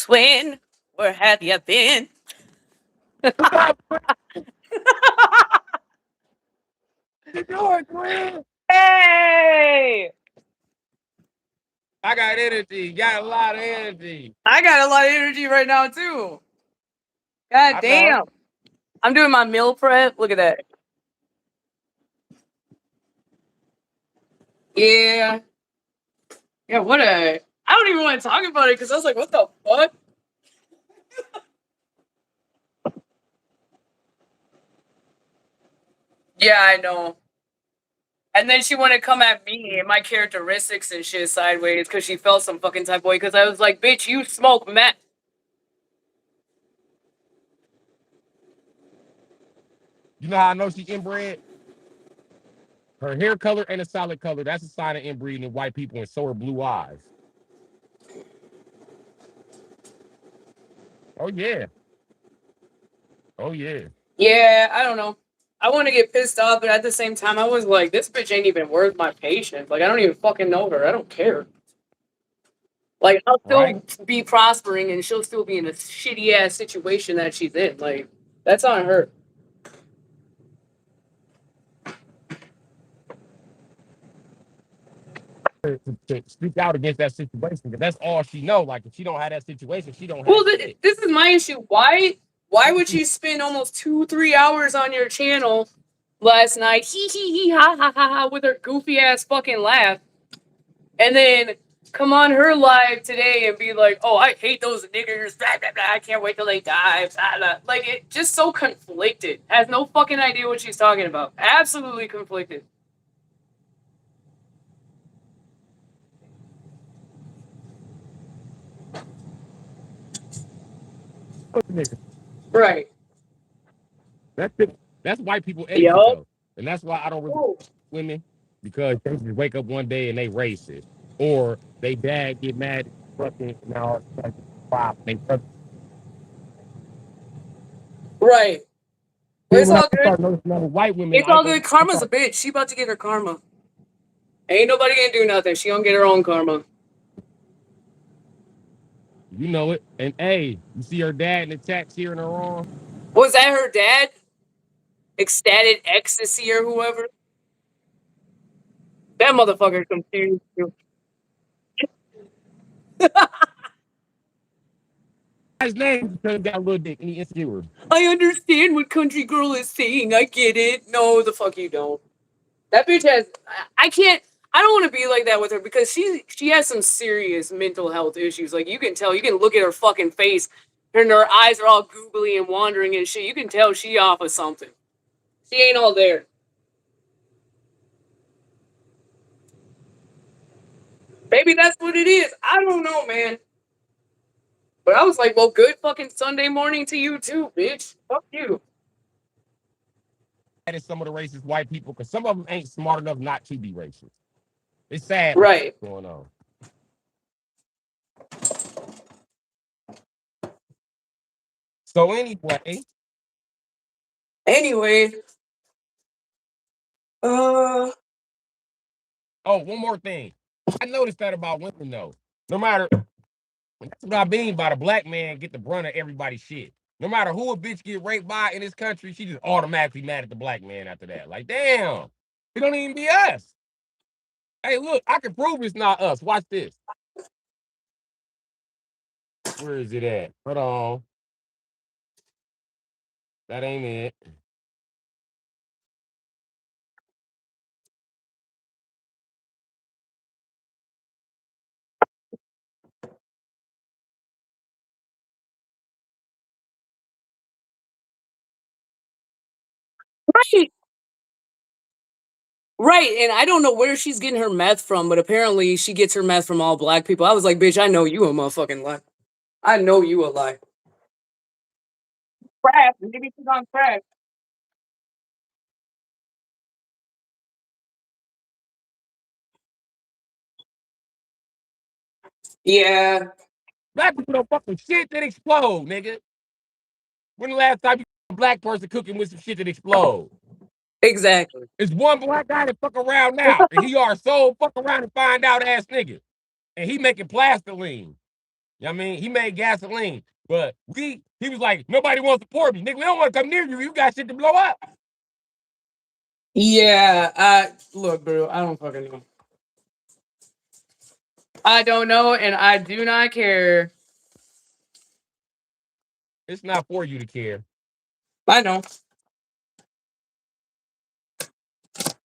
Twin, where have you been? You doing, Glenn? Hey! I got energy. Got a lot of energy. I got a lot of energy right now, too. God I know. damn. I'm doing my meal prep. Look at that. Yeah. Yeah, what a. I don't even want to talk about it because I was like, what the fuck? Yeah, I know. And then she wanted to come at me and my characteristics and shit sideways because she felt some fucking type of way because I was like, bitch, you smoke meth. You know how I know she inbred? Her hair color and a solid color. That's a sign of inbreeding in white people, and so are blue eyes. Oh, yeah. Oh, yeah. Yeah, I don't know. I want to get pissed off, but at the same time, I was like, this bitch ain't even worth my patience. Like, I don't even fucking know her. I don't care. Like, I'll Right? still be prospering and she'll still be in a shitty ass situation that she's in. Like, that's on her. To speak out against that situation, because that's all she know. Like, if she don't have that situation, she don't have Well, shit. this is my issue. Why would you spend almost 2-3 hours on your channel last night, hee ha ha ha ha, with her goofy ass fucking laugh, and then come on her live today and be like, "Oh, I hate those niggers. Blah, blah, blah. I can't wait till they die." Blah, blah. Like it, just so conflicted. Has no fucking idea what she's talking about. Absolutely conflicted. Right. That's it. That's white people etiquette, Yup. though. And that's why I don't really Ooh. women, because they just wake up one day and they racist. Or they dad get mad at fucking now like they Right. But then it's when I all good. start noticing other white women, It's I all go good. Karma's a start, bitch. She about to get her karma. Ain't nobody gonna do nothing. She gonna get her own karma. you know it. And hey, you see her dad in the chat cheering her on. Was that her dad? Ecstatic ecstasy or whoever? That motherfucker confused you. His name because he got a little dick and he insecure. I understand what country girl is saying. I get it. No, the fuck you don't. That bitch has. I can't. I don't want to be like that with her because she has some serious mental health issues. Like you can tell. You can look at her fucking face, and her eyes are all googly and wandering and shit. You can tell she off of something. She ain't all there. Maybe that's what it is. I don't know, man. But I was like, well, good fucking Sunday morning to you too, bitch. Fuck you. That is some of the racist white people because some of them ain't smart enough not to be racist. It's sad what's Right. going on. So anyway, Anyway, uh, oh, one more thing. I noticed that about women though. No matter that's what I mean by the black man get the brunt of everybody's shit. No matter who a bitch get raped by in this country, she just automatically mad at the black man after that. Like, damn, it don't even be us. Hey, look, I can prove it's not us. Watch this. Where is it at? Hold on. That ain't it. right. Right, and I don't know where she's getting her meth from, but apparently she gets her meth from all black people. I was like, bitch, I know you a motherfucking lie. I know you a lie. Crack. Maybe she's on crack. Yeah, Black people don't fucking shit that explode, nigga. When the last time you saw a black person cooking with some shit that explode? exactly. It's one black guy that fuck around now, and he are so fuck around and find out ass nigga, and he making plastiline. You know what I mean? He made gasoline. But he was like, nobody wants to support me. Nigga, we don't want to come near you. You got shit to blow up. Yeah, look, bro, I don't fucking know. I don't know, and I do not care. It's not for you to care. I know.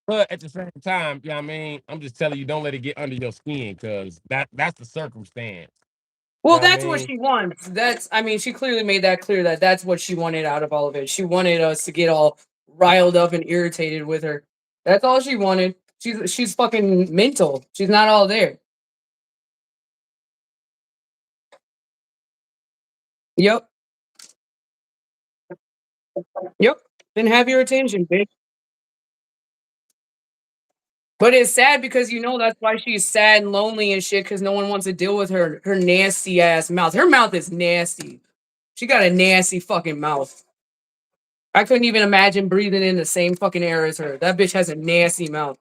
But at the same time, you know what I mean? I'm just telling you, don't let it get under your skin, because that's the circumstance. You Well, know what I that's what mean? she wants. I mean, she clearly made that clear that that's what she wanted out of all of it. She wanted us to get all riled up and irritated with her. That's all she wanted. She's fucking mental. She's not all there. Yep. Yep. Then have your attention, bitch. But it's sad because you know that's why she's sad and lonely and shit because no one wants to deal with her nasty ass mouth. Her mouth is nasty. She got a nasty fucking mouth. I couldn't even imagine breathing in the same fucking air as her. That bitch has a nasty mouth.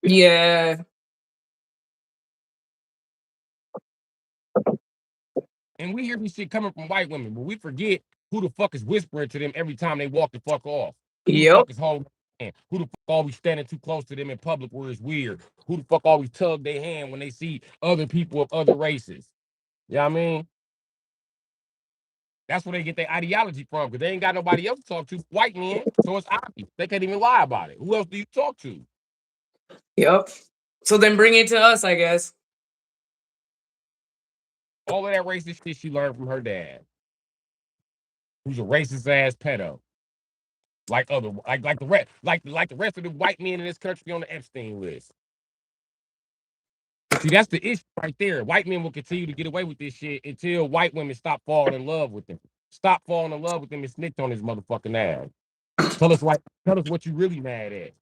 Yeah. And we hear this shit coming from white women, but we forget who the fuck is whispering to them every time they walk the fuck off. Who the Yep. fuck is holding their hand? Who the fuck always standing too close to them in public where it's weird? Who the fuck always tug their hand when they see other people of other races? You know what I mean? That's where they get their ideology from, because they ain't got nobody else to talk to. White men, so it's obvious. They can't even lie about it. Who else do you talk to? Yep. So then bring it to us, I guess. All of that racist shit she learned from her dad, who's a racist ass pedo. Like the rest of the white men in this country on the Epstein list. See, that's the issue right there. White men will continue to get away with this shit until white women stop falling in love with them. Stop falling in love with them and snitch on his motherfucking ass. Tell us what you really mad at.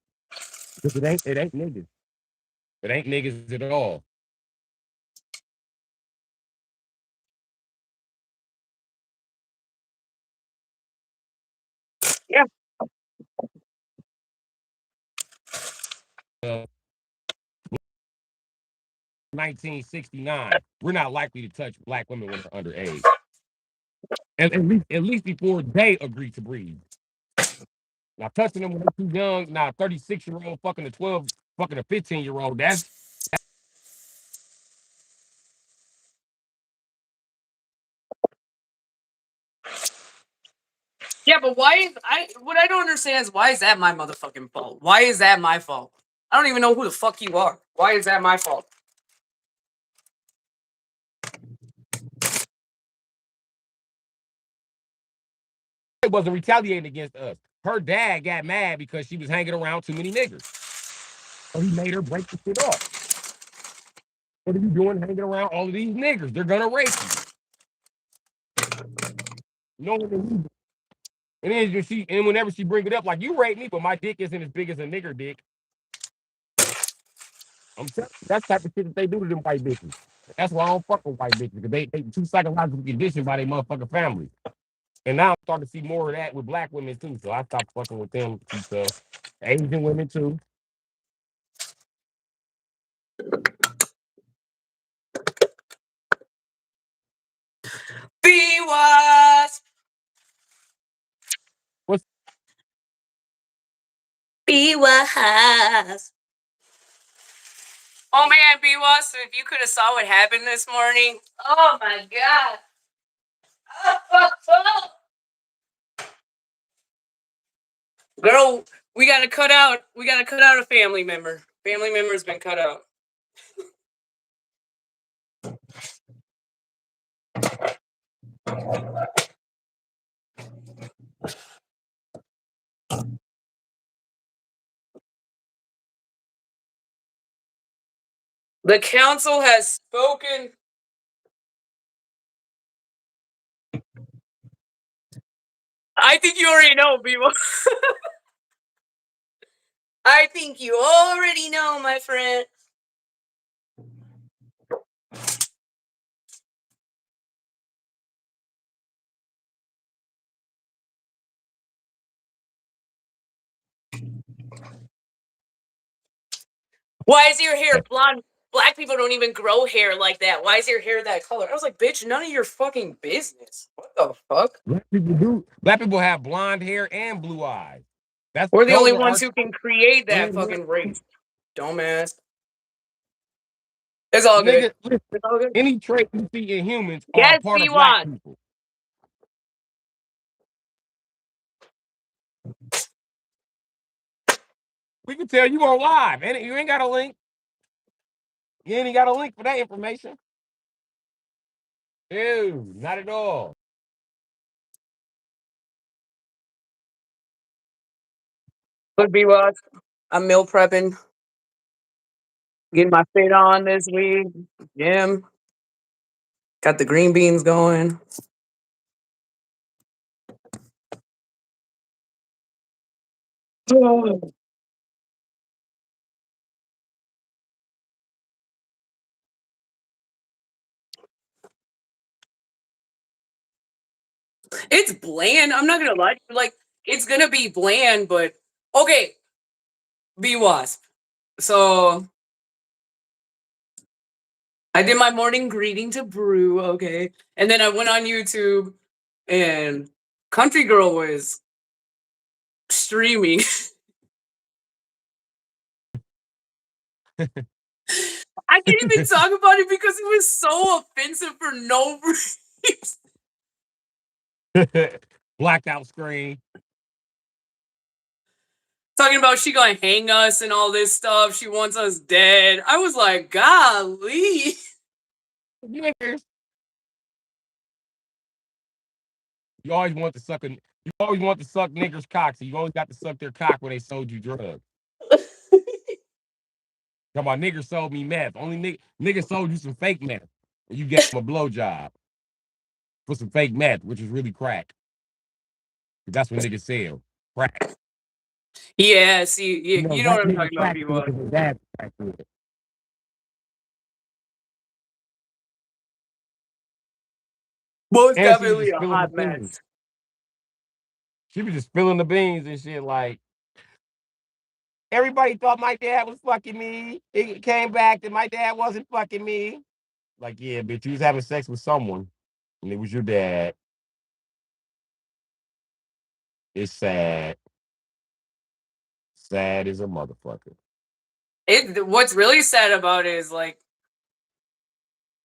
Because it ain't niggas. It ain't niggas at all. Yeah. 1969, we're not likely to touch black women when they're underage. At least before they agree to breed. Now touching them when they're too young, now 36-year-old fucking a 12, fucking a 15-year-old, that's Yeah, but why is what I don't understand is why is that my motherfucking fault? Why is that my fault? I don't even know who the fuck you are. Why is that my fault? it wasn't retaliating against us. Her dad got mad because she was hanging around too many niggers. So he made her break the shit off. What are you doing hanging around all of these niggers? They're gonna rape you. No one can. And whenever she bring it up, like, you rape me, but my dick isn't as big as a nigger dick. I'm telling you, that's the type of shit that they do to them white bitches. That's why I don't fuck with white bitches, because they too psychologically conditioned by their motherfucking family. And now I'm starting to see more of that with black women too. So I stopped fucking with them too. So Asian women too. Be wise. What's Be wise. Oh man, be wise. If you could have saw what happened this morning. Oh my god. Girl, we gotta cut out a family member. Family member's been cut out. The council has spoken. I think you already know, people. I think you already know, my friend. Why is your hair blonde? black people don't even grow hair like that. Why is your hair that color? I was like, bitch, none of your fucking business. What the fuck? Black people do. Black people have blonde hair and blue eyes. We're the only Those are ones our who can create that and fucking race. Dumbass. It's all good. nigga. Listen, It's all good. any trait you see in humans are a Yes, part of black B1. people. We can tell you on live, and you ain't got a link. You ain't got a link for that information. Ew, not at all. But B1, I'm meal prepping. Getting my fit on this week. Gym. Got the green beans going. It's bland. I'm not gonna lie. Like, it's gonna be bland, but okay. B Wasp. So I did my morning greeting to Bru, okay. And then I went on YouTube and Country Girl was streaming. I can't even talk about it because it was so offensive for no reason. Blacked out screen. Talking about she gonna hang us and all this stuff. She wants us dead. I was like, golly. Niggers. You always want to suck you always want to suck niggers' cocks, so you always got to suck their cock when they sold you drugs. Come on, nigger sold me meth. Only nigga sold you some fake meth. And you gave him a blowjob for some fake meth, which is really crack. That's what niggas sell. Crack. Yeah, see, You know, you know what white I'm niggas talking about, crack B1. because his dad crack with it. Well, it's And she was definitely just a spilling the hot beans. mess. She was just spilling the beans and shit like, everybody thought my dad was fucking me. It came back that my dad wasn't fucking me. Like, yeah, bitch, you was having sex with someone, and it was your dad. It's sad. Sad as a motherfucker. What's really sad about it is like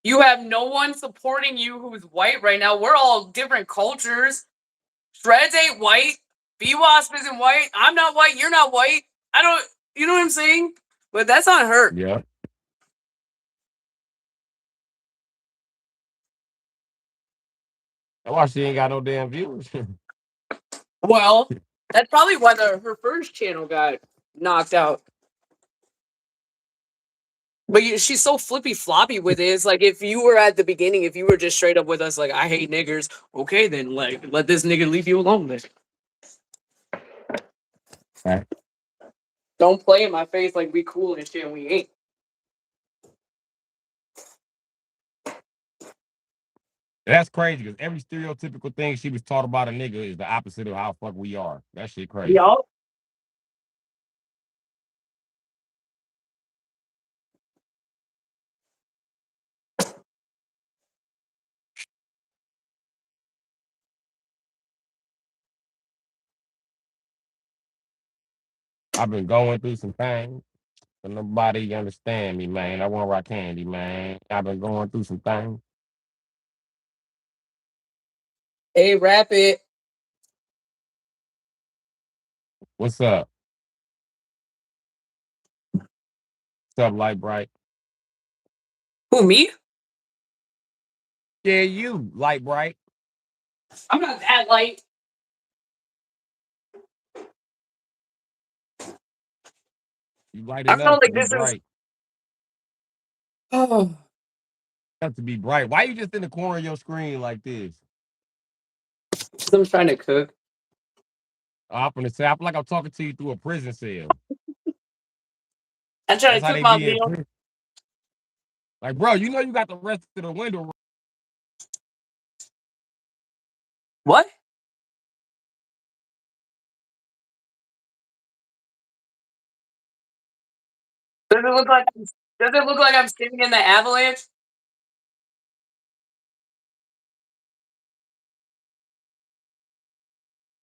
you have no one supporting you who's white right now. We're all different cultures. Shreds ain't white. B Wasp isn't white. I'm not white. You're not white. I don't. You know what I'm saying? But that's on her. Yeah. That's why she ain't got no damn views. Well, that's probably why her first channel got knocked out. But she's so flippy floppy with it. It's like if you were at the beginning, if you were just straight up with us, like I hate niggers. Okay, then like let this nigga leave you alone. Then Right. don't play in my face like we cool and shit. And we ain't. That's crazy because every stereotypical thing she was taught about a nigga is the opposite of how fuck we are. That shit crazy. Y'all. I've been going through some things, but nobody understand me, man. I want rock candy, man. I've been going through some things. Hey, rap it. What's up? What's up, Light Bright? Who, me? Yeah, you, Light Bright. I'm not that light. You light I enough felt to like be this is. bright. Oh, Enough to be bright. Why you just in the corner of your screen like this? I'm trying to cook. I'm gonna say I feel like I'm talking to you through a prison cell. I'm trying That's to how cook they my be in meal. prison. Like, bro, you know you got the rest of the window. What? Does it look like Does it look like I'm sitting in the avalanche?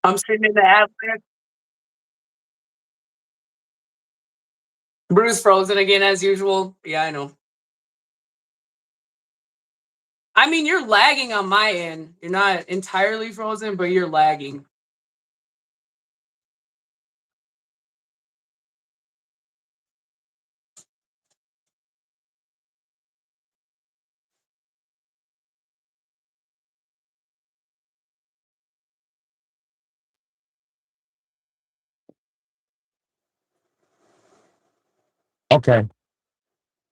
I'm sitting in the avalanche. Bruce frozen again as usual. Yeah, I know. I mean, you're lagging on my end. You're not entirely frozen, but you're lagging. Okay,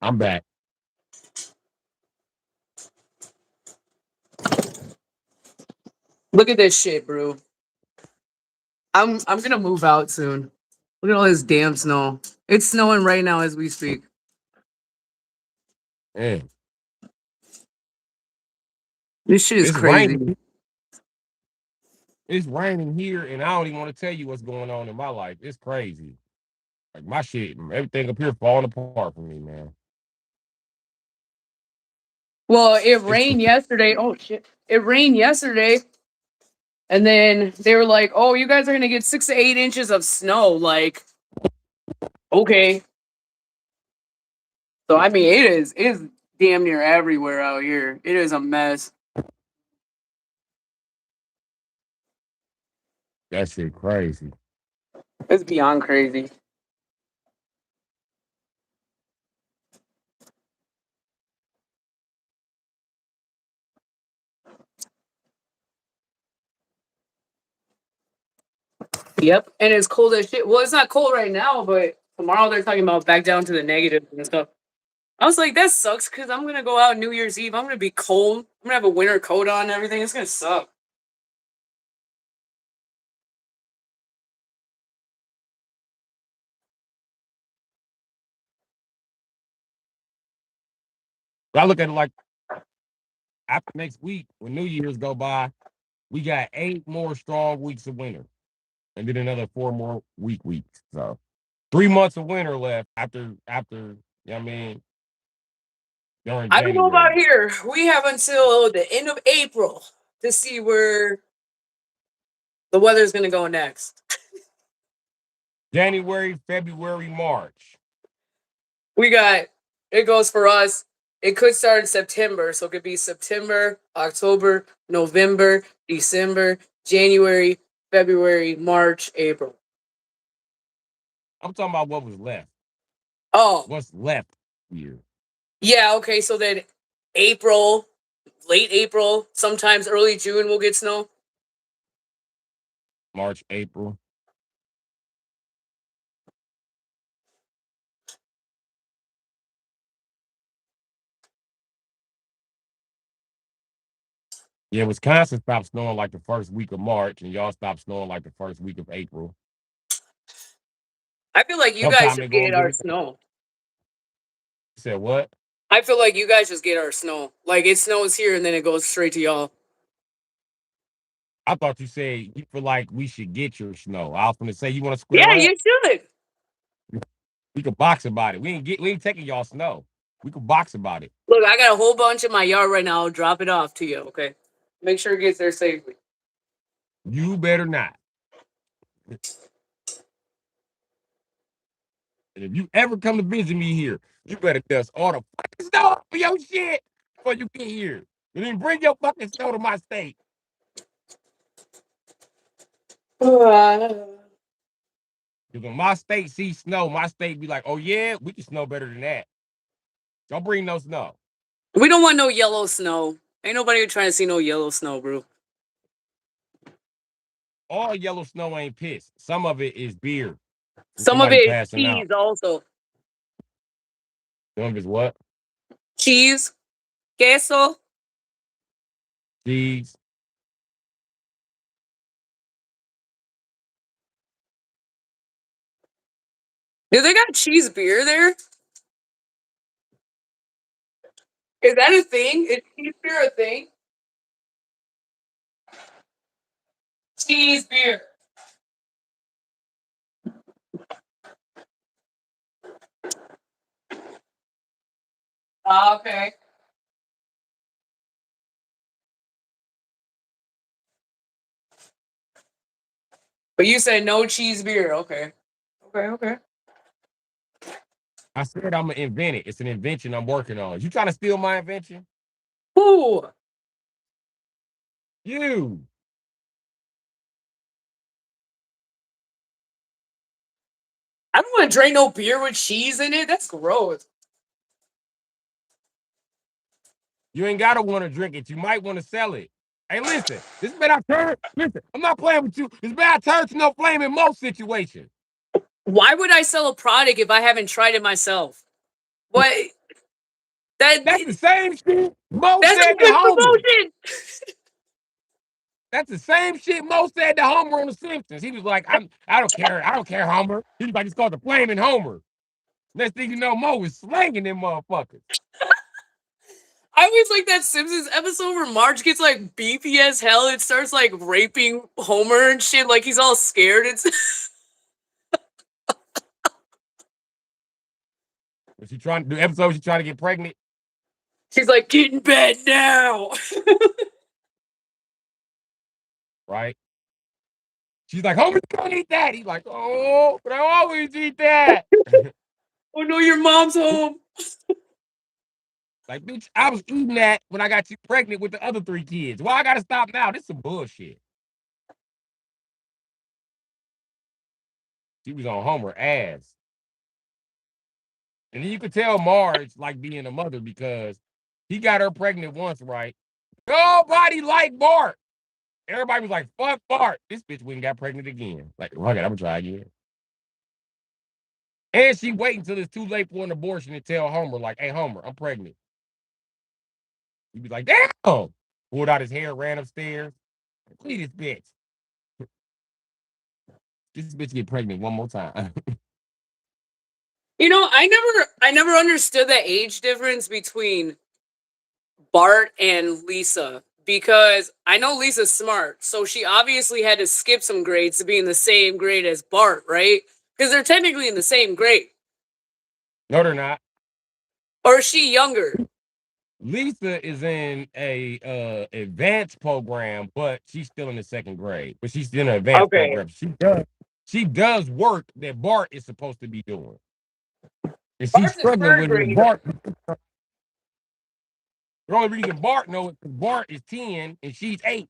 I'm back. Look at this shit, bro. I'm gonna move out soon. Look at all this damn snow. It's snowing right now as we speak. Yeah. This shit is It's crazy. raining. It's raining here, and I don't even want to tell you what's going on in my life. It's crazy. Like my shit, everything up here falling apart for me, man. Well, it It's rained yesterday. Oh shit. It rained yesterday. And then they were like, "Oh, you guys are gonna get 6 to 8 inches of snow." Like, okay. So I mean, it is damn near everywhere out here. It is a mess. that shit crazy. It's beyond crazy. Yep, and it's cold as shit. Well, it's not cold right now, but tomorrow they're talking about back down to the negatives and stuff. I was like, that sucks because I'm gonna go out New Year's Eve. I'm gonna be cold. I'm gonna have a winter coat on and everything. It's gonna suck. But I look at it like after next week, when New Year's go by, we got 8 more strong weeks of winter, and then another 4 more weeks. So 3 months of winter left after you know what I mean during I don't know about January. here. We have until the end of April to see where the weather's gonna go next. January, February, March. We got it goes for us. It could start in September, so it could be September, October, November, December, January, February, March, April. I'm talking about what was left. Oh, What's left here? yeah, okay, so then April, late April, sometimes early June we'll get snow. March, April. Yeah, Wisconsin stopped snowing like the first week of March, and y'all stopped snowing like the first week of April. I feel like you guys Sometime just they gonna get give our it. snow. Said what? I feel like you guys just get our snow. Like it snows here and then it goes straight to y'all. I thought you said you feel like we should get your snow. I was gonna say you want to Yeah, square up. you should. We could box about it. We ain't taking y'all snow. We could box about it. Look, I got a whole bunch in my yard right now. I'll drop it off to you, okay? Make sure it gets there safely. You better not. And if you ever come to visit me here, you better dust all the fucking snow off of your shit before you get here. And then bring your fucking snow to my state. Because when my state sees snow, my state be like, oh yeah, we can snow better than that. Don't bring no snow. We don't want no yellow snow. Ain't nobody trying to see no yellow snow, bro. All yellow snow ain't piss. Some of it is beer from Some of somebody it is passing out. cheese also. Some of it's what? Cheese, queso. Cheese. Do they got cheese beer there? Is that a thing? Is cheese beer a thing? Cheese beer. Okay. But you said no cheese beer. Okay. Okay. Okay. I said I'm gonna invent it. It's an invention I'm working on. You trying to steal my invention? Ooh. You. I don't want to drink no beer with cheese in it. That's gross. You ain't gotta want to drink it. You might want to sell it. Hey, listen, this been our turn. Listen, I'm not playing with you. This been our turn to no flame in most situations. Why would I sell a product if I haven't tried it myself? What? That That's the same shit Mo that's a said to good Homer. promotion. That's the same shit Mo said to Homer on The Simpsons. He was like, I don't care. I don't care, Homer. He was like, it's called the flaming Homer. Next thing you know, Mo was slanging them motherfuckers. I always like that Simpsons episode where Marge gets like beefy as hell and starts like raping Homer and shit. Like he's all scared. It's Was she trying to do episode? She trying to get pregnant, she's like, get in bed now. right? She's like, Homer, don't eat that. He's like, oh, but I always eat that. Oh no, your mom's home. Like, bitch, I was eating that when I got you pregnant with the other 3 kids. Why I gotta stop now? This is some bullshit. She was on Homer ass. And then you could tell Marge like being a mother because he got her pregnant once, right? Nobody liked Bart. Everybody was like, fuck Bart. This bitch went and got pregnant again. Like, okay, I'm gonna try again. And she waiting until it's too late for an abortion to tell Homer, like, hey, Homer, I'm pregnant. He'd be like, damn. Pulled out his hair, ran upstairs. Leave this bitch. This bitch get pregnant one more time. You know, I never understood the age difference between Bart and Lisa because I know Lisa's smart, so she obviously had to skip some grades to be in the same grade as Bart, right? Because they're technically in the same grade. No, they're not. Or is she younger? Lisa is in a advanced program, but she's still in the 2nd grade. But she's still in an advanced Okay. program. She does work that Bart is supposed to be doing. And she's Bart's in struggling third with it. And grade. Bart, the only reason Bart knows is because Bart is 10 and she's 8.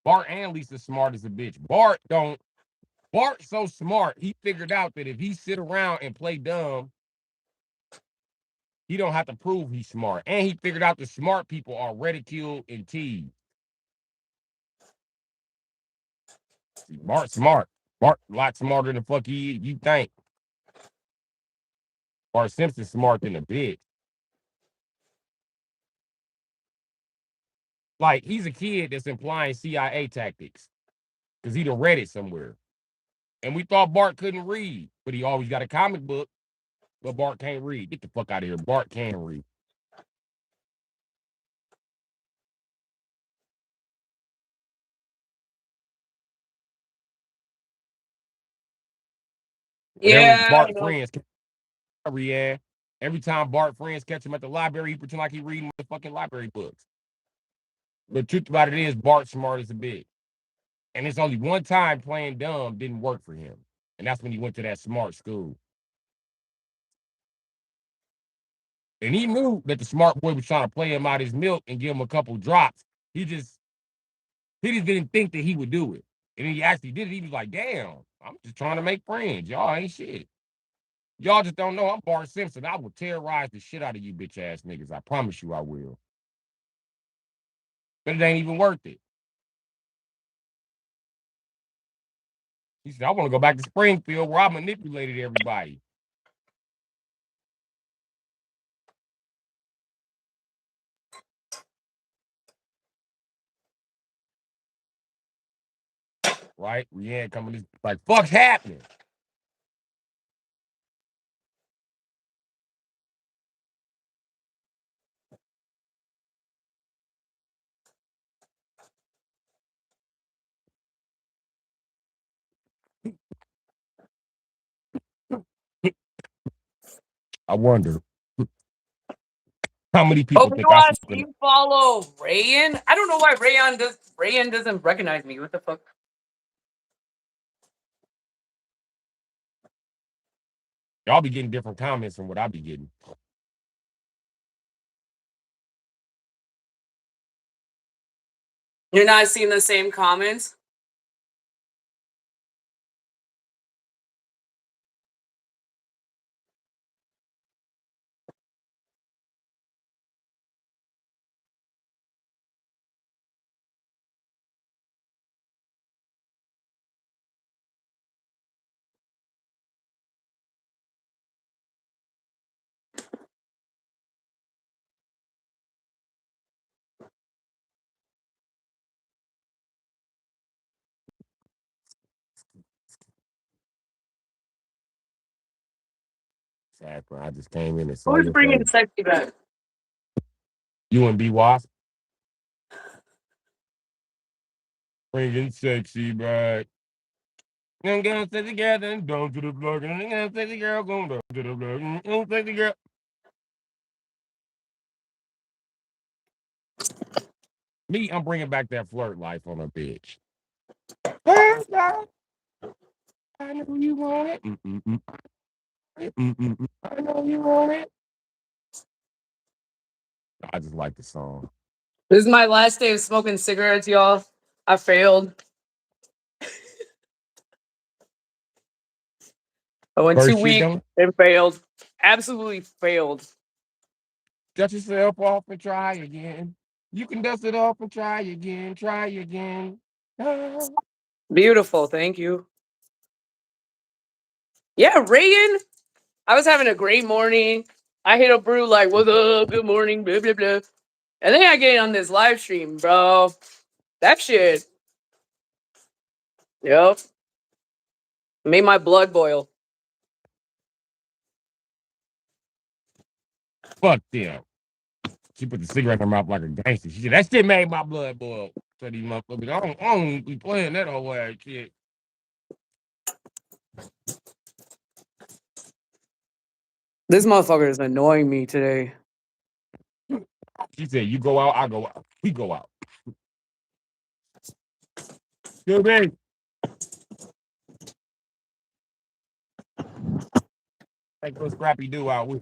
Bart and Lisa smart as a bitch. Bart's so smart, he figured out that if he sit around and play dumb, he don't have to prove he's smart. And he figured out the smart people are ridiculed and teased. See, Bart's smart. Bart a lot smarter than the fuck you think. Bart Simpson's smart than a bitch. Like, he's a kid that's implying CIA tactics because he done read it somewhere. And we thought Bart couldn't read, but he always got a comic book, but Bart can't read. Get the fuck out of here. Bart can read. Whenever Yeah, I Bart know. friends, yeah, every time Bart friends catch him at the library, he pretend like he reading the fucking library books. The truth about it is, Bart's smart as a bitch. And it's only one time playing dumb didn't work for him. And that's when he went to that smart school. And he knew that the smart boy was trying to play him out his milk and give him a couple drops. He just didn't think that he would do it. And then he actually did it. He was like, damn, I'm just trying to make friends. Y'all ain't shit. Y'all just don't know I'm Bart Simpson. I will terrorize the shit out of you bitch ass niggas. I promise you I will. But it ain't even worth it. He said, I want to go back to Springfield where I manipulated everybody. Right? Rianne coming this like, fuck's happening. I wonder how many Oh, people you think I want to smoke. see follow Rayan? I don't know why Rayan doesn't recognize me. What the fuck? Y'all be getting different comments from what I be getting. You're not seeing the same comments? Sad, bro. I just came in and saw Who's your bringing face. sexy back? You and B Wasp. Bringing sexy back. I'm gonna stay together and down to the block. And I'm gonna stay the girl going down to the block. Sexy girl. Me, I'm bringing back that flirt life on a bitch. I know you want it. I know you want it. I just like the song. This is my last day of smoking cigarettes, y'all. I failed. I went 2 First shit, weeks don't and failed. Absolutely failed. dust yourself off and try again. You can dust it off and try again. Try again. Ah. Beautiful. Thank you. Yeah, Reagan. I was having a great morning. I hit up Bru like, what's up? Good morning, blah, blah, blah. And then I get on this live stream, bro. That shit. Yep. Made my blood boil. Fuck them. She put the cigarette in her mouth like a gangster. She said, that shit made my blood boil. So these motherfuckers, I don't be playing that whole ass shit. This motherfucker is annoying me today. She said, you go out, I go out. We go out. Good man. Like those scrappy do out with.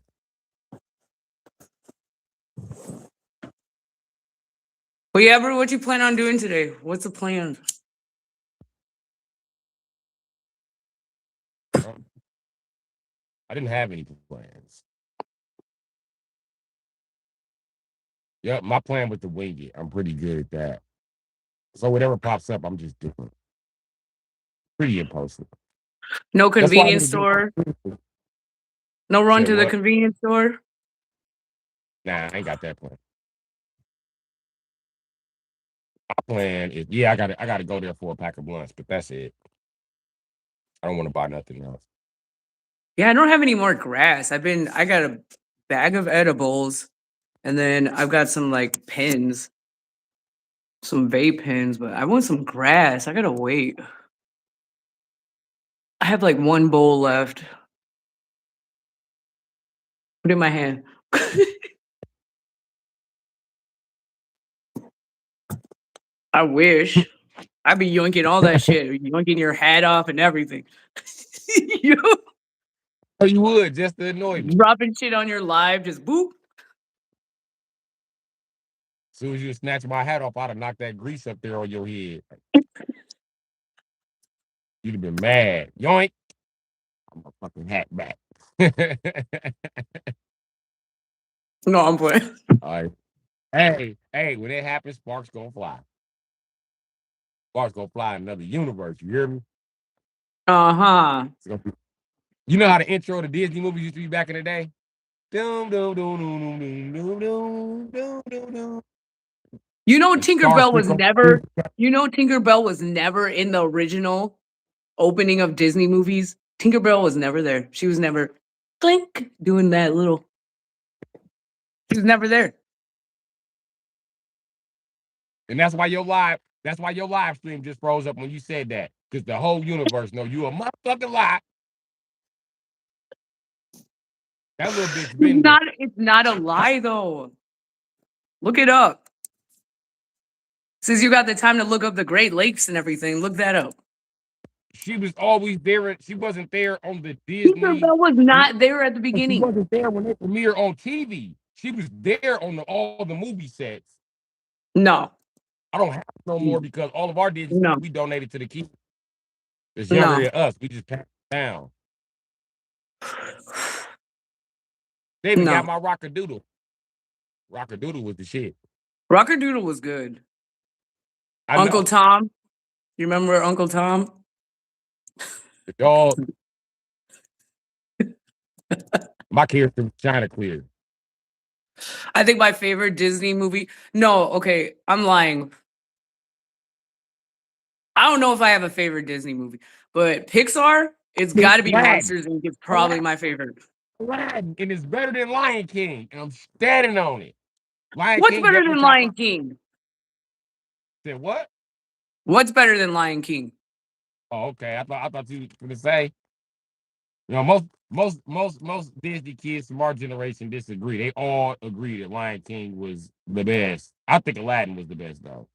But yeah, Bru, what you plan on doing today? What's the plan? I didn't have any plans. Yep, my plan was to wing it. I'm pretty good at that. So whatever pops up, I'm just doing. Pretty impulsive. No That's why I convenience need to store? get. No run Said to the what? convenience store? Nah, I ain't got that plan. My plan is I gotta go there for a pack of blunts, but that's it. I don't want to buy nothing else. Yeah, I don't have any more grass. I got a bag of edibles, and then I've got some like pins, some vape pens, but I want some grass. I gotta wait. I have like one bowl left. Put it in my hand. I wish. I'd be yoinking all that shit, yoinking your hat off and everything. You Oh, you would just to annoy me. dropping shit on your live, just boop. As soon as you snatch my hat off, I'd have knocked that grease up there on your head. You'd have been mad. Yoink. I'm a fucking hat back. No, I'm playing. All right. Hey, when it happens, sparks gonna fly. Sparks gonna fly in another universe. You hear me? Uh-huh. You know how the intro to Disney movies used to be back in the day? Dum, dum, dum, dum, dum, dum, dum, dum, dum, dum. You know And stars Tinkerbell still was go- never Tinkerbell was never in the original opening of Disney movies. Tinkerbell was never there. She was never clink doing that little. She was never there. And that's why your live stream just froze up when you said that. Because the whole universe know you a motherfucking lie. That little bitch been It's not a lie though. Look it up. Since you got the time to look up the Great Lakes and everything, look that up. She was always there. She wasn't there on the Disney. Tinkerbell was not there at the She beginning. wasn't there when they premiere on TV. She was there on all the movie sets. No. I don't have no more because all of our Disney No. we donated to the kids. It's younger No. than us. We just passed it down. They even got No. my Rockadoodle. Rockadoodle was the shit. Rockadoodle was good. I Uncle know. Tom. You remember Uncle Tom? The dog. My character was China Clear. I think my favorite Disney movie. No, okay, I'm lying. I don't know if I have a favorite Disney movie, but Pixar, it's got to be Aladdin. Monsters Inc. It's probably my favorite. Aladdin, and it's better than Lion King, and I'm standing on it. Lion What's King better definitely than top Lion King? Said what? What's better than Lion King? Oh, okay. I thought you were gonna say. You know, most Disney kids from our generation disagree. They all agree that Lion King was the best. I think Aladdin was the best though.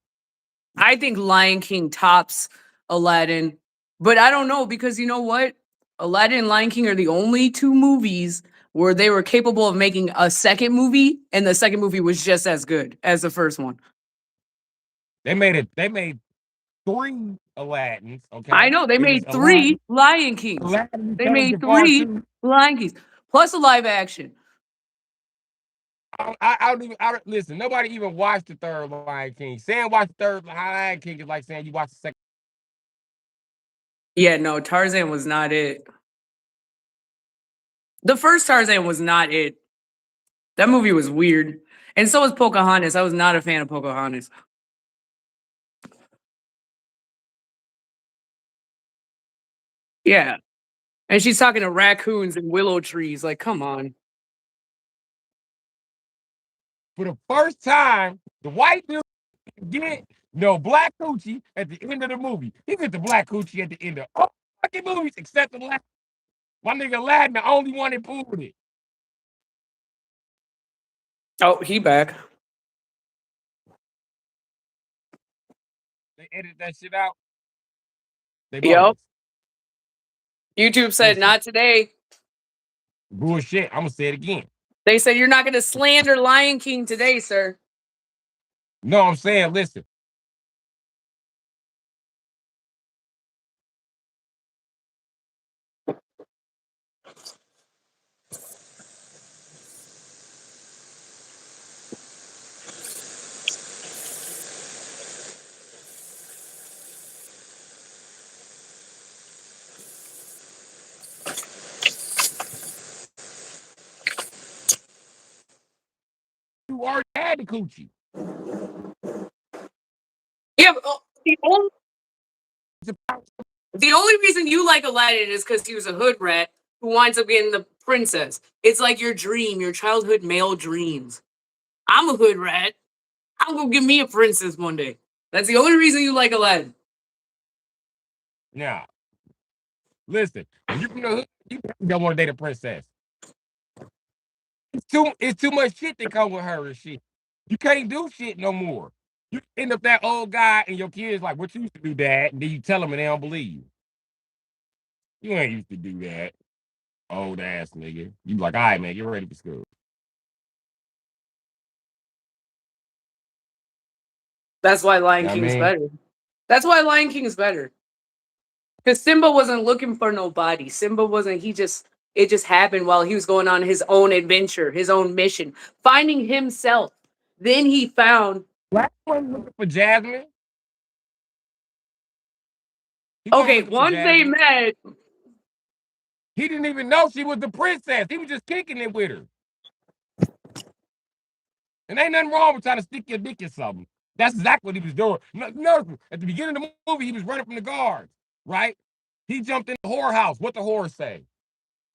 I think Lion King tops Aladdin, but I don't know because you know what? Aladdin and Lion King are the only two movies where they were capable of making a second movie, and the second movie was just as good as the first one. They made 3 Aladdins. Okay, I know they it was made Aladdin. 3 Lion Kings. Aladdin They Returns made to Part 3 2. Lion Kings plus a live action. I don't even. Listen. Nobody even watched the third Lion King. Saying watch the third Lion King is like saying you watched the second. Yeah, no, Tarzan was not it. The first Tarzan was not it. That movie was weird. And so was Pocahontas. I was not a fan of Pocahontas. Yeah. And she's talking to raccoons and willow trees. Like, come on. For the first time, the white dude get no black coochie at the end of the movie. He get the black coochie at the end of all fucking movies except the last. My nigga Aladdin, the only one that pulled it. Oh, he back. They edited that shit out. They Yep. bogus. YouTube said Listen. not today. Bullshit. I'm gonna say it again. They said you're not going to slander Lion King today, sir. No, I'm saying, listen. You already had the coochie. Yeah, the only reason you like Aladdin is because he was a hood rat who winds up getting the princess. It's like your dream, your childhood male dreams. I'm a hood rat. I'm gonna give me a princess one day. That's the only reason you like Aladdin. Now, listen. When you from the hood, you don't want to date a princess. It's too much shit that come with her and shit. You can't do shit no more. You end up that old guy and your kids like, what you used to do, Dad? And then you tell them and they don't believe you. You ain't used to do that. Old ass nigga. You like, all right, man, get ready for school. That's why Lion You know what I King's mean? better. That's why Lion King is better. Because Simba wasn't looking for nobody. Simba wasn't, it just happened while he was going on his own adventure, his own mission, finding himself. Then he found, Black wasn't looking for Jasmine. He wasn't okay, looking for once they Jasmine. met, He didn't even know she was the princess. He was just kicking it with her. And ain't nothing wrong with trying to stick your dick in something. That's exactly what he was doing. No, at the beginning of the movie, he was running from the guards, right? He jumped in the whorehouse. What the whores say?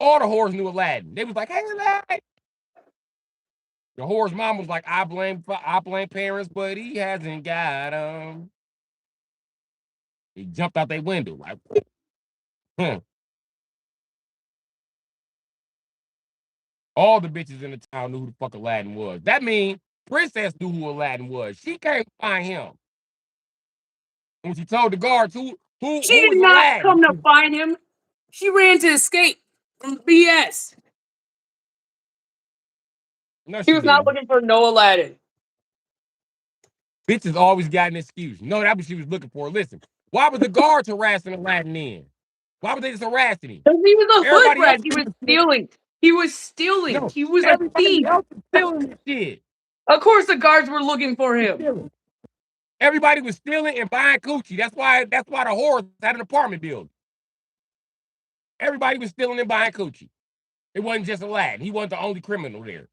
All the whores knew Aladdin. They was like, hey, Aladdin. The whore's mom was like, I blame parents, but he hasn't got them. He jumped out their window, like, huh. All the bitches in the town knew who the fuck Aladdin was. That means Princess knew who Aladdin was. She can't find him. When she told the guards She who did is not Aladdin. come to find him. She ran to escape from BS. No, He she was not didn't. looking for no Aladdin. Bitches always got an excuse. No, that's what she was looking for. Listen, why was the guards harassing Aladdin then? Why were they just harassing him? Because he was a hood Everybody rat. else He was was stealing. He was stealing. no, He was a everybody thief. else was stealing this shit. Of course, the guards were looking for him. Stealing. Everybody was stealing and buying coochie. That's why the whores had an apartment building. Everybody was stealing and buying coochie. It wasn't just Aladdin. He wasn't the only criminal there.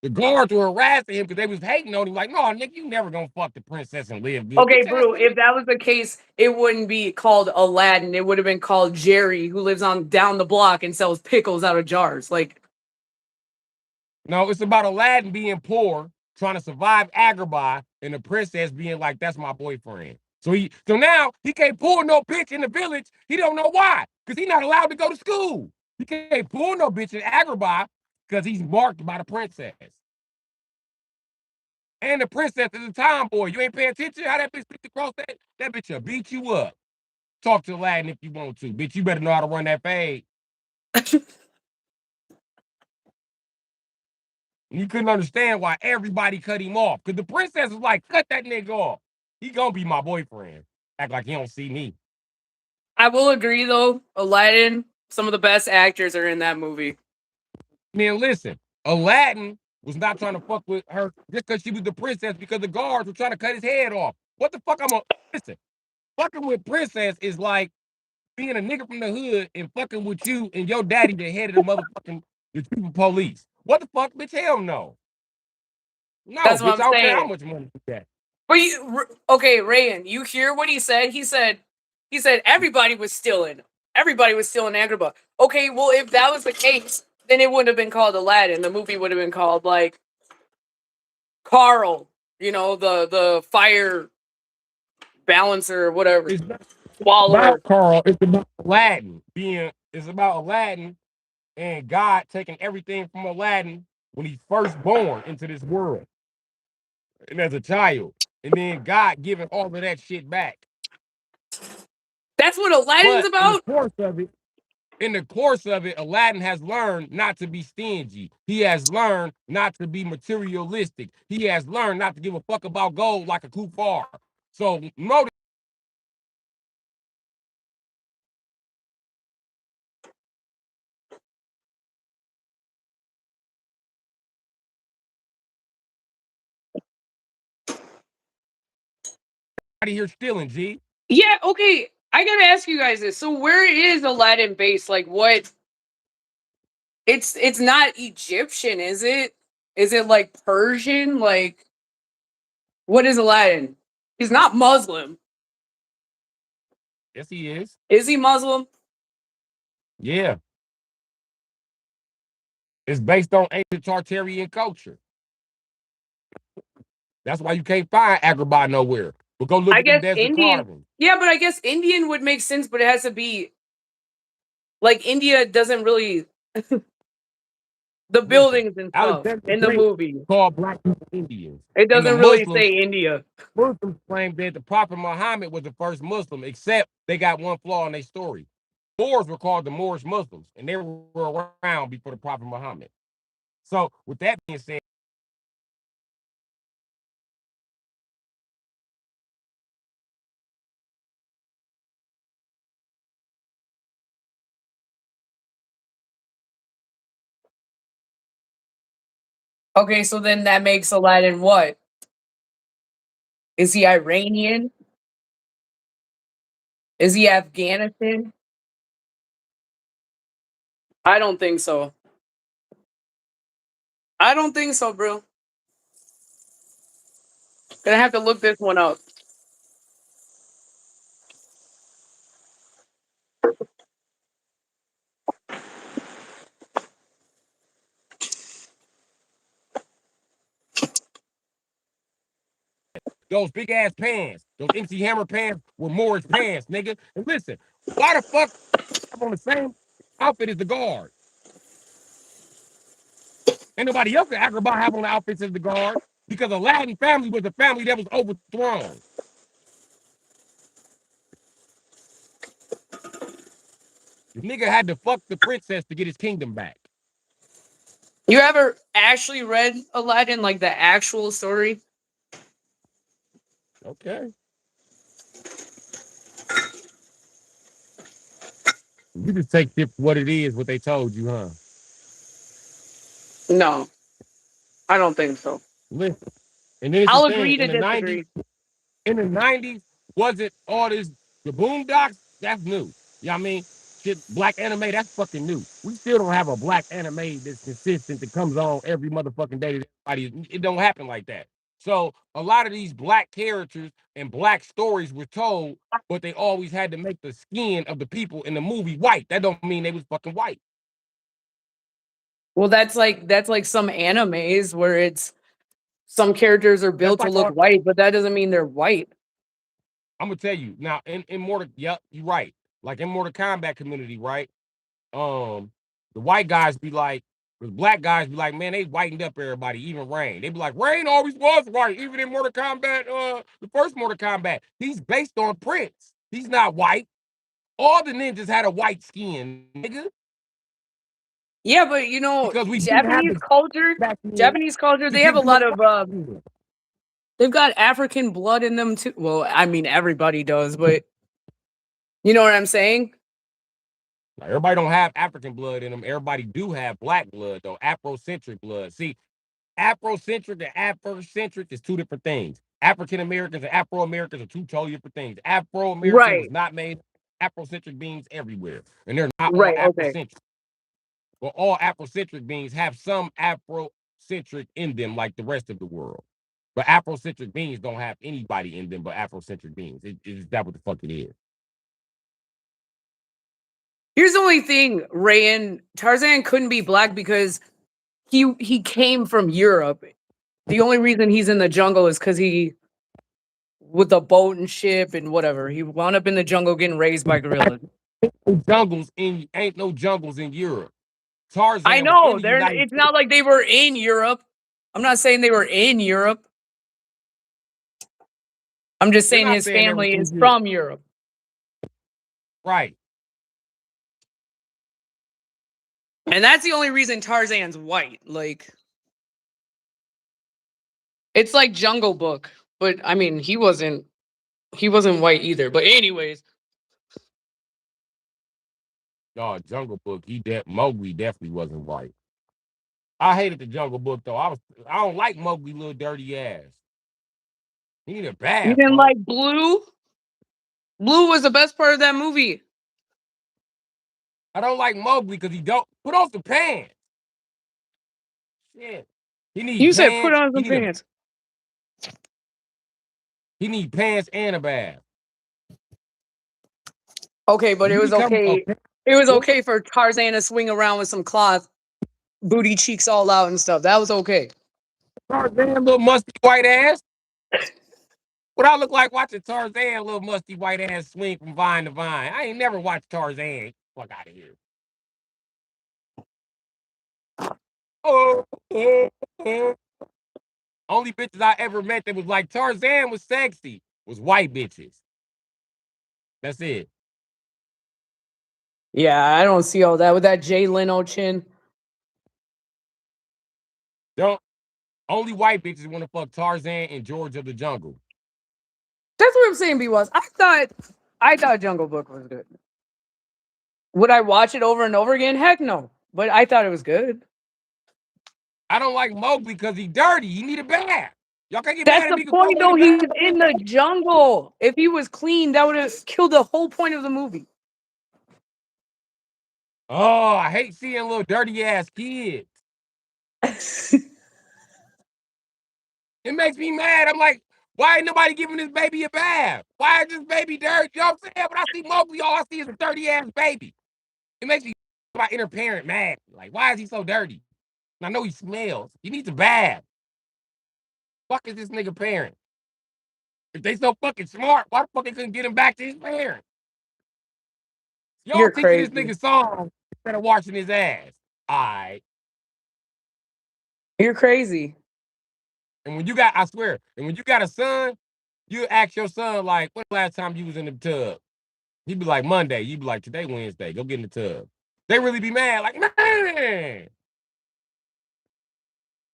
The guards were harassing him because they was hating on him. Like, no, Nick, you never gonna fuck the princess and live good. Okay, Bru, if that was the case, it wouldn't be called Aladdin. It would have been called Jerry, who lives on down the block and sells pickles out of jars. Like, no, it's about Aladdin being poor, trying to survive Agrabah, and the princess being like, that's my boyfriend. So now he can't pull no bitch in the village. He don't know why. Because he's not allowed to go to school. He can't pull no bitch in Agrabah because he's marked by the princess. And the princess is a tomboy. You ain't paying attention how that bitch sneaked across that? That bitch will beat you up. Talk to Aladdin if you want to. Bitch, you better know how to run that fade. And you couldn't understand why everybody cut him off. Because the princess was like, cut that nigga off. He gonna be my boyfriend. Act like he don't see me. I will agree, though, Aladdin, some of the best actors are in that movie. Man, listen, Aladdin was not trying to fuck with her just because she was the princess because the guards were trying to cut his head off. What the fuck listen, fucking with princess is like being a nigga from the hood and fucking with you and your daddy the head of the motherfucking the chief of police. What the fuck, bitch? Hell no. No, That's bitch, what I I'm don't care how saying. much money you got. But okay, Rayan, you hear what he said? He said everybody was stealing. Everybody was stealing Agrabah. Okay, well, if that was the case, then it wouldn't have been called Aladdin. The movie would have been called like Carl, the fire balancer or whatever. It's not Swallower. about Carl, it's about Aladdin. It's about Aladdin and God taking everything from Aladdin when he's first born into this world and as a child. And then God giving all of that shit back. That's what Aladdin's But about? in the course of it, Aladdin has learned not to be stingy. He has learned not to be materialistic. He has learned not to give a fuck about gold like a kuffar. So notice here stealing, G. Yeah, okay. I gotta ask you guys this. So where is Aladdin based? Like what? It's not Egyptian, is it? Is it like Persian? Like what is Aladdin? He's not Muslim. Yes, he is. Is he Muslim? Yeah. It's based on ancient Tartarian culture. That's why you can't find Agrabah nowhere. But go look I at them guess desert Indian. carvings. Yeah, but I guess Indian would make sense, but it has to be like India doesn't really the Listen, buildings and stuff Alexander the in the Great movie. called black people Indians. It And the doesn't really say India. Muslims claim that the Prophet Muhammad was the first Muslim, except they got one flaw in their story. Moors were called the Moorish Muslims, and they were around before the Prophet Muhammad. So, with that being said, Okay, so then that makes Aladdin what? Is he Iranian? Is he Afghanistan? I don't think so. I don't think so, bro. Gonna have to look this one up. those big ass pants, those MC Hammer pants were Moorish pants, nigga. And listen, why the fuck I'm on the same outfit as the guard? Ain't nobody else can act about having the outfits as the guard because the Latin family was a family that was overthrown. The nigga had to fuck the princess to get his kingdom back. You ever actually read Aladdin, like the actual story? Okay. You just take it for what it is, what they told you, huh? No, I don't think so. Listen. And then it's the I'll thing, agree to disagree. in the 90s, wasn't all this the boondocks? That's new. You know what I mean? Shit, black anime, that's fucking new. We still don't have a black anime that's consistent that comes on every motherfucking day. It don't happen like that. So a lot of these black characters and black stories were told, but they always had to make the skin of the people in the movie white. That don't mean they was fucking white. Well, that's like some animes where it's some characters are That's built to like look white, but that doesn't mean they're white. I'm gonna tell you now in Mortal, yep, you're right. Like in Mortal Kombat community, right? The white guys be like, the black guys be like, man, they whitened up everybody, even Rain. They be like, Rain always was white, even in Mortal Kombat, the first Mortal Kombat. He's based on Prince. He's not white. All the ninjas had a white skin, nigga. Yeah, but you know, Because we didn't have the back then Japanese culture, to they have give a you a lot of white skin. they've got African blood in them too. Well, I mean everybody does, but you know what I'm saying? Like, everybody don't have African blood in them. Everybody do have black blood, though, Afrocentric blood. See, Afrocentric and Afrocentric is two different things. African Americans and Afro Americans are two totally different things. Afro American was Right. not made. Afrocentric beings everywhere, and they're not all Right, okay. Afrocentric. But all Afrocentric beings have some Afrocentric in them, like the rest of the world. But Afrocentric beings don't have anybody in them but Afrocentric beings. Is that what the fuck it is? Here's the only thing, Rayan, Tarzan couldn't be black because he came from Europe. The only reason he's in the jungle is because he with the boat and ship and whatever. He wound up in the jungle getting raised by gorillas. Ain't no jungles in Europe. I Tarzan was in know. the They're United it's States. not like they were in Europe. I'm not saying they were in Europe. I'm just They're saying not his saying they were family in is Europe. from Europe. Right. And that's the only reason Tarzan's white. Like it's like Jungle Book, but I mean, he wasn't white either. But anyways, No, Jungle Book. Mowgli definitely wasn't white. I hated the Jungle Book though. I don't like Mowgli little dirty ass. He need a you bath, didn't folks. like Blue? Blue was the best part of that movie. I don't like Mowgli because he don't put on some pants. Shit. He need You said put pants. on some pants. He need pants and a bath. Okay, but When it you was become a okay. It was okay for Tarzan to swing around with some cloth, booty cheeks all out and stuff. That was okay. Tarzan, little musty white ass. What I look like watching Tarzan, little musty white ass swing from vine to vine. I ain't never watched Tarzan. Fuck out of here. Oh, oh, oh. Only bitches I ever met that was like Tarzan was sexy was white bitches. That's it. Yeah, I don't see all that with that Jay Leno chin. Don't only white bitches want to fuck Tarzan and George of the Jungle. That's what I'm saying. B was. I thought Jungle Book was good. Would I watch it over and over again? Heck no. But I thought it was good. I don't like Mowgli because he dirty. He need a bath. Y'all can't get That's mad at the me because point, Mowgli need though. a He's bath. in the jungle. If he was clean, that would have killed the whole point of the movie. Oh, I hate seeing little dirty ass kids. It makes me mad. I'm like, why ain't nobody giving this baby a bath? Why is this baby dirty? You know what I'm saying? When I see Mowgli, all I see is a dirty ass baby. It makes me my inner parent mad. Like, why is he so dirty? And I know he smells. He needs a bath. Fuck is this nigga parent? If they so fucking smart, why the fuck they couldn't get him back to his parents? Y'all You're teaching this crazy. nigga songs instead of washing his ass. All right. You're crazy. And when you got, I swear, and when you got a son, you ask your son like, "When the last time you was in the tub?" He'd be like, "Monday." You be like, "Today Wednesday. Go get in the tub." They really be mad, like, man.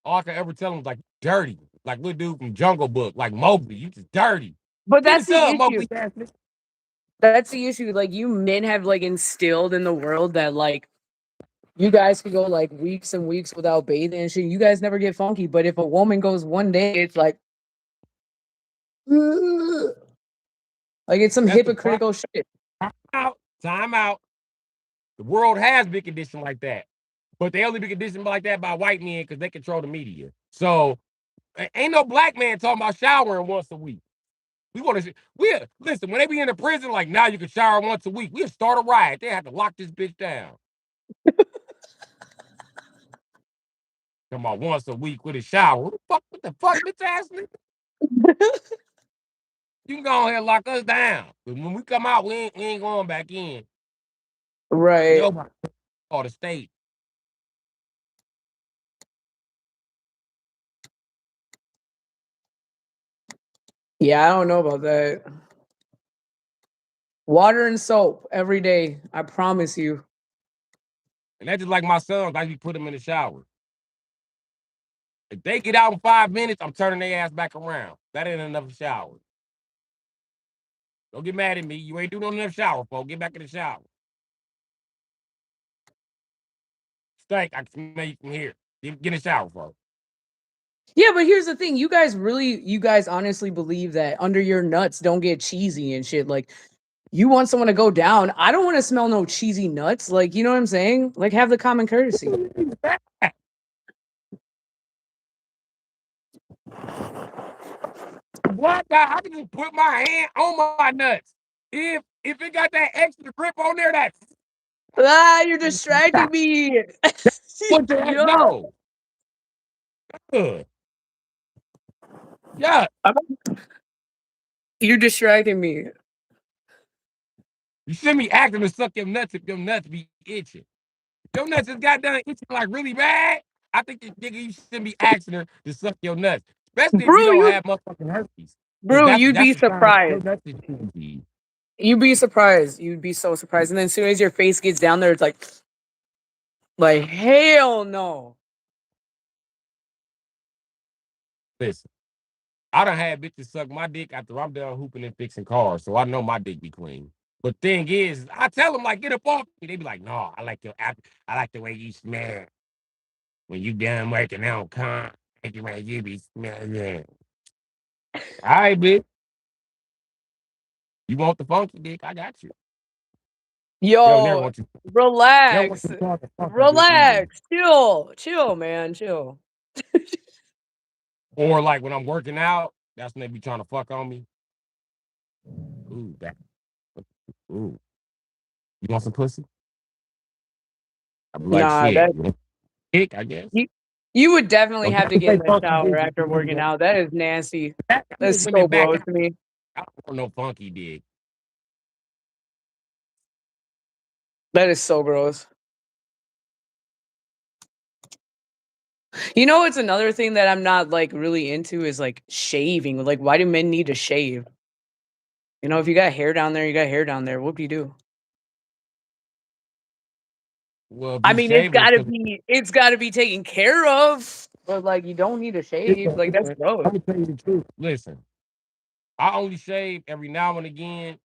All I can ever tell them is like, dirty, like little dude from Jungle Book, like Mowgli. You just dirty. But Get in that's the the tub, issue. Mowgli. Ass nigga. That's the issue. Like you men have like instilled in the world that like you guys could go like weeks and weeks without bathing and shit. You guys never get funky. But if a woman goes one day, it's like it's some That's the problem. hypocritical shit. Time out. The world has been conditioned like that, but they only be conditioned like that by white men because they control the media. So ain't no black man talking about showering once a week. We want to. We listen when they be in the prison. Like now, you can shower once a week. We'll start a riot. They have to lock this bitch down. Come on, once a week with a shower. What the fuck, bitch ass nigga? You can go ahead and lock us down. But when we come out, we ain't going back in. Right. Nobody or the state. Yeah, I don't know about that. Water and soap every day. I promise you. And that's just like my sons. I just put them in the shower. If they get out in 5 minutes, I'm turning their ass back around. That ain't enough shower. Don't get mad at me. You ain't doing enough shower, folks. Get back in the shower. Stank. I can smell you from here. Get in the shower, folks. Yeah, but here's the thing. You guys honestly believe that under your nuts don't get cheesy and shit. Like, you want someone to go down. I don't want to smell no cheesy nuts. Like, you know what I'm saying? Like, have the common courtesy. What? I can just put my hand on my nuts. If it got that extra grip on there, that's Ah, you're distracting me. what the heck? Yo. No. Ugh. Yeah. You're distracting me. You shouldn't be acting to suck your nuts if your nuts be itching. Your nuts just got done itching like really bad. I think this nigga, you shouldn't be asking her to suck your nuts, especially if you Bro, don't you have motherfucking herpes, because bro, you'd that's be the sign that your surprised. nuts is itchy. You'd be surprised. You'd be so surprised. And then as soon as your face gets down there, it's like hell no. Listen, I done had bitches suck my dick after I'm done hooping and fixing cars, so I know my dick be clean. But thing is, I tell them like, get up off me. They be like, no, I like the way you smell when you done working on car. Like the way you be smelling. All right, bitch. You want the funky dick? I got you. Yo, never Yo, want you. Never want relax. you to talk a funky dick either. Relax. Chill, man. Chill. Or like when I'm working out, that's when they be trying to fuck on me. Ooh, that. Ooh, you want some pussy? I be like, Nah, shit. that You want dick? I guess. you you would definitely Don't have to never get say in the funky shower dick. after working out. That is nasty. That That's women so back. gross to me. I don't want no funky dick. That is so gross. You know, it's another thing that I'm not like really into is like shaving. Like, why do men need to shave? You know, if you got hair down there, you got hair down there. What do you do? Well, if I you mean, shaving, it's because it's gotta be taken care of. But like, you don't need to shave. Like, that's I'm gross. gonna tell you the truth. Listen, I only shave every now and again,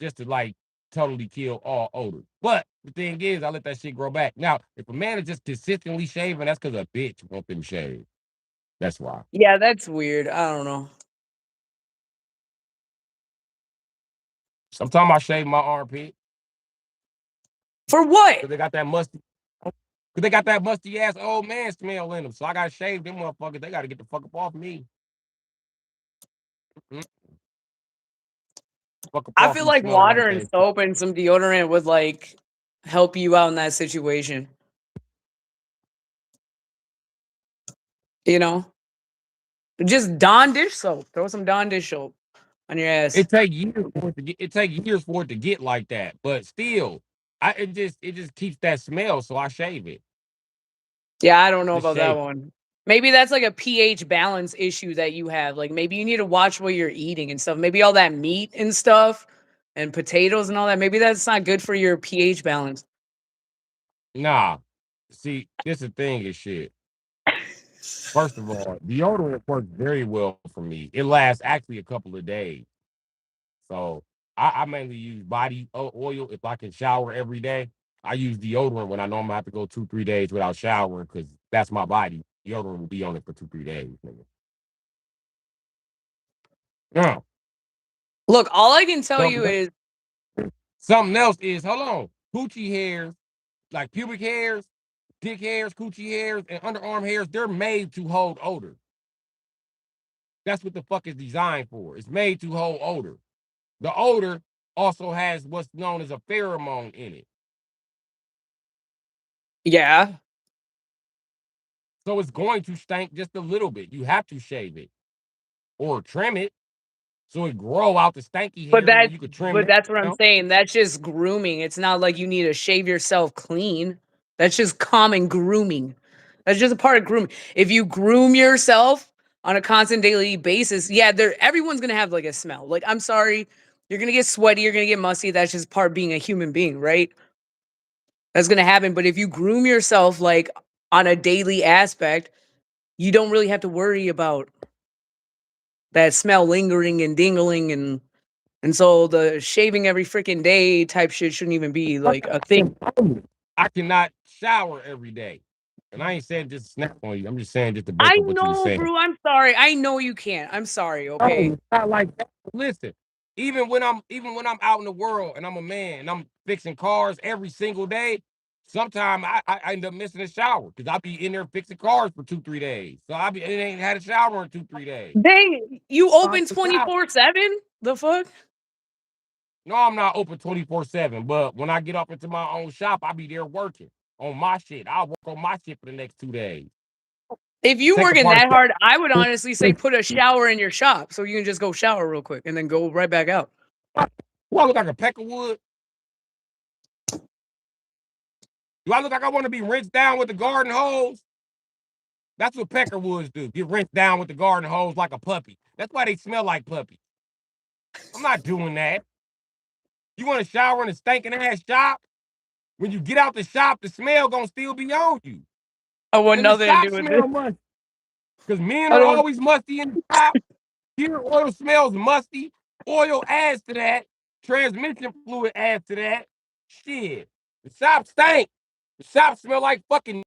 just to like totally kill all odor. But the thing is, I let that shit grow back. Now, if a man is just consistently shaving, that's because a bitch wants them shaved. That's why. Yeah, that's weird. I don't know. Sometimes I shave my armpit For what? because they got that musty. Cause they got that musty ass old man smell in them, so I gotta shave them motherfuckers. They gotta get the fuck up off me. Mm, fuck up I off feel me like smelling water like and that. soap and some deodorant would like help you out in that situation. You know? Just Dawn dish soap. Throw some Dawn dish soap on your ass. It take years for it to get like that, but still, it just keeps that smell, so I shave it. Yeah, I don't know Just about that shave. one. Maybe that's like a pH balance issue that you have. Like maybe you need to watch what you're eating and stuff. Maybe all that meat and stuff and potatoes and all that. Maybe that's not good for your pH balance. Nah. See, this the thing is shit. First of all, deodorant works very well for me. It lasts actually a couple of days. So I mainly use body oil if I can shower every day. I use deodorant when I know I'm gonna have to go 2-3 days without showering because that's my body. Deodorant will be on it for 2-3 days, nigga. Yeah. Look, all I can tell you Something, is something else is hold on. Coochie hairs, like pubic hairs, dick hairs, coochie hairs, and underarm hairs, they're made to hold odor. That's what the fuck is designed for. It's made to hold odor. The odor also has what's known as a pheromone in it. yeah. So it's going to stink just a little bit. You have to shave it or trim it so it grow out the stanky But hairs and then that you could trim but that that's what I'm down. saying. That's just grooming. It's not like you need to shave yourself clean. That's just common grooming. That's just a part of grooming. If you groom yourself on a constant daily basis, yeah, there everyone's gonna have like a smell. Like, I'm sorry, you're gonna get sweaty, you're gonna get musty. That's just part of being a human being, right? That's gonna happen. But if you groom yourself like on a daily aspect, you don't really have to worry about that smell lingering and dingling and so the shaving every freaking day type shit shouldn't even be like a thing. I cannot shower every day. And I ain't saying just to snap on you. I'm just saying just to break I up what you were know, saying. bro. I'm sorry. I know you can't. I'm sorry. Oh, Okay. it's not like that. Listen, even when I'm out in the world and I'm a man and I'm fixing cars every single day, sometimes I end up missing a shower because I'll be in there fixing cars for 2-3 days. So it ain't had a shower in 2-3 days. Dang, you I open ain't shower. 24/7? The fuck? No, I'm not open 24/7, but when I get up into my own shop, I'll be there working on my shit. I'll work on my shit for the next 2 days. If you Take working apart that hard, I would a honestly say put a shower in your shop so you can just go shower real quick and then go right back out. Do I look like a peck of wood? Do I look like I want to be rinsed down with the garden hose? That's what peckerwoods do. Get rinsed down with the garden hose like a puppy. That's why they smell like puppies. I'm not doing that. You want to shower in a stinking ass shop? When you get out the shop, the smell gonna still be on you. I want And the nothing to shop do with this. smell musty. Because men I are don't. always musty in the shop. Here, oil smells musty. Oil adds to that. Transmission fluid adds to that. Shit. The shop stank. The shop smell like fucking.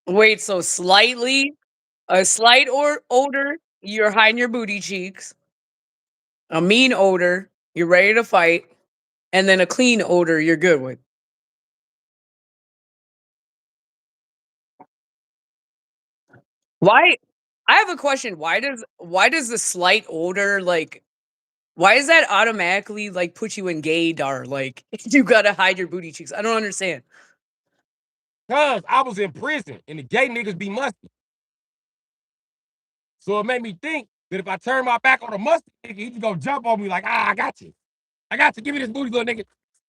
Wait, so a slight or odor, you're hiding your booty cheeks. A mean odor, you're ready to fight, and then a clean odor, you're good with. Why? I have a question. Why does the slight odor like why does that automatically like put you in gaydar? Like you gotta hide your booty cheeks. I don't understand. Cause I was in prison and the gay niggas be musty. So it made me think that if I turn my back on a musty nigga, he just gonna jump on me like, I got you. I got you. Give me this booty, little nigga. You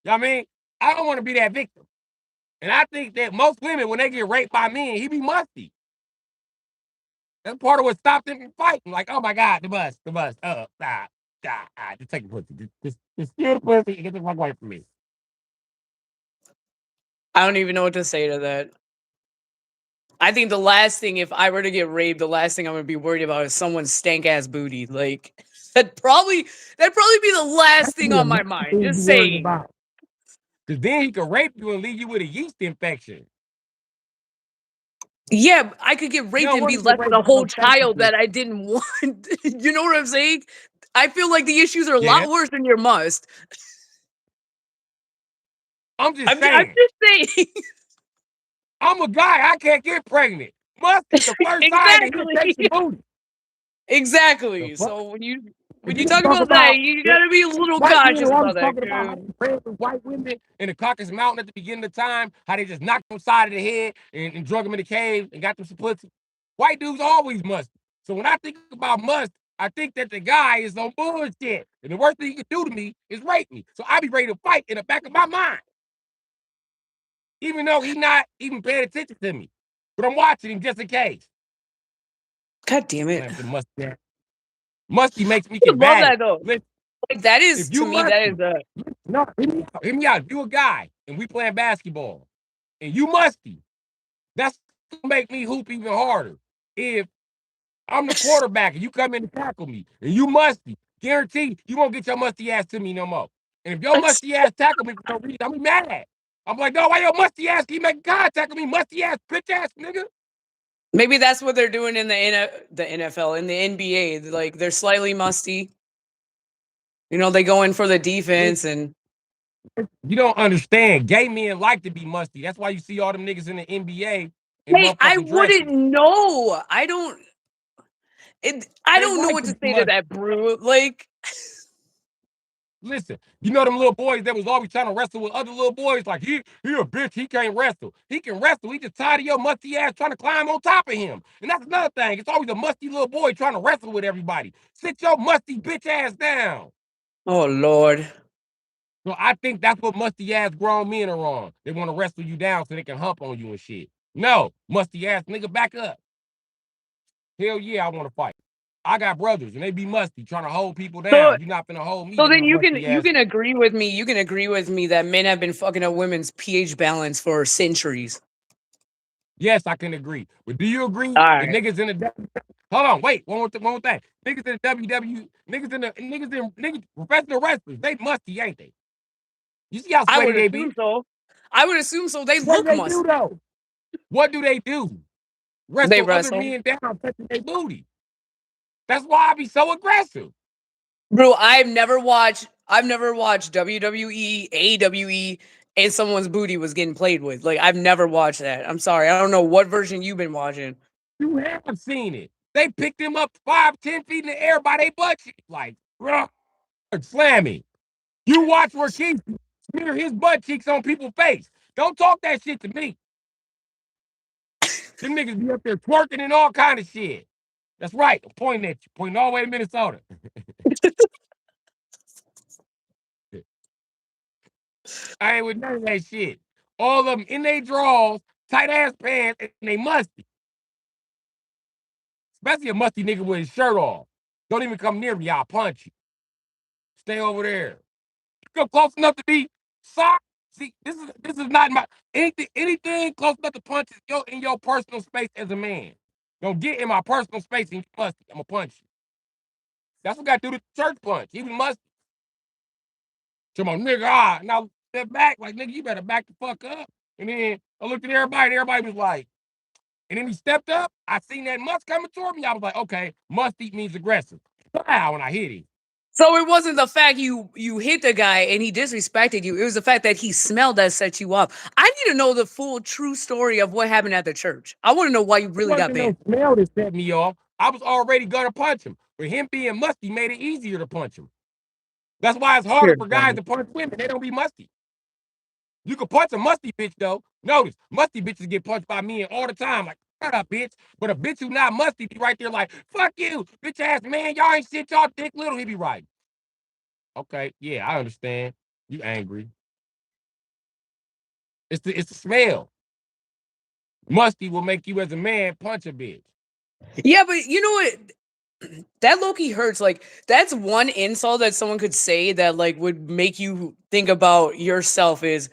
know what I mean? I don't want to be that victim. And I think that most women, when they get raped by men, he be musty. That's part of what stopped them from fighting. Like, oh my God, the bus. Just take the pussy. Just steal the pussy and get the fuck away from me. I don't even know what to say to that. I think the last thing, if I were to get raped, the last thing I'm gonna be worried about is someone's stank ass booty. Like that'd probably be the last That's thing be a on my main mind. thing to Just be worried saying. about. Because then he could rape you and leave you with a yeast infection. Yeah, I could get You raped don't and want be to get left with raped a by whole no stanky child bitch. that I didn't want. You know what I'm saying? I feel like the issues are a Yeah. lot worse than your must. I'm just I'm saying. just saying. I'm a guy. I can't get pregnant. Musty's the first sign that he'll take some booty. Exactly. So So when you talk talk about that, you gotta be a little white men cautious are always about that. talking about how they pray with white women in the Caucasus Mountain at the beginning of time, how they just knocked them side of the head and drug them in the cave and got them some pussy. White dudes always must. So when I think about must, I think that the guy is on bullshit. And the worst thing he could do to me is rape me. So I be ready to fight in the back of my mind. Even though he's not even paying attention to me. But I'm watching him just in case. God damn it. Musty makes me I love combative. that though. Listen, Like that is if you to me, that is musty, no, hear me out. If you a guy and we playing basketball and you musty, that's gonna make me hoop even harder. If I'm the quarterback and you come in to tackle me and you musty, guarantee you won't get your musty ass to me no more. And if your musty ass tackle me for no reason, I'm mad. I'm like, no, why your musty ass keep making contact with me, musty ass, bitch ass nigga? maybe that's what they're doing in the NFL, in the NBA. Like they're slightly musty. You know, they go in for the defense and you don't understand. Gay men like to be musty. That's why you see all them niggas in the NBA in hey, I motherfucking wouldn't dresses. know. I don't They know like what to to be say to musty. that, Bru. Like Listen, you know them little boys that was always trying to wrestle with other little boys, like he a bitch, he can't wrestle. He can wrestle, he just tired of your musty ass trying to climb on top of him. And that's another thing. It's always a musty little boy trying to wrestle with everybody. Sit your musty bitch ass down. oh Lord. So I think that's what musty ass grown men are on. They want to wrestle you down so they can hump on you and shit. No, musty ass nigga, back up. Hell yeah, I want to fight. I got brothers and they be musty trying to hold people down. You're not gonna hold me So down, then musty you ass. can agree with me. You can agree with me that men have been fucking up women's pH balance for centuries. Yes, I can agree. But do you agree All that right. niggas in the hold on, wait, one more thing. Niggas in the WW, niggas professional wrestlers, they musty, ain't they? You see how I sweaty would they be? assume so. I would assume so. They What do look they do musty. though? What do they do? They Wrestle other wrestle. men down, touching their booty. That's why I be so aggressive. Bro, I've never watched WWE, AWE, and someone's booty was getting played with. Like I've never watched that. I'm sorry. I don't know what version you've been watching. You have seen it. They picked him up 5-10 feet in the air by their butt cheeks, like slamming. You watch where Keith smear his butt cheeks on people's face. Don't talk that shit to me. Them niggas be up there twerking and all kind of shit. That's right. I'm pointing at you. Pointing all the way to Minnesota. I ain't with none of that shit. All of them in their drawers, tight ass pants, and they musty. Especially a musty nigga with his shirt off. Don't even come near me. I'll punch you. Stay over there. Come close enough to be sock. See, this is not my anything close enough to punch in your personal space as a man. Don't get in my personal space and you musty. I'm gonna punch you. That's what got to do the church punch. He was musty. To my nigga, now step back, like nigga, you better back the fuck up. And then I looked at everybody, and everybody was like, and then he stepped up. I seen that must coming toward me. I was like, okay, musty means aggressive. Wow, when I hit him. So it wasn't the fact you hit the guy and he disrespected you. It was the fact that he smelled that set you up. I need to know the full true story of what happened at the church. I want to know why you It really got wasn't no banned. smell that set me off. I was already gonna punch him. But him being musty made it easier to punch him. That's why it's harder Dear for guys God. to punch women. They don't be musty. You can punch a musty bitch though. Notice, musty bitches get punched by men all the time. Like, shut up, bitch. But a bitch who not musty be right there like, fuck you, bitch ass man. Y'all ain't shit, y'all dick little. He be right. Okay, yeah, I understand. You angry. It's the smell. Musty will make you as a man punch a bitch. Yeah, but you know what? That low-key hurts. Like, that's one insult that someone could say that, like, would make you think about yourself is,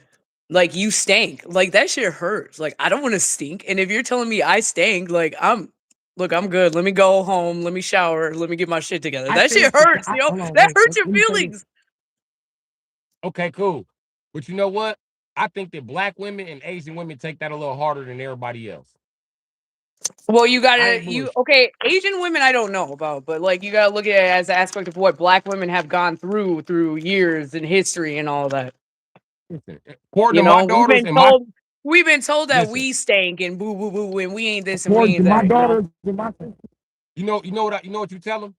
like, you stank. Like, that shit hurts. Like, I don't want to stink. And if you're telling me I stank, like, look, I'm good. Let me go home. Let me shower. Let me get my shit together. I That shit think, hurts, yo. hold on, That wait, hurts let your me say this. feelings. Okay, cool. But you know what? I think that black women and Asian women take that a little harder than everybody else. Well, you I gotta, ain't bullshit. okay, Asian women I don't know about, but like you gotta look at it as an aspect of what black women have gone through years in history and all that. Listen, according You to my know, daughters and my we've been told that listen, we stank and boo boo boo and we ain't this and we according to ain't my that. You know, daughters and my sisters, you know what you tell them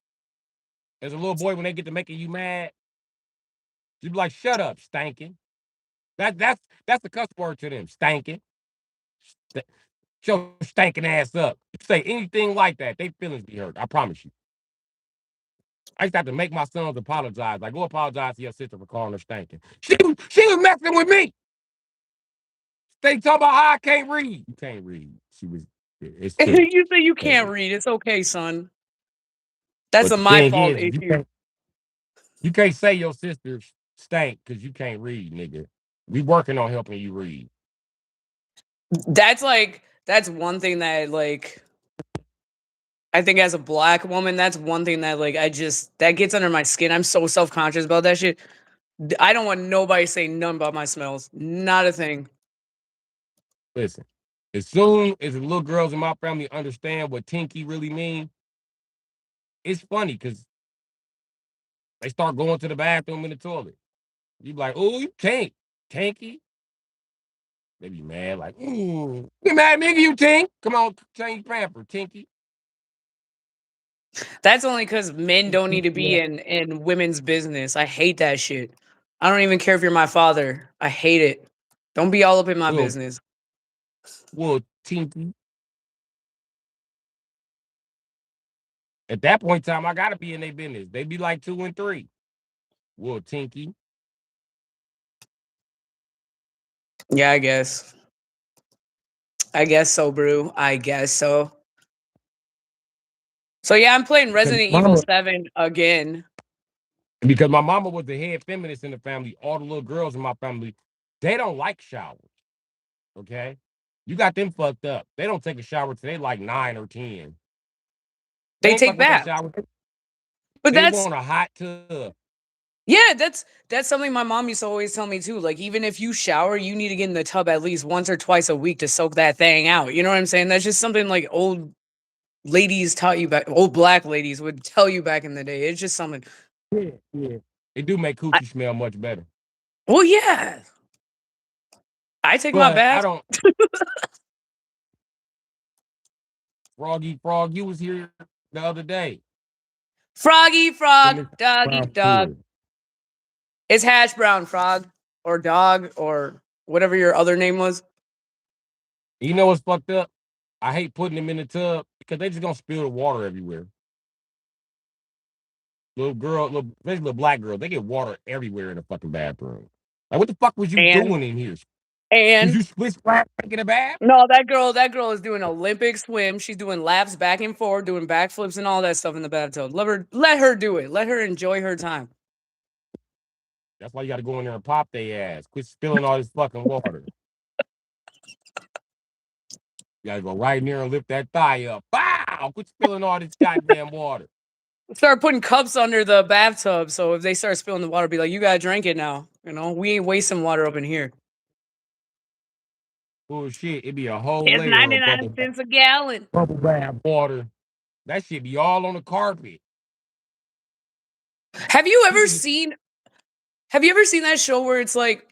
as a little boy when they get to making you mad. You be like, "Shut up, stanking." That's the cuss word to them, stanking. St- Show stanking ass up. You say anything like that, they feelings be hurt. I promise you. I used to have to make my sons apologize. Like, go apologize to your sister for calling her stanking. She was messing with me. They talking about how I can't read. You can't read. She was. It's true. you say you Can't can't read. read. It's okay, son. That's But a the my thing fault is, issue. you can't say your sister stank because you can't read, nigga. We working on helping you read. That's one thing that like I think as a black woman, that's one thing that like that gets under my skin. I'm so self conscious about that shit. I don't want nobody saying nothing about my smells. Not a thing. Listen, as soon as the little girls in my family understand what tinky really mean, it's funny because they start going to the bathroom in the toilet. You be like, "Oh, you tank, tanky." They be mad, like, "Ooh, get mad, nigga, you tink. Come on, change pamper, tinky." That's only because men don't need to be in women's business. I hate that shit. I don't even care if you're my father. I hate it. Don't be all up in my Well, business. well, tinky. At that point in time, I gotta be in their business. They be like 2 and 3. Well, tinky. Yeah, I guess. I guess so, Bru. I guess so. So yeah, I'm playing Because Resident Evil mama, 7 again. because my mama was the head feminist in the family. All the little girls in my family, they don't like showers. Okay, you got them fucked up. They don't take a shower till they like 9 or 10. They They ain't take fucking with that baths. shower. But They want a hot tub. yeah, that's something my mom used to always tell me too. Like even if you shower, you need to get in the tub at least once or twice a week to soak that thing out. You know what I'm saying? That's just something like old ladies taught you back, old black ladies would tell you back in the day. It's just something. Yeah, yeah. It do make I, coochie smell much better. well, yeah, I take my But I bath. don't. Froggy Frog, you was here the other day. Froggy In frog, this doggy brown dog. food. It's hash brown frog or dog or whatever your other name was. You know what's fucked up? I hate putting them in the tub because they just gonna spill the water everywhere. Little girl, especially little black girl, they get water everywhere in the fucking bathroom. Like, what the fuck was you And doing in here? Was and you split splat taking a bath? no, that girl is doing Olympic swim. She's doing laps back and forth, doing backflips and all that stuff in the bathtub. Let her do it. Let her enjoy her time. That's why you gotta go in there and pop their ass. Quit spilling all this fucking water. You gotta go right in there and lift that thigh up. Bow! Quit spilling all this goddamn water. Start putting cups under the bathtub, so if they start spilling the water, be like, "You gotta drink it now." You know, we ain't wasting water up in here. Bullshit. It'd be a whole It's layer of 99 cents a gallon. bubble bath water. That shit be all on the carpet. Have you ever People just seen? Have you ever seen that show where it's like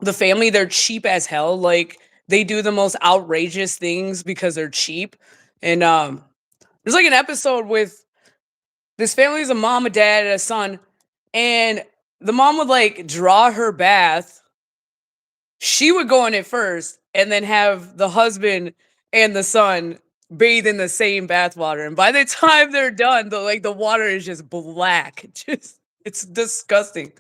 the family? They're cheap as hell. Like they do the most outrageous things because they're cheap. And there's like an episode with this family's a mom, a dad, and a son, and the mom would like draw her bath. She would go in it first, and then have the husband and the son bathe in the same bath water. And by the time they're done, the water is just black. Just it's disgusting.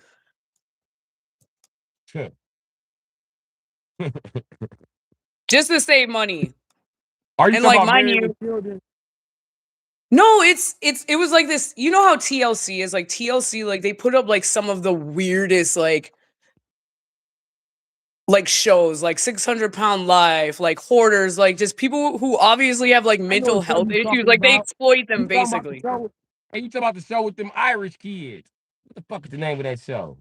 Just to save money. Are you And talking like about mind married with you, children? no, it was like this. You know how TLC is like TLC, like they put up like some of the weirdest like shows, like 600 Pound Life, like hoarders, like just people who obviously have like I know mental the show health you issues. talking Like they about. exploit You them talking about the basically. show? Hey, you talking about the show with them Irish kids? What the fuck is the name of that show?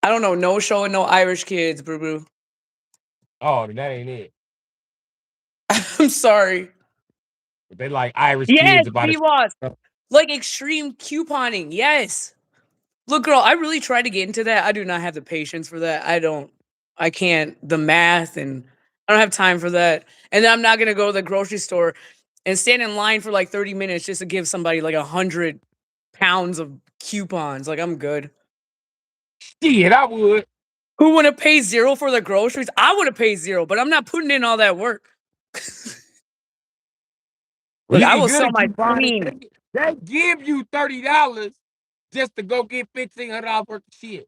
I don't know, no show and no Irish kids, boo boo. Oh, that ain't it. I'm sorry. But they like Irish Yes, kids about it. BWAS. Like extreme couponing. Yes. Look, girl, I really tried to get into that. I do not have the patience for that. I can't, the math, and I don't have time for that. And then I'm not gonna go to the grocery store and stand in line for like 30 minutes just to give somebody like 100 pounds of coupons. Like, I'm good. Shit, I would. Who wanna pay zero for the groceries? I wanna pay zero, but I'm not putting in all that work. Look, You I get will good sell at my couponing. spleen. They give you $30 just to go get $1,500 worth of shit.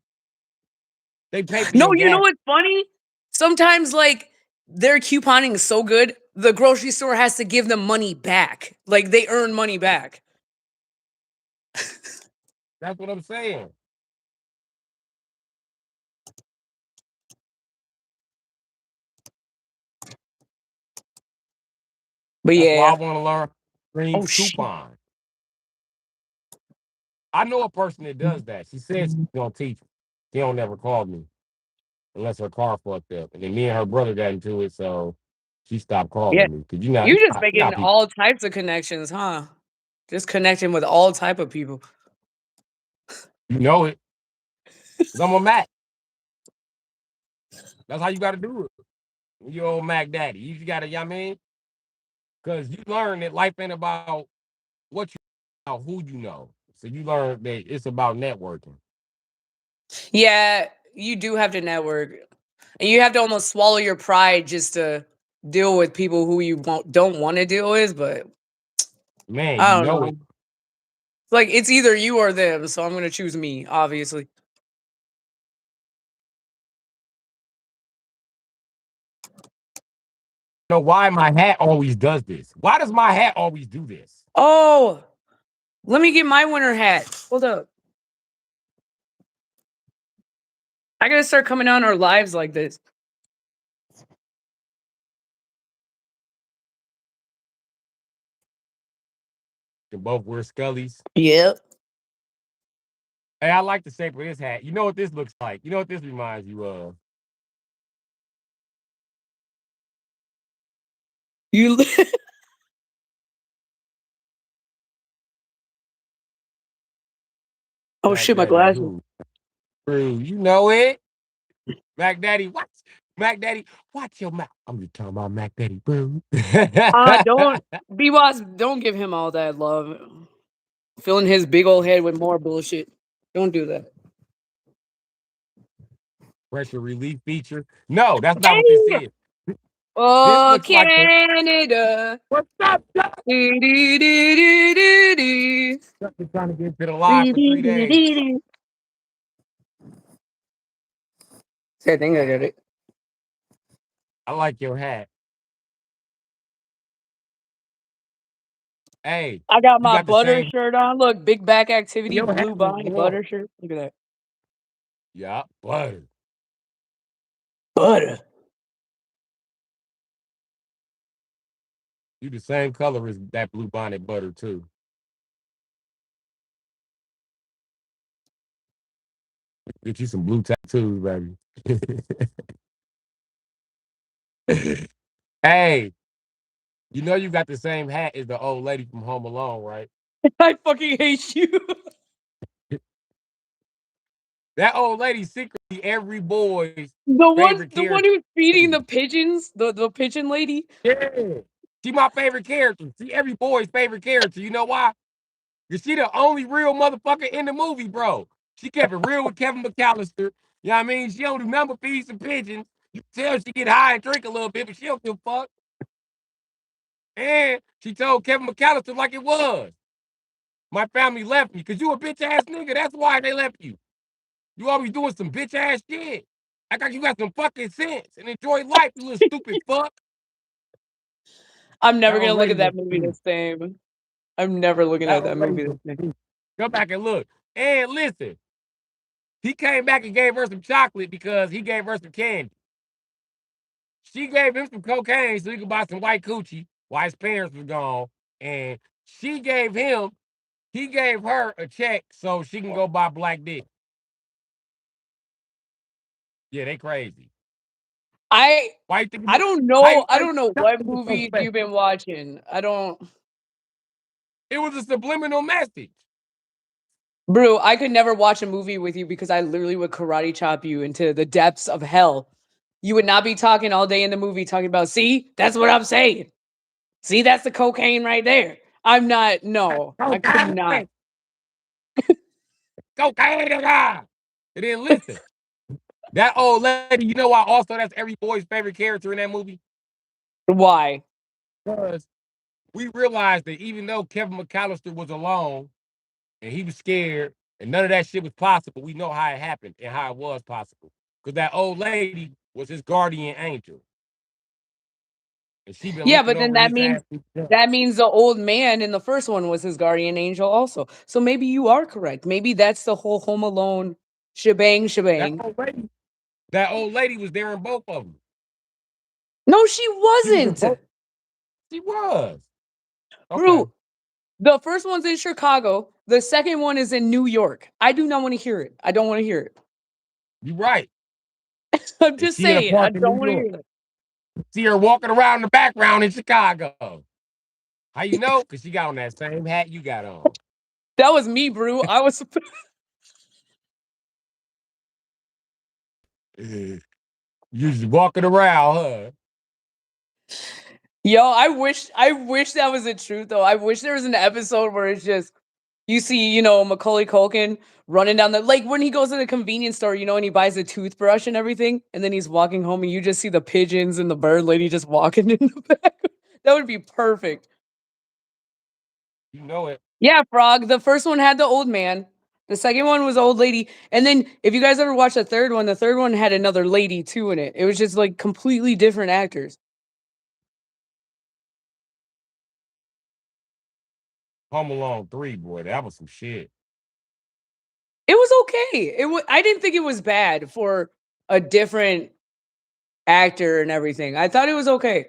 They pay for No, your you know gas. what's funny? Sometimes, like, their couponing is so good, the grocery store has to give them money back. Like, they earn money back. That's what I'm saying. But That's why I yeah. want to learn Oh green shit. coupon. I know a person that does that. She says she's gonna teach me. She don't never call me unless her car fucked up. And then me and her brother got into it, so she stopped Yeah. calling me. Cause You just you know making people. all types of connections, huh? Just connecting with all type of people. You know it. Cause I'm a Mac. That's how you gotta do it. You old Mac Daddy. You gotta, you know what I mean? Cause you learn that life ain't about what you know, who you know. So you learn that it's about networking. Yeah, you do have to network. And you have to almost swallow your pride just to deal with people who you don't want to deal with, but Man, you I don't know know. it. Like, it's either you or them, so I'm gonna choose me, obviously. You know why my hat always does this? Why does my hat always do this? Oh, let me get my winter hat. Hold up. I gotta start coming on our lives like this. Can both wear Scullies. Yep. Hey, I like the shape of this hat. You know what this looks like? You know what this reminds you of? You Oh Mac shit, my Daddy glasses. who? Bru, you know it. Mac Daddy, what? Mac Daddy, watch your mouth. I'm just talking about Mac Daddy, Bru. Don't B-Boss, don't give him all that love. Filling his big old head with more bullshit. Don't do that. Pressure relief feature. No, that's not what this Hey! is. This Oh, looks like the Canada. what's up, Chuck? Do, do, do, do, do, do. Chuck been trying to get to the live Do, for do, 3 days. do, do. I think I got it. I like your hat. Hey, I got you my got the butter same. shirt on. Look, big back activity, Your hat blue look bonnet, warm. butter shirt. Look at that. Yeah, butter. Butter. You the same color as that blue bonnet butter too. Get you some blue tattoos, baby. Hey, you know you got the same hat as the old lady from Home Alone, right? I fucking hate you. That old lady secretly every boy's favorite The one character. who's feeding the pigeons, the pigeon lady. Yeah. She my favorite character. She every boy's favorite character. You know why? Because she the only real motherfucker in the movie, bro. She kept it real with Kevin McAllister. You know what I mean? She don't do nothing but feed some pigeons. You can tell she get high and drink a little bit, but she don't give a fuck. And she told Kevin McAllister like it was. My family left me because you a bitch ass nigga. That's why they left you. You always doing some bitch ass shit. Act like you got some fucking sense and enjoy life, you little stupid fuck. I'm never That gonna old look lady at was that movie the cool. same. I'm never looking That at that old lady movie the was same. cool. Go back and look. And listen, he came back and gave her some chocolate because he gave her some candy. She gave him some cocaine so he could buy some white coochie while his parents was gone. And she gave him, he gave her a check so she can go buy black dick. Yeah, they crazy. I Why you think I don't how know. I why don't know chocolate what was so movies special? you've been watching. I don't. It was a subliminal message. Bro, I could never watch a movie with you because I literally would karate chop you into the depths of hell. You would not be talking all day in the movie talking about, see, that's what I'm saying. See, that's the cocaine right there. I'm not, no, I could not. Cocaine, cocaine, and then listen, that old lady. You know why? Also, that's every boy's favorite character in that movie. Why? Because we realized that even though Kevin McAllister was alone and he was scared and none of that shit was possible, we know how it happened and how it was possible. Because that old lady was his guardian angel. And she been Yeah, looking but then over his ass. that means the old man in the first one was his guardian angel also. So maybe you are correct. Maybe that's the whole Home Alone shebang That shebang. old lady, that old lady was there in both of them. No, she She was in wasn't. both. She was. Okay. Bro, the first one's in Chicago. The second one is in New York. I do not want to hear it. I don't want to hear it. You're right. I'm And just she in a saying. I park in don't New want to York. hear it. See her walking around in the background in Chicago. How you know? Because she got on that same hat you got on. That was me, bro. I was You just walking around, huh? Yo, I wish that was the truth though. I wish there was an episode where it's just you see, Macaulay Culkin running down the like when he goes to the convenience store, and he buys a toothbrush and everything, and then he's walking home and you just see the pigeons and the bird lady just walking in the back. That would be perfect. You know it. Yeah, Frog. The first one had the old man. The second one was the old lady. And then if you guys ever watched the third one had another lady too in it. It was just like completely different actors. Home Alone 3, boy. That was some shit. It was okay. I didn't think it was bad for a different actor and everything. I thought it was okay.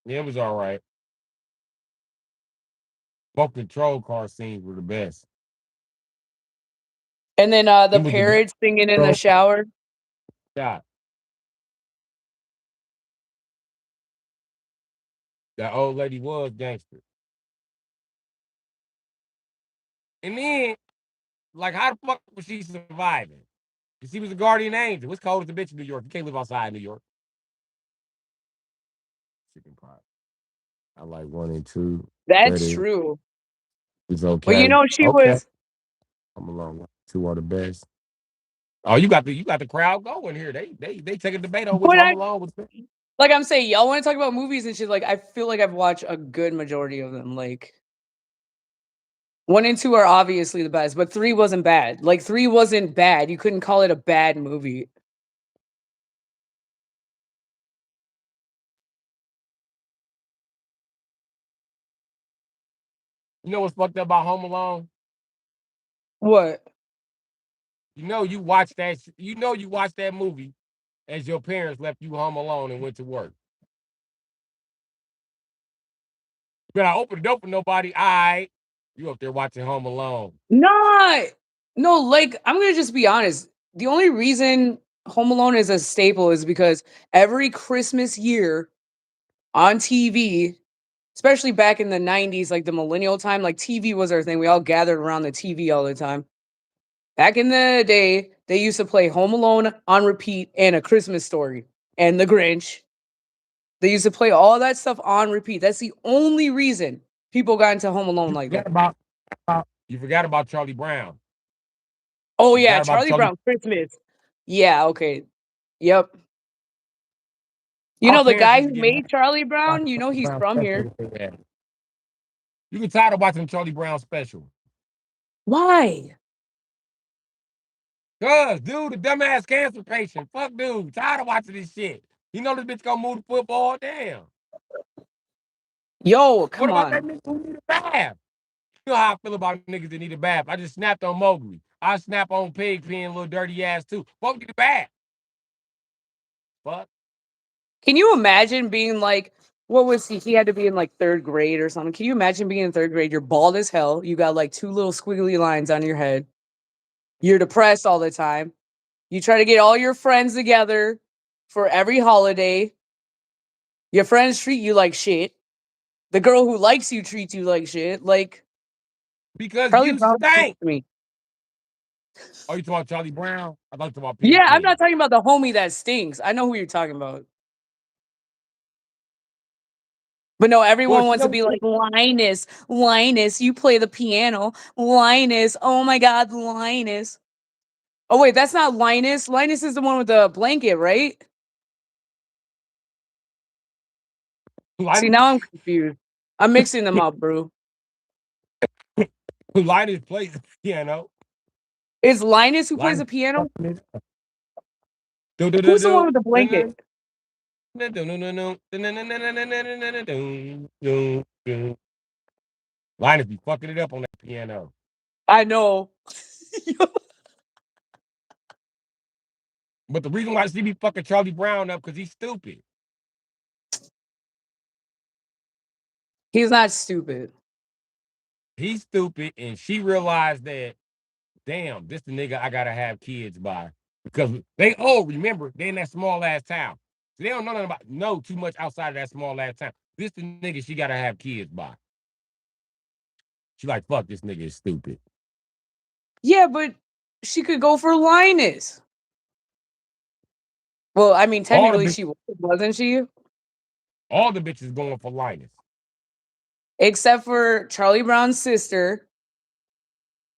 Yeah, it was all right. Both control car scenes were the best. And then the Them was the best parrots singing in the control shower. shot. That old lady was gangster. And then, like, how the fuck was she surviving? Because she was a guardian angel. What's cold as a bitch in New York? You can't live outside New York. Chicken pot. I like 1 and 2. That's Better. true. It's But okay. she Okay. was I'm along. 2 are the best. Oh, you got the crowd going here. They take a debate on which but Home I Alone was. like I'm saying, y'all want to talk about movies and shit. Like I feel like I've watched a good majority of them. Like 1 and 2 are obviously the best, but 3 wasn't bad. Like 3 wasn't bad. You couldn't call it a bad movie. You know what's fucked up about Home Alone? What? You watched that movie as your parents left you home alone and went to work. But I opened the door for nobody. All right. You up there watching Home Alone. Not. No, like I'm gonna just be honest. The only reason Home Alone is a staple is because every Christmas year on TV, especially back in the 90s, like the millennial time, like TV was our thing. We all gathered around the TV all the time. Back in the day, they used to play Home Alone on repeat and A Christmas Story and The Grinch. They used to play all that stuff on repeat. That's the only reason people got into Home Alone You like forgot that. about Charlie Brown. Oh You yeah, forgot about Charlie Charlie. Brown Christmas. Yeah, okay. Yep. Our The parents guy used to who get mad made Charlie about Brown, the Charlie he's Brown from here. special. They had. You get tired of watching the Charlie Brown special. Why? Cuz, dude, the dumbass cancer patient. Fuck, dude. Tired of watching this shit. You know this bitch gonna move the football? Damn. Yo, What come about that on. nigga who need a bath? You know how I feel about niggas that need a bath. I just snapped on Mowgli. I snap on Pigpen, little dirty ass too. Fuck need a bath. Fuck. Can you imagine being like, what was he? He had to be in like third grade or something. Can you imagine being in third grade? You're bald as hell. You got like two little squiggly lines on your head. You're depressed all the time. You try to get all your friends together for every holiday. Your friends treat you like shit. The girl who likes you treats you like shit. Like, Because Charlie you Brown stank. to me. Oh, you talking about Charlie Brown? I thought you talking about Yeah, I'm Pinkman. not talking about the homie that stinks. I know who you're talking about. But no, Well, everyone she wants to know be like, Linus, Linus, you play the piano. Linus, oh my God, Linus. Oh, wait, that's not Linus. Linus is the one with the blanket, right? See, now I'm confused. I'm mixing them up, bro. Linus plays the piano. Is Linus who plays Linus the piano? do do do Who's the one with do the blanket? Linus be fucking it up on that piano. I know. But the reason why she be fucking Charlie Brown up because he's stupid. He's not stupid. He's stupid, and she realized that, damn, this the nigga I gotta have kids by. Because they remember, they in that small ass town. So they don't know too much outside of that small ass town. This the nigga she gotta have kids by. She like, fuck, this nigga is stupid. Yeah, but she could go for Linus. Well, I mean, All the technically bitches, she was, wasn't she? all the bitches going for Linus. Except for Charlie Brown's sister,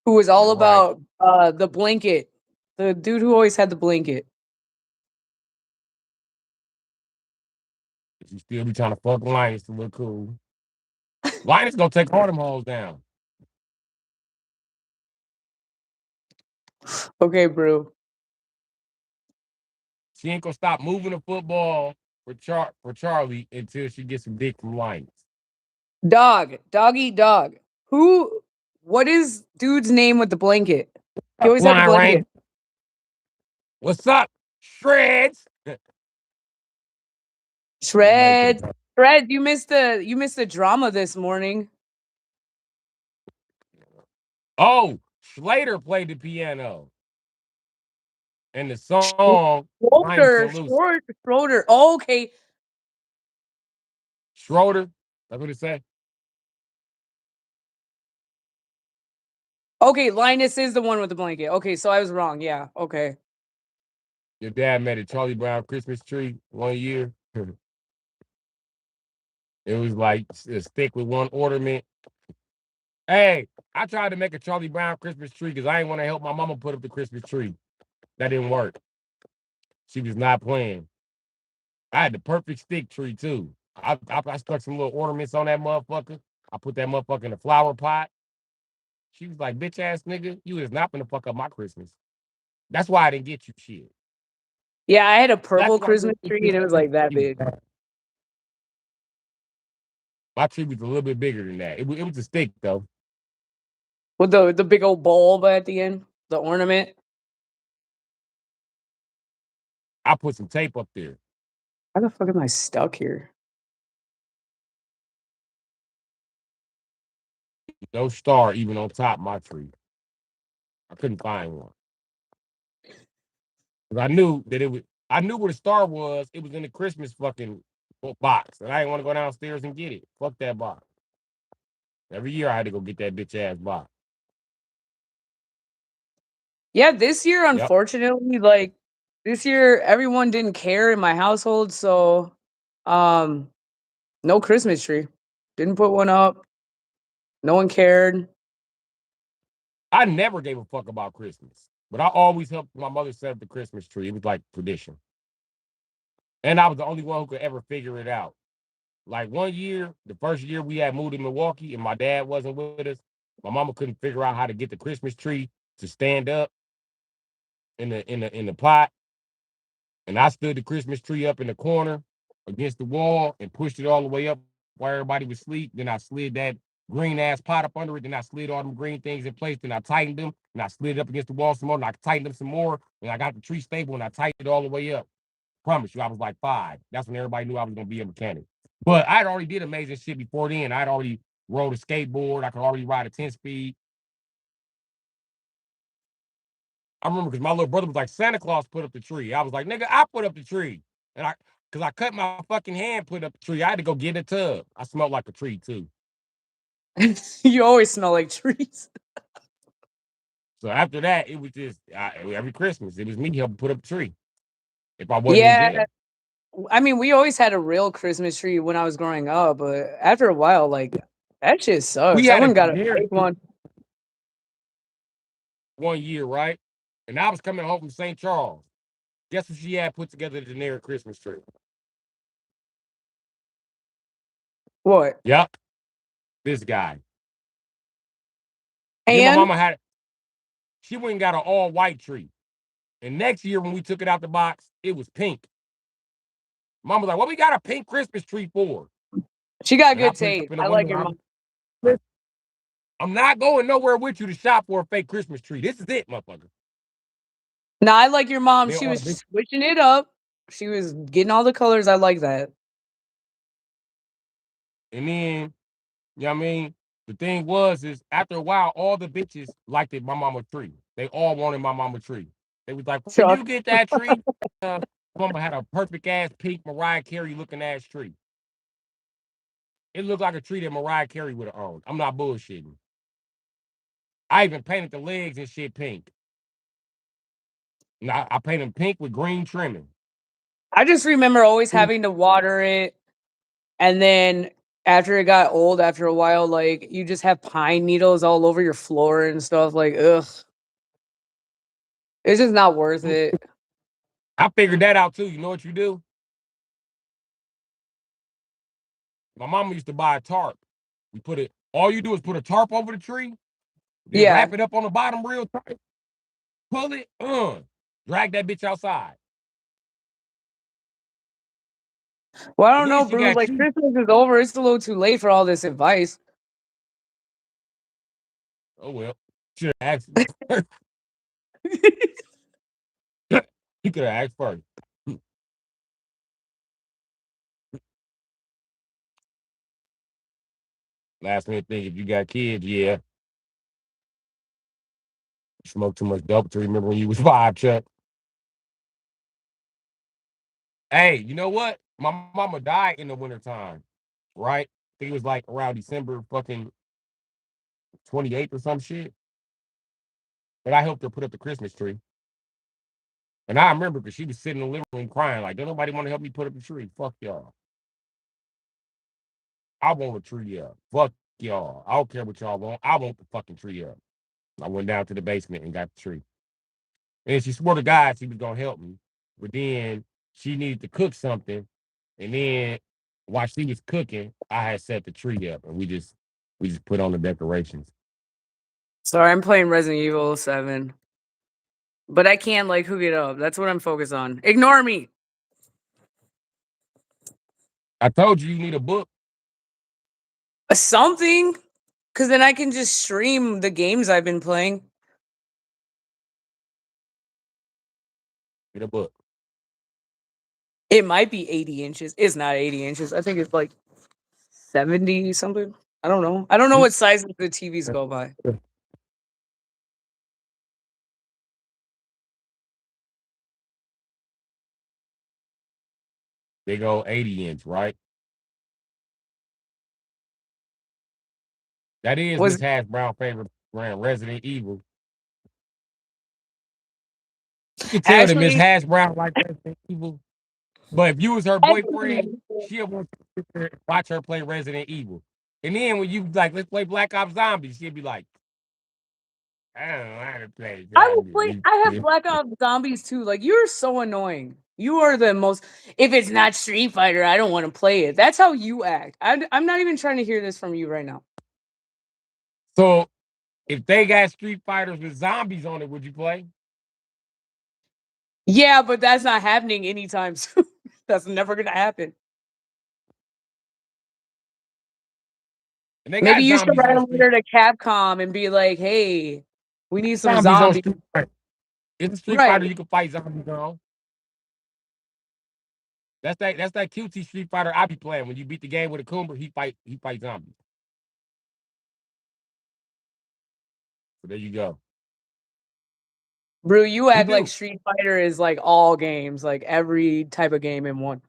who was all Yeah, right. about the blanket. The dude who always had the blanket. She still be trying to fuck Linus to look cool. Linus gonna take all them hoes down. Okay, bro. She ain't gonna stop moving the football for Charlie until she gets some dick from Linus. Dog. Dog eat dog. Who what is dude's name with the blanket? He always had the Blind blanket. Ranger. What's up? Shreds. Shred. Shred, you missed the drama this morning. Oh, Slater played the piano. And the song Linus Schroeder. and Lucy. Schroeder. Oh, okay. Schroeder. That's what it said. Okay, Linus is the one with the blanket. Okay, so I was wrong. Yeah. Okay. Your dad made a Charlie Brown Christmas tree one year. It was like a stick with one ornament. Hey, I tried to make a Charlie Brown Christmas tree because I didn't want to help my mama put up the Christmas tree. That didn't work. She was not playing. I had the perfect stick tree too. I stuck some little ornaments on that motherfucker. I put that motherfucker in a flower pot. She was like, bitch ass nigga, you is not gonna fuck up my Christmas. That's why I didn't get you shit. Yeah, I had a That's purple why Christmas tree and it was like that big. my tree was a little bit bigger than that. It was a stick though. With the big old bulb at the end, the ornament. I put some tape up there. How the fuck am I stuck here? No star even on top of my tree. I couldn't find one. Because I knew that it was I knew where the star was. It was in the Christmas fucking box. And I didn't want to go downstairs and get it. Fuck that box. Every year I had to go get that bitch ass box. Yeah, this year, Yep. unfortunately, like this year, everyone didn't care in my household, so um, no Christmas tree. Didn't put one up. No one cared. I never gave a fuck about Christmas. But I always helped my mother set up the Christmas tree. It was like tradition. And I was the only one who could ever figure it out. Like one year, the first year we had moved to Milwaukee and my dad wasn't with us, my mama couldn't figure out how to get the Christmas tree to stand up in the pot. And I stood the Christmas tree up in the corner against the wall and pushed it all the way up while everybody was asleep. Then I slid that green ass pot up under it. Then I slid all them green things in place. Then I tightened them and I slid it up against the wall some more. And I tightened them some more. And I got the tree stable and I tightened it all the way up. Promise you, I was like 5. That's when everybody knew I was gonna be a mechanic. But I'd already did amazing shit before then. I'd already rode a skateboard. I could already ride a 10-speed. I remember because my little brother was like, Santa Claus put up the tree. I was like, nigga, I put up the tree. And because I cut my fucking hand, put up the tree. I had to go get a tub. I smelled like a tree too. You always smell like trees. So after that, it was just every Christmas, it was me helping put up the tree if I wasn't in Yeah, jail. I mean, we always had a real Christmas tree when I was growing up, but after a while, like that shit We sucks. I had a wouldn't got a generic fake one. one year, right? And I was coming home from St. Charles. Guess what she had put together the generic Christmas tree? What? Yep, this guy. Then my And mama had, she went and got an all white tree. And next year when we took it out the box, it was pink. Mama was like, "What we got a pink Christmas tree for?" she got And I good put it taste. up in the I like window. your mom. I'm not going nowhere with you to shop for a fake Christmas tree. This is it, motherfucker. Nah, I like your mom. They She are was big. switching it up. She was getting all the colors. I like that. And then, you know what I mean? The thing was, is after a while, all the bitches liked it, my mama tree. They all wanted my mama tree. They was like, "When you Chuck. get that tree," mama had a perfect ass pink Mariah Carey looking ass tree. It looked like a tree that Mariah Carey would have owned. I'm not bullshitting. I even painted the legs and shit pink. And I painted them pink with green trimming. I just remember always having to water it, and then after it got old, after a while, like you just have pine needles all over your floor and stuff. Like, ugh, it's just not worth it. I figured that out too. You know what you do? My mama used to buy a tarp. We put it, all you do is put a tarp over the tree, then Yeah. wrap it up on the bottom real tight, pull it, drag that bitch outside. Well, I And don't then know, she Bru. got Like cheap. Christmas is over. It's a little too late for all this advice. Oh well. Should have asked me. You could have asked first. Last minute thing, if you got kids, yeah. You smoke too much dope to remember when you was five, Chuck. Hey, you know what? My mama died in the wintertime, right? I think it was like around December fucking 28th or some shit. But I helped her put up the Christmas tree. And I remember because she was sitting in the living room crying, like, don't nobody want to help me put up the tree. Fuck y'all. I want a tree up. Fuck y'all. I don't care what y'all want. I want the fucking tree up. I went down to the basement and got the tree. And she swore to God she was gonna help me. But then she needed to cook something. And then while she was cooking, I had set the tree up and we just put on the decorations. Sorry, I'm playing Resident Evil 7, but I can't like hook it up. That's what I'm focused on. Ignore me. I told you need a book. Something, because then I can just stream the games I've been playing. Get a book. It might be 80 inches. It's not 80 inches. I think it's like 70 something. I don't know. I don't know what size the TVs go by. They go 80-inch, right? That is Was Miss Hash Brown favorite brand, Resident Evil. You can tell that Miss actually Hash Brown like Resident Evil. But if you was her boyfriend, she'll want you to watch her play Resident Evil. And then when you like, let's play Black Ops Zombies, she'll be like, I don't know how to play I will play. zombies. I have Black Ops Zombies too. Like you're so annoying. You are the most. If it's not Street Fighter, I don't want to play it. That's how you act. I'm not even trying to hear this from you right now. So if they got Street Fighters with zombies on it, would you play? Yeah, but that's not happening anytime soon. That's never gonna happen. And they Maybe got you should zombies write on a Street letter to Capcom and be like, "Hey, we need some zombies on zombies." Street Fighter. It's a Street Fighter Right, you can fight zombies on. That's that QT Street Fighter I be playing. When you beat the game with a Kumba, he fight zombies. So there you go. Bru. You He act like do. Street Fighter is like all games, like every type of game in one.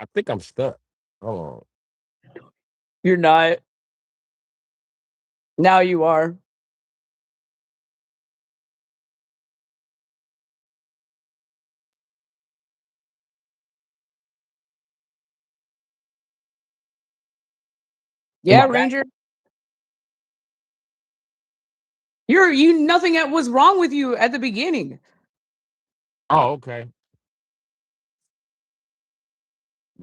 I think I'm stuck. Hold on. You're not. Now you are. Am Yeah, I back? Ranger. You nothing that was wrong with you at the beginning. Oh, okay.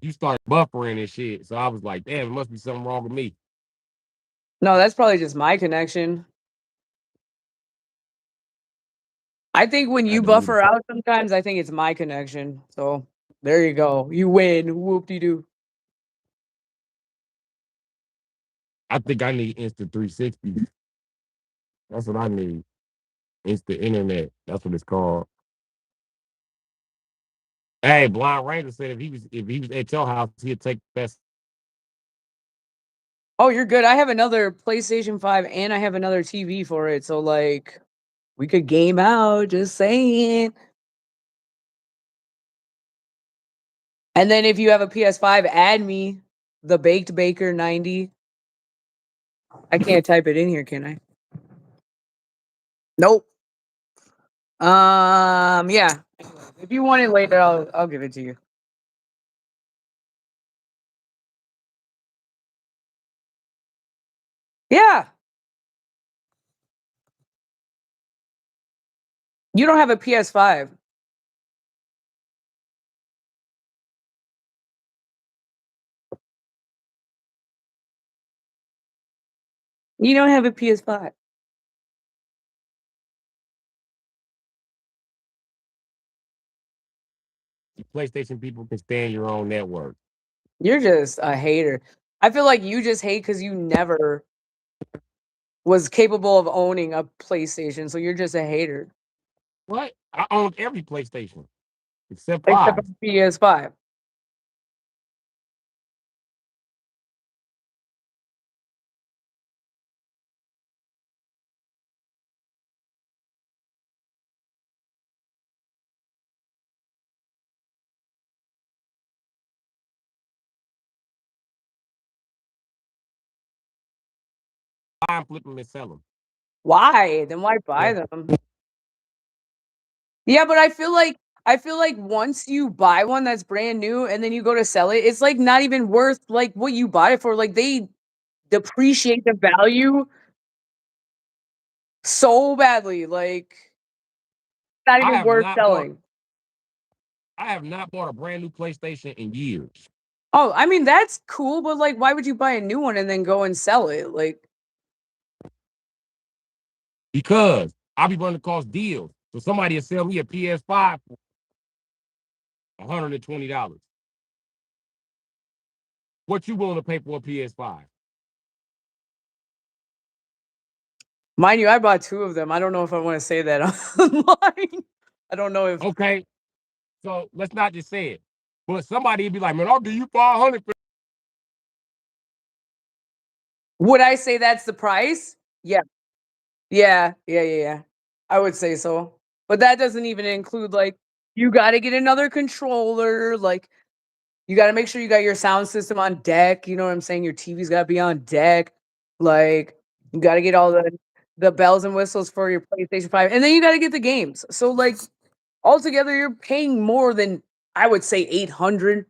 You started buffering and shit. So I was like, damn, it must be something wrong with me. No, that's probably just my connection. I think when I you had to move buffer it. out sometimes, I think it's my connection. So there you go. You win. Whoop-de-doo. I think I need Instant 360. That's what I need. Instant internet. That's what it's called. Hey, Blind Ranger said if he was at your house, he'd take the best. Oh, you're good. I have another PlayStation 5 and I have another TV for it. So like we could game out, just saying. And then if you have a PS5, add me, the Baked Baker 90. I can't type it in here, can I? Nope. Yeah. If you want it later, I'll give it to you. Yeah. You don't have a PS5. You don't have a PS5. PlayStation people can stand your own network. You're just a hater. I feel like you just hate because you never was capable of owning a PlayStation. So you're just a hater. What? I owned every PlayStation except Except for 5. PS5. Buy them, flip them, and sell them. Why? Then why buy Yeah. them? Yeah, but I feel like once you buy one that's brand new and then you go to sell it, it's like not even worth like what you bought it for. Like they depreciate the value so badly. Like not I even have worth not bought. selling. I have not bought a brand new PlayStation in years Oh, I mean that's cool, but like why would you buy a new one and then go and sell it? Like because I be running across deals. So somebody will sell me a PS5 for $120. What you willing to pay for a PS5? mind you, I bought two of them. I don't know if I want to say that online. I don't know if Okay, so let's not just say it. But somebody would be like, man, I'll give you 500 for. would I say that's the price? Yeah. Yeah. I would say so. But that doesn't even include like you got to get another controller, like you got to make sure you got your sound system on deck, you know what I'm saying? Your TV's got to be on deck. Like you got to get all the bells and whistles for your PlayStation 5 and then you got to get the games. So like altogether you're paying more than I would say 800.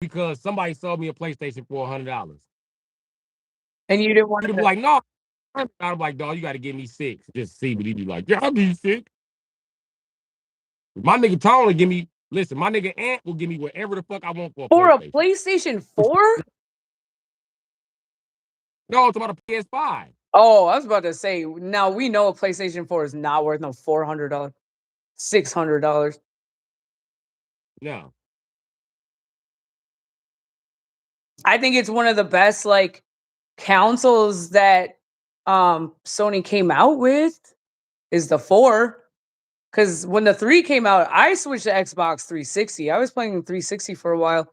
Because somebody sold me a PlayStation for $100. And you didn't want You'd be to. like, no. I'm like, dog, you got to give me 6. Just see, but he'd be like, yeah, I'll give you 6. My nigga Tone will give me, listen, my nigga Ant will give me whatever the fuck I want for a For a PlayStation. PlayStation 4? No, it's about a PS5. Oh, I was about to say, now we know a PlayStation 4 is not worth no $400, $600. No. I think it's one of the best like consoles that Sony came out with is the 4. Because when the 3 came out, I switched to Xbox 360. I was playing 360 for a while.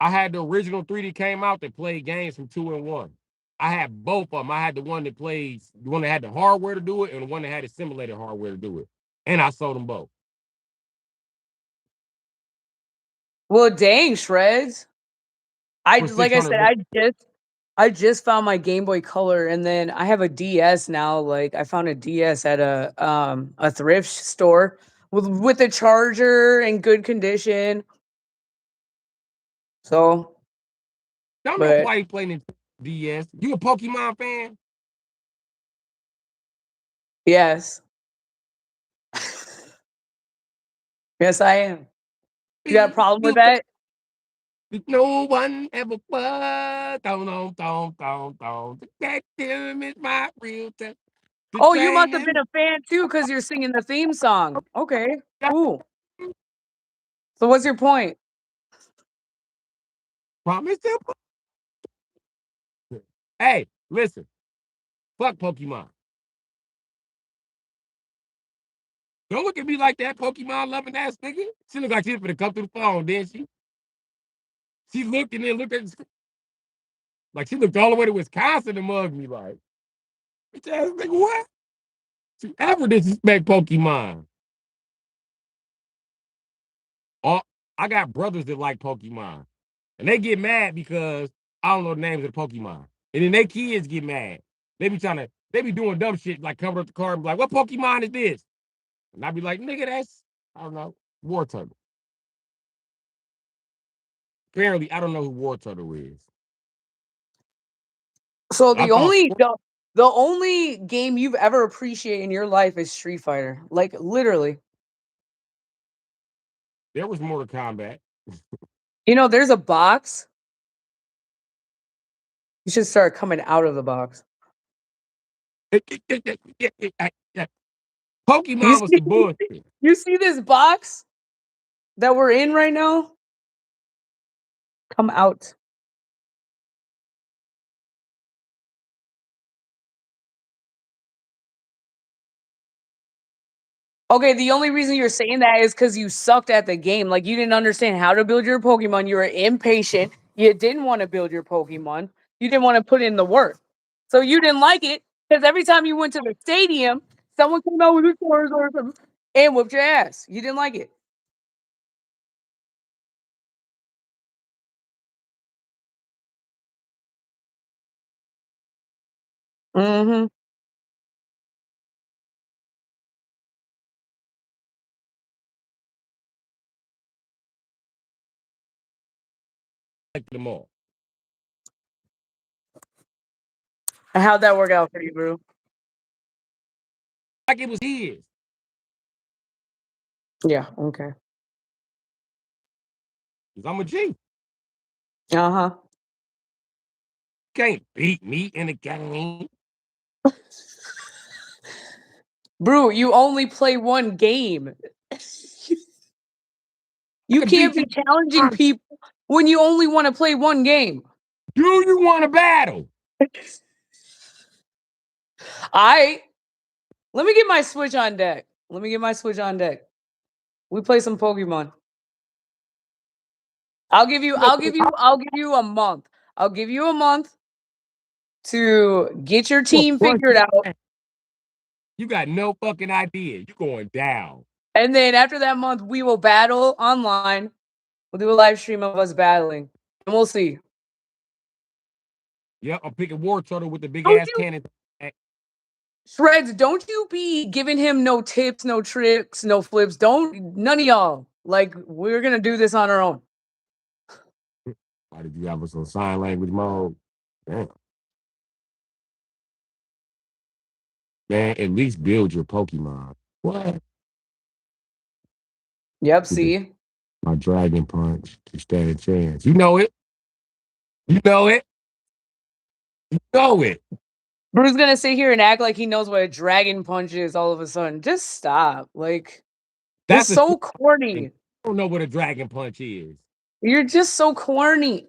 I had the original 3D came out that played games from 2 and 1. I had both of them. I had the one that plays, the one that had the hardware to do it, and the one that had the simulated hardware to do it. And I sold them both. Well, dang, Shreds. For Like I said, $600. I just found my Game Boy Color, and then I have a DS now. Like I found a DS at a thrift store with a charger in good condition. So, Don't know but why you playing DS. You a Pokemon fan? yes, yes, I am. You got a problem with that? No one ever was. The cat is my real test. The Oh, you must have train been a fan too, because you're singing the theme song. Okay, cool. So, what's your point? promise to. Hey, listen. Fuck Pokemon. Don't look at me like that, Pokemon loving ass nigga. She looked like she was gonna come through the phone, didn't she? She looked and then looked at the screen. Like she looked all the way to Wisconsin and mugged me like, bitch ass nigga, what? She ever disrespect Pokemon. Oh, I got brothers that like Pokemon. And they get mad because I don't know the names of the Pokemon. And then their kids get mad. They be doing dumb shit like cover up the car and be like, what Pokemon is this? And I be like, nigga, that's, I don't know, War Turtle. Apparently, I don't know who War Turtle is. So I thought the only game you've ever appreciated in your life is Street Fighter. Like literally. there was Mortal Kombat. You know, there's a box. You should start coming out of the box. You Pokemon was see, the bullshit. you see this box that we're in right now? Come out. Okay, the only reason you're saying that is because you sucked at the game. Like you didn't understand how to build your Pokemon. You were impatient. You didn't want to build your Pokemon. You didn't want to put in the work. So you didn't like it because every time you went to the stadium, someone came out with a Charizard and whooped your ass. You didn't like it. Mm-hmm. Like them all. And how'd that work out for you, Bru? Like it was his. Yeah, okay. Because I'm a G. Uh-huh. Can't beat me in a game. Bru, you only play one game. I You can can't beat be you. challenging people when you only want to play one game. Do you want to battle? I let me get my Switch on deck. Let me get my Switch on deck. We play some Pokemon. I'll give you a month. I'll give you a month to get your team figured out. You got no fucking idea. You going down. And then after that month, we will battle online. We'll do a live stream of us battling. And we'll see. Yep, I'm picking War Turtle with the big Don't ass you cannon. Shreds, don't you be giving him no tips, no tricks, no flips. Don't none of y'all. Like we're gonna do this on our own. Why did you have us on sign language mode? Damn. Man, at least build your Pokemon. What? Yep, see? My Dragon Punch to stand a chance. You know it. You know it. You know it. Bru's gonna sit here and act like he knows what a dragon punch is all of a sudden. Just stop. Like, you're That's a so thing. corny. I don't know what a Dragon Punch is. You're just so corny.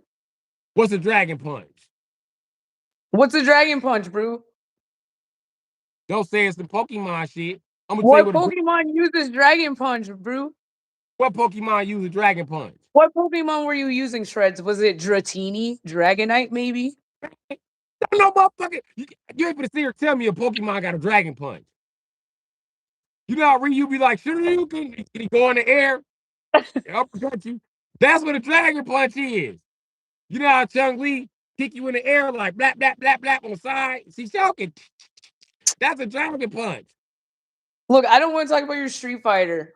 What's a Dragon Punch? What's a dragon punch, Bru? Don't say it's the Pokemon shit. I'm gonna tell you What what. Pokemon uses Dragon Punch, Bru? What Pokemon uses Dragon Punch? What Pokemon were you using, Shreds? Was it Dratini, Dragonite, maybe? No motherfucker. You ain't gonna sit here tell me a Pokemon got a Dragon Punch. You know how Ryu be like, sure you can he go in the air, uppercut you. That's what a Dragon Punch is. You know how Chung Li kick you in the air like blap blap blap blap on the side. See, Shulkin, that's a Dragon Punch. Look, I don't want to talk about your Street Fighter.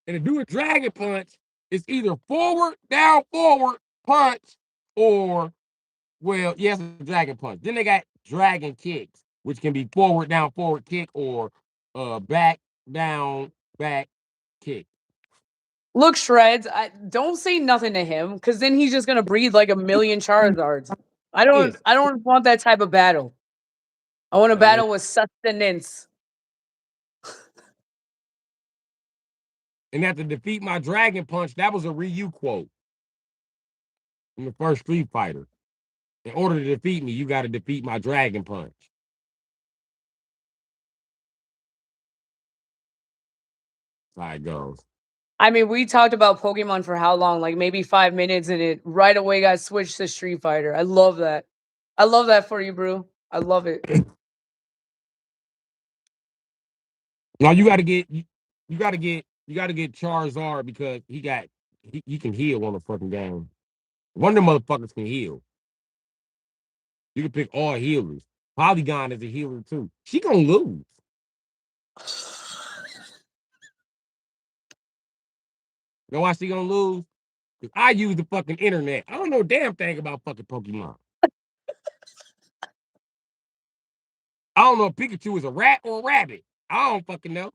And to do a Dragon Punch, it's either forward, down, forward punch, or well, yes, a Dragon Punch. Then they got Dragon Kicks, which can be forward, down, forward kick, or back, down, back kick. Look, Shreds, don't say nothing to him, because then he's just gonna breed like a million Charizards. I don't want that type of battle. I want a battle with sustenance. And that to defeat my Dragon Punch, that was a Ryu quote in the first Street Fighter. In order to defeat me, you got to defeat my Dragon Punch. That's how it goes. I mean, we talked about Pokemon for how long? Like maybe 5 minutes, and it right away got switched to Street Fighter. I love that. I love that for you, Bru. I love it. Now you got to get Charizard because he can heal on the fucking game. One of them motherfuckers can heal. You can pick all healers. Polygon is a healer too. She gonna lose. You know why she gonna lose? Because I use the fucking internet. I don't know a damn thing about fucking Pokemon. I don't know if Pikachu is a rat or a rabbit. I don't fucking know.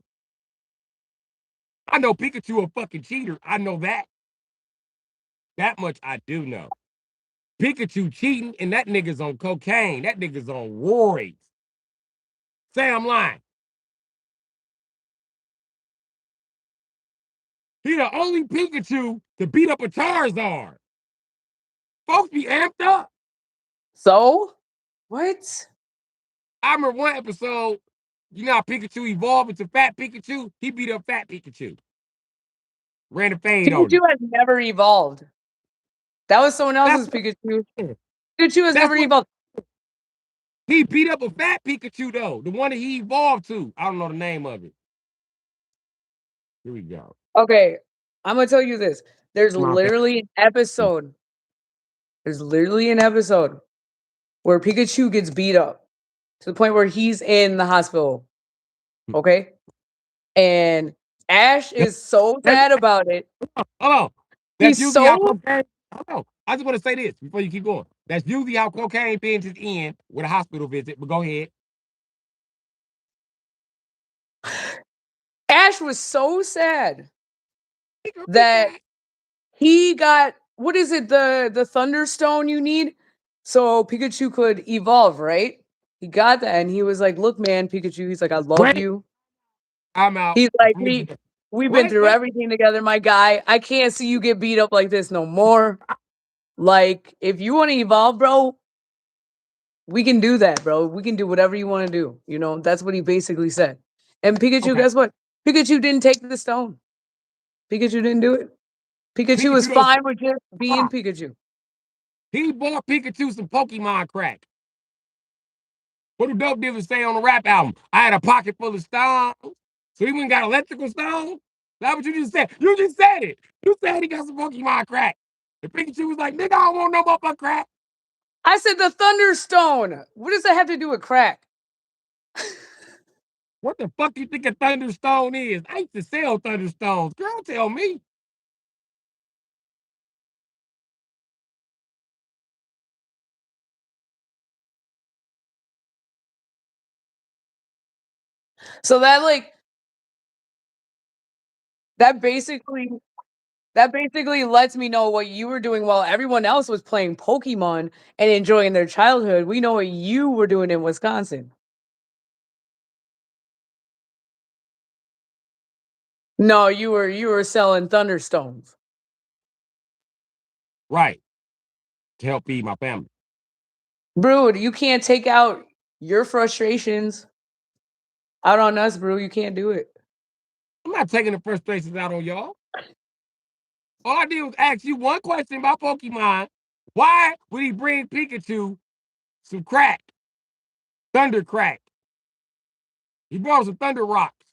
I know Pikachu a fucking cheater. I know that. That much I do know. Pikachu cheating and that nigga's on cocaine. That nigga's on roids. Say I'm lying. He the only Pikachu to beat up a Charizard. Folks be amped up. So, what? I remember one episode, you know how Pikachu evolved into Fat Pikachu? He beat up Fat Pikachu. Ran a fade on Pikachu him. has never evolved. That was someone else's Pikachu. Pikachu has never evolved. He beat up a Fat Pikachu though, the one that he evolved to. I don't know the name of it. Here we go. Okay, I'm gonna tell you this. There's literally an episode. There's literally an episode where Pikachu gets beat up to the point where he's in the hospital. Okay? And Ash is so sad about it. Hold on. That's He's usually how so cocaine. Hold on. I just want to say this before you keep going. That's usually how cocaine finishes in with a hospital visit, but go ahead. Ash was so sad that he got, what is it, the Thunderstone you need so Pikachu could evolve, right? He got that and he was like, "Look, man, Pikachu." He's like, "I love you." I'm out. He's like, we've been through everything together, my guy. I can't see you get beat up like this no more. Like, if you want to evolve, bro, we can do that, bro. We can do whatever you want to do. You know, that's what he basically said. And Pikachu, guess what? Pikachu didn't take the stone. Pikachu didn't do it. Pikachu was fine with just being Pikachu. He bought Pikachu some Pokemon crack. What do Dope Dealers say on the rap album? I had a pocket full of stones. So he went and got electrical stones? That's what you just said. You just said it. You said he got some Pokemon crack. And Pikachu was like, nigga, I don't want no motherfucking crack. I said the Thunderstone. What does that have to do with crack? What the fuck do you think a Thunderstone is? I used to sell Thunderstones. Girl, tell me. So that basically lets me know what you were doing while everyone else was playing Pokemon and enjoying their childhood. We know what you were doing in Wisconsin. No, you were selling Thunderstones. Right. To help feed my family. Bru, you can't take out Your frustrations out on us, Bru. You can't do it. I'm not taking the frustrations out on y'all. All I did was ask you one question about Pokemon. Why would he bring Pikachu some crack? Thunder crack. He brought some Thunder Rocks.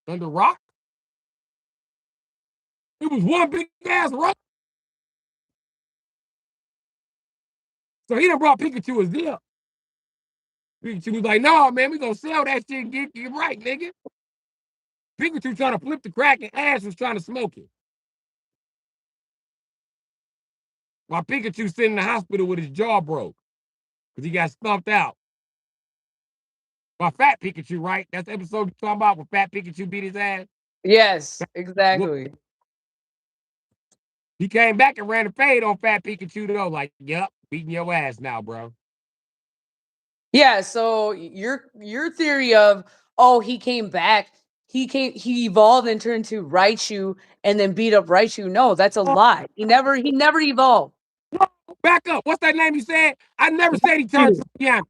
Thunder Rock? It was one big ass rock. So he done brought Pikachu a zip. Pikachu was like, no, man, we gonna sell that shit and get right, nigga. Pikachu trying to flip the crack and Ash was trying to smoke it. While Pikachu sitting in the hospital with his jaw broke because he got stumped out. By Fat Pikachu, right? That's the episode you're talking about where Fat Pikachu beat his ass. Yes, exactly. He came back and ran a fade on Fat Pikachu though. Like, yep, beating your ass now, bro. Yeah, so your theory of he came back, he evolved and turned to Raichu and then beat up Raichu. No, that's a lie. He never evolved. Back up. What's that name you said? I never said he turned to Piano.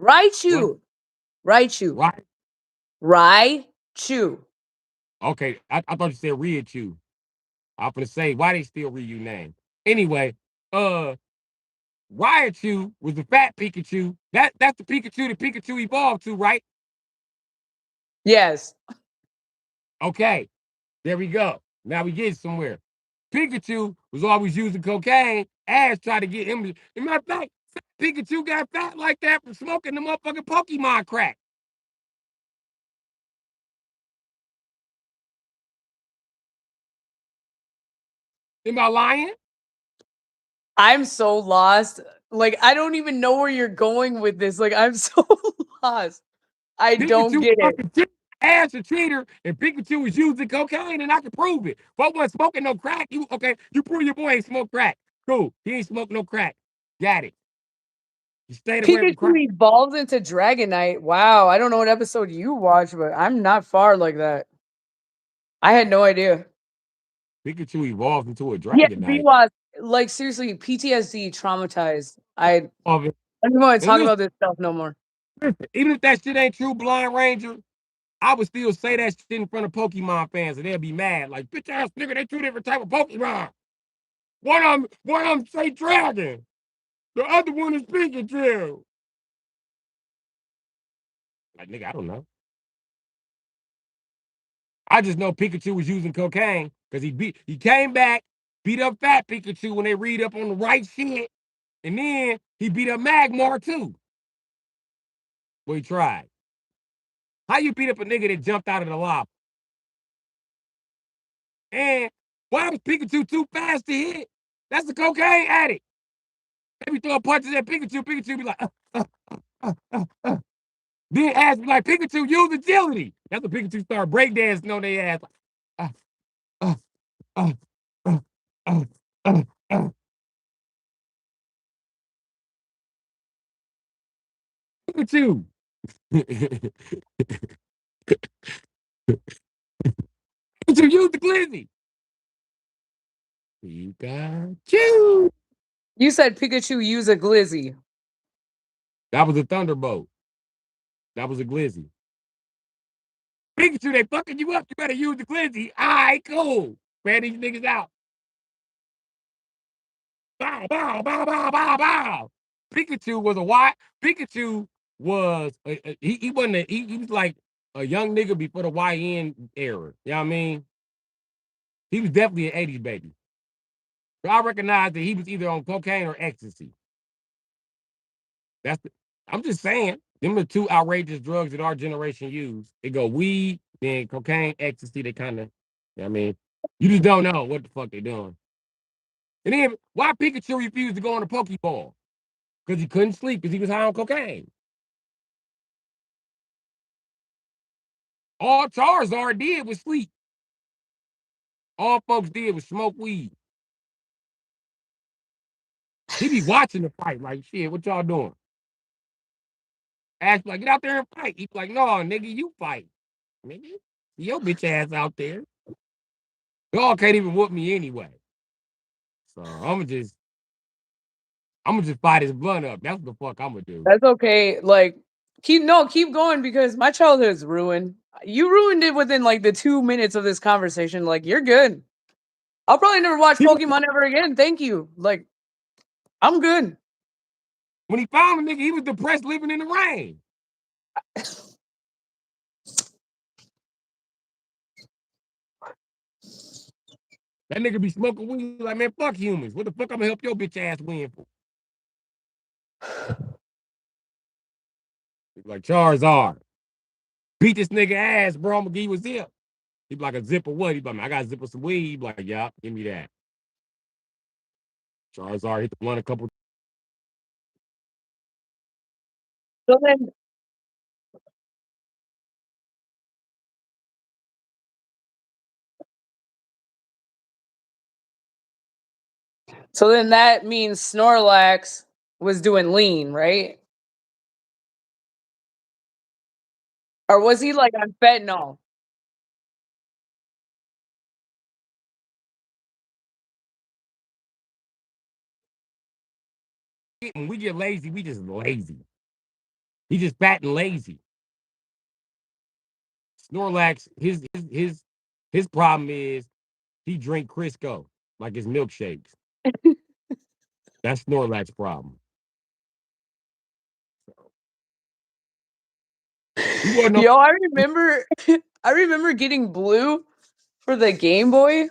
Raichu. Raichu. Right? Raichu. Okay, I thought you said Raichu. I'm gonna say why they still read you name. Anyway, Raichu was the fat Pikachu. That's the Pikachu that Pikachu evolved to, right? Yes. Okay, there we go. Now we get somewhere. Pikachu was always using cocaine. Ash tried to get him. As a matter of fact, Pikachu got fat like that from smoking the motherfucking Pokemon crack. Am I lying? I'm so lost. Like, I don't even know where you're going with this. Like, I'm so lost. I don't Pikachu get it. fucking Ash a cheater, and Pikachu was using cocaine, and I can prove it. But wasn't smoking no crack. You prove your boy ain't smoked crack. Cool. He ain't smoked no crack. Got it. He stayed away from crack. Pikachu evolves into Dragonite. Wow, I don't know what episode you watch, but I'm not far like that. I had no idea. Pikachu evolved into a Yeah, Dragonite. BWAS, like seriously, PTSD, traumatized. I don't even want to talk about this stuff no more. Even if that shit ain't true, Blind Ranger, I would still say that shit in front of Pokemon fans, and they'll be mad. Like, bitch ass nigga, they two different type of Pokemon. One of them say dragon. The other one is Pikachu. Like, nigga, I don't know. I just know Pikachu was using cocaine because he came back, beat up Fat Pikachu when they read up on the right shit, and then he beat up Magmar too. Well, he tried. How you beat up a nigga that jumped out of the lava? And why was Pikachu too fast to hit? That's the cocaine addict. They be throwing punches at Pikachu. Pikachu be like, Then Ash be like, Pikachu, use agility. That's when Pikachu start breakdancing on their ass. Like, uh, uh, uh, uh, uh, uh. Pikachu. Pikachu, use the glizzy. Pikachu. You said Pikachu use a glizzy. That was a thunderbolt. That was a glizzy. Pikachu, they fucking you up. You better use the glizzy. All right, cool. Fan these niggas out. Bow, bow, bow, bow, bow, bow. Pikachu was a what? Pikachu was he wasn't he was like a young nigga before the YN era. You know what I mean? He was definitely an 80s baby. So I recognize that he was either on cocaine or ecstasy. I'm just saying, them are two outrageous drugs that our generation use. They go weed, then cocaine, ecstasy, they kind of, you know what I mean? You just don't know what the fuck they're doing. And then why Pikachu refused to go on the Pokeball? Because he couldn't sleep because he was high on cocaine. All Charizard did was sleep. All folks did was smoke weed. He be watching the fight like, shit, what y'all doing? Ash like, get out there and fight. He's like, no, nigga, you fight. Nigga, your bitch ass out there. Y'all can't even whoop me anyway. So I'm just, I'm gonna just fire this blunt up. That's what the fuck I'm gonna do. That's okay. Like, keep going because my childhood is ruined. You ruined it within like the 2 minutes of this conversation. Like, you're good. I'll probably never watch Pokemon ever again. Thank you. Like, I'm good. When he found the nigga, he was depressed living in the rain. That nigga be smoking weed like, man, fuck humans. What the fuck I'm gonna help your bitch ass win for? Like Charizard. Beat this nigga ass, bro. I'm gonna give you a zip. He be like, a zip of what? He be like, I got a zip of some weed. He be like, yeah, give me that. Charizard hit the blunt a couple. So then, that means Snorlax was doing lean, right? Or was he like on fentanyl? When we get lazy, we just lazy. He just fat and lazy. Snorlax, his problem is he drink Crisco like his milkshakes. That's Snorlax's problem. Yo, I remember I remember getting blue for the Game Boy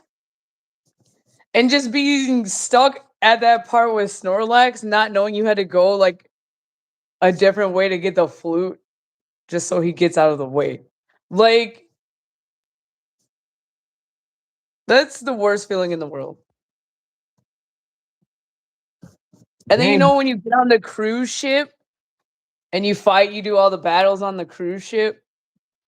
and just being stuck at that part with Snorlax, not knowing you had to go like a different way to get the flute just so he gets out of the way. Like, that's the worst feeling in the world. And then you know when you get on the cruise ship and you fight, you do all the battles on the cruise ship.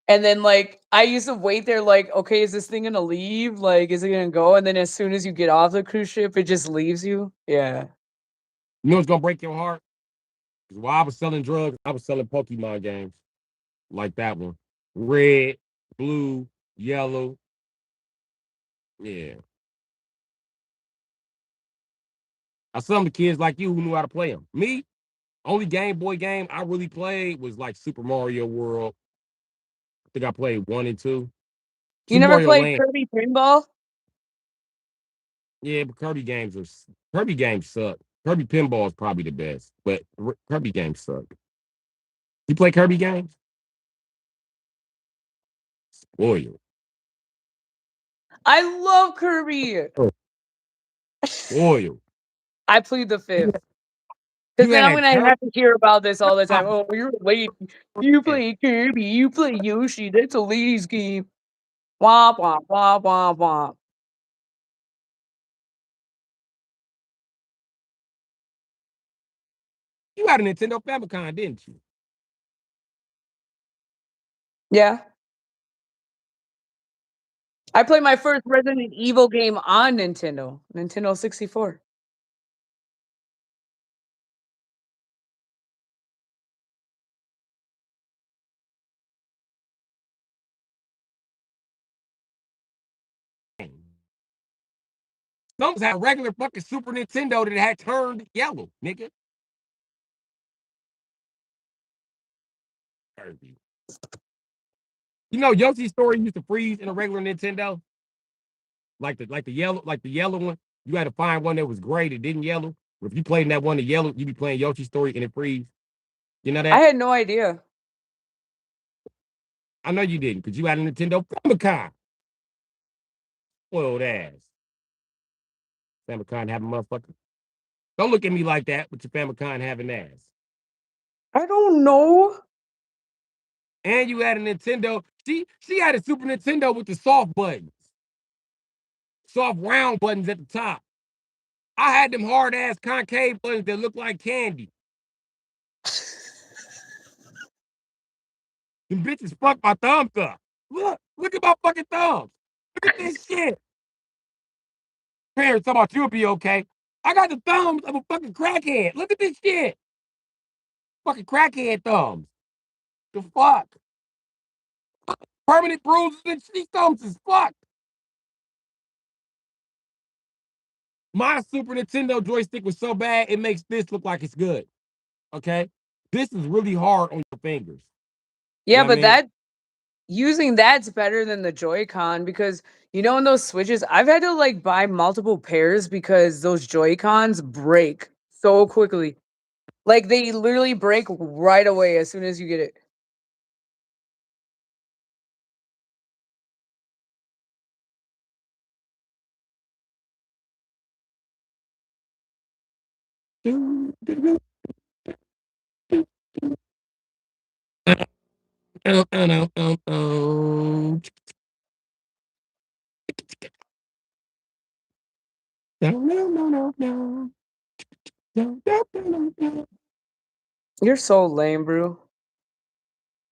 And then like I used to wait there like, okay, is this thing gonna leave? Like, is it gonna go? And then as soon as you get off the cruise ship, it just leaves you. Yeah. You know what's gonna break your heart? Because while I was selling drugs, I was selling Pokemon games like that one. Red, blue, yellow. Yeah. I some of the kids like you who knew how to play them. Me, only Game Boy game I really played was like Super Mario World. I think I played 1 and 2. You Super never Mario played Land. Kirby Pinball? Yeah, but Kirby games suck. Kirby Pinball is probably the best, but Kirby games suck. You play Kirby games? Spoiled. I love Kirby. Spoiled. I plead the fifth. Because You then I'm had gonna Kirby. have to hear about this all the time. Oh, you're late. You play Kirby. You play Yoshi. That's a ladies' game. Womp womp womp womp womp. You had a Nintendo Famicom, didn't you? Yeah. I played my first Resident Evil game on Nintendo 64. Some had a regular fucking Super Nintendo that had turned yellow, nigga. Kirby. You know Yoshi's Story used to freeze in a regular Nintendo? Like the yellow one. You had to find one that was gray that didn't yellow. If you played in that one that yellow, you be playing Yoshi's Story and it freeze. You know I that? had no idea. I know you didn't, because you had a Nintendo Famicom. Spoiled ass. Famicom having motherfucker. Don't look at me like that with your Famicom having ass. I don't know. And you had a Nintendo. She had a Super Nintendo with the soft buttons. Soft round buttons at the top. I had them hard ass concave buttons that look like candy. Them bitches fuck my thumbs up. Look at my fucking thumbs. Look at this shit. Parents talking about you'll be okay. I got the thumbs of a fucking crackhead. Look at this shit. Fucking crackhead thumbs. The fuck? Permanent bruises and these thumbs is fucked. My Super Nintendo joystick was so bad it makes this look like it's good. Okay, this is really hard on your fingers. You Yeah, know what I but mean? that using that's better than the Joy-Con because you know in those Switches, I've had to like buy multiple pairs because those Joy-Cons break so quickly. Like they literally break right away as soon as you get it. You're so lame, bro.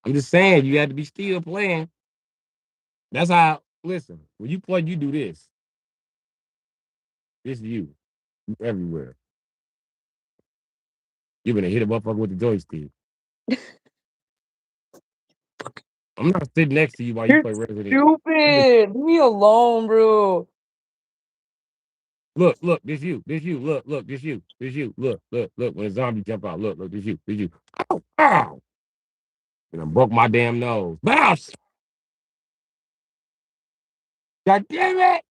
I'm just saying, you had to be still playing. That's how. Listen, when you play, you do this. This is you. You everywhere. You're gonna hit a motherfucker with the joystick. I'm not sitting next to you while you You're play Resident Evil. I'm just stupid. Leave me alone, bro. look. This you. Look. This you. Look. When a zombie jump out, look. This you. Ow. And I broke my damn nose. Bounce. God damn it.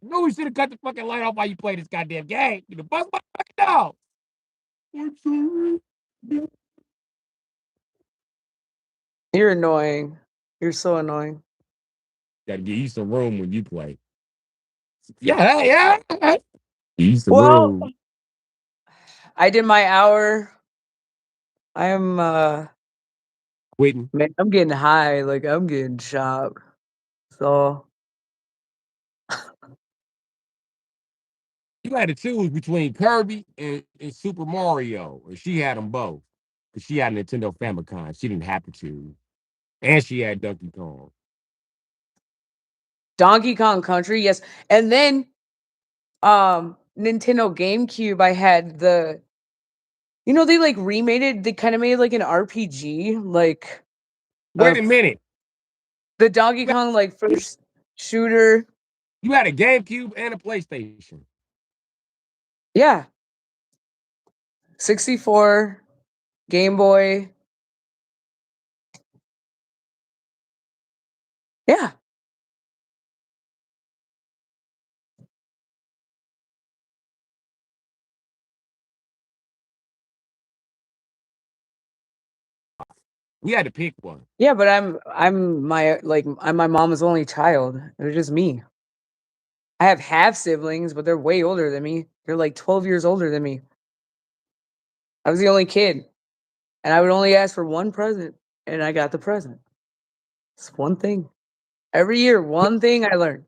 No, we should have cut the fucking light off while you play this goddamn game. You bust my fucking nose. I'm sorry. You're annoying. You're so annoying. Gotta give you some room when you play. Yeah. Give you some Well, room. I did my hour. I'm Quitting. man, I'm getting high, like I'm getting chopped. So You had to choose between Kirby and Super Mario, and she had them both. Because she had a Nintendo Famicom. She didn't have to choose. And she had Donkey Kong. Donkey Kong Country, yes. And then Nintendo GameCube, I had they like remade it, they kind of made like an RPG, like Wait a of minute. the Donkey You had, Kong like first shooter. you had a GameCube and a PlayStation. Yeah. 64, Game Boy. Yeah. We had to pick one. Yeah, but I'm my mom's only child. They're just me. I have half siblings, but they're way older than me. They're like 12 years older than me. I was the only kid, and I would only ask for one present, and I got the present. It's one thing. Every year, one thing I learned.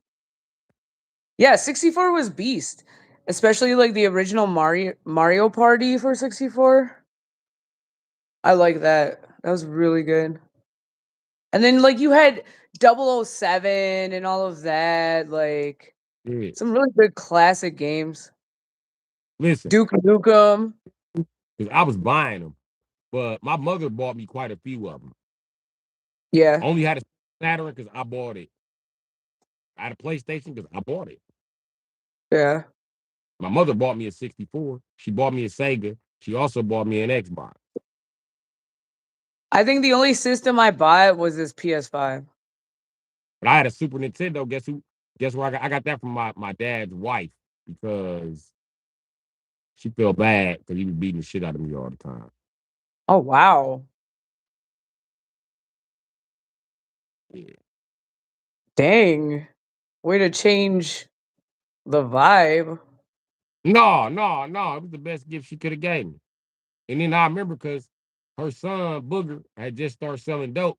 Yeah, 64 was beast, especially like the original Mario Party for 64. I like that. That was really good. And then like you had 007 and all of that, like Yeah. some really good classic games. Listen, Duke Nukem. because I was buying them, but my mother bought me quite a few of them. Yeah, Only had a Saturn because I bought it. I had a PlayStation because I bought it. yeah. My mother bought me a 64. She bought me a Sega. She also bought me an Xbox. I think the only system I bought was this PS5. But I had a Super Nintendo. Guess who? Guess where I got that from my dad's wife because she felt bad because he was beating the shit out of me all the time. Oh wow. Yeah. Dang. Way to change the vibe. No. It was the best gift she could have gave me. And then I remember because her son Booger had just started selling dope,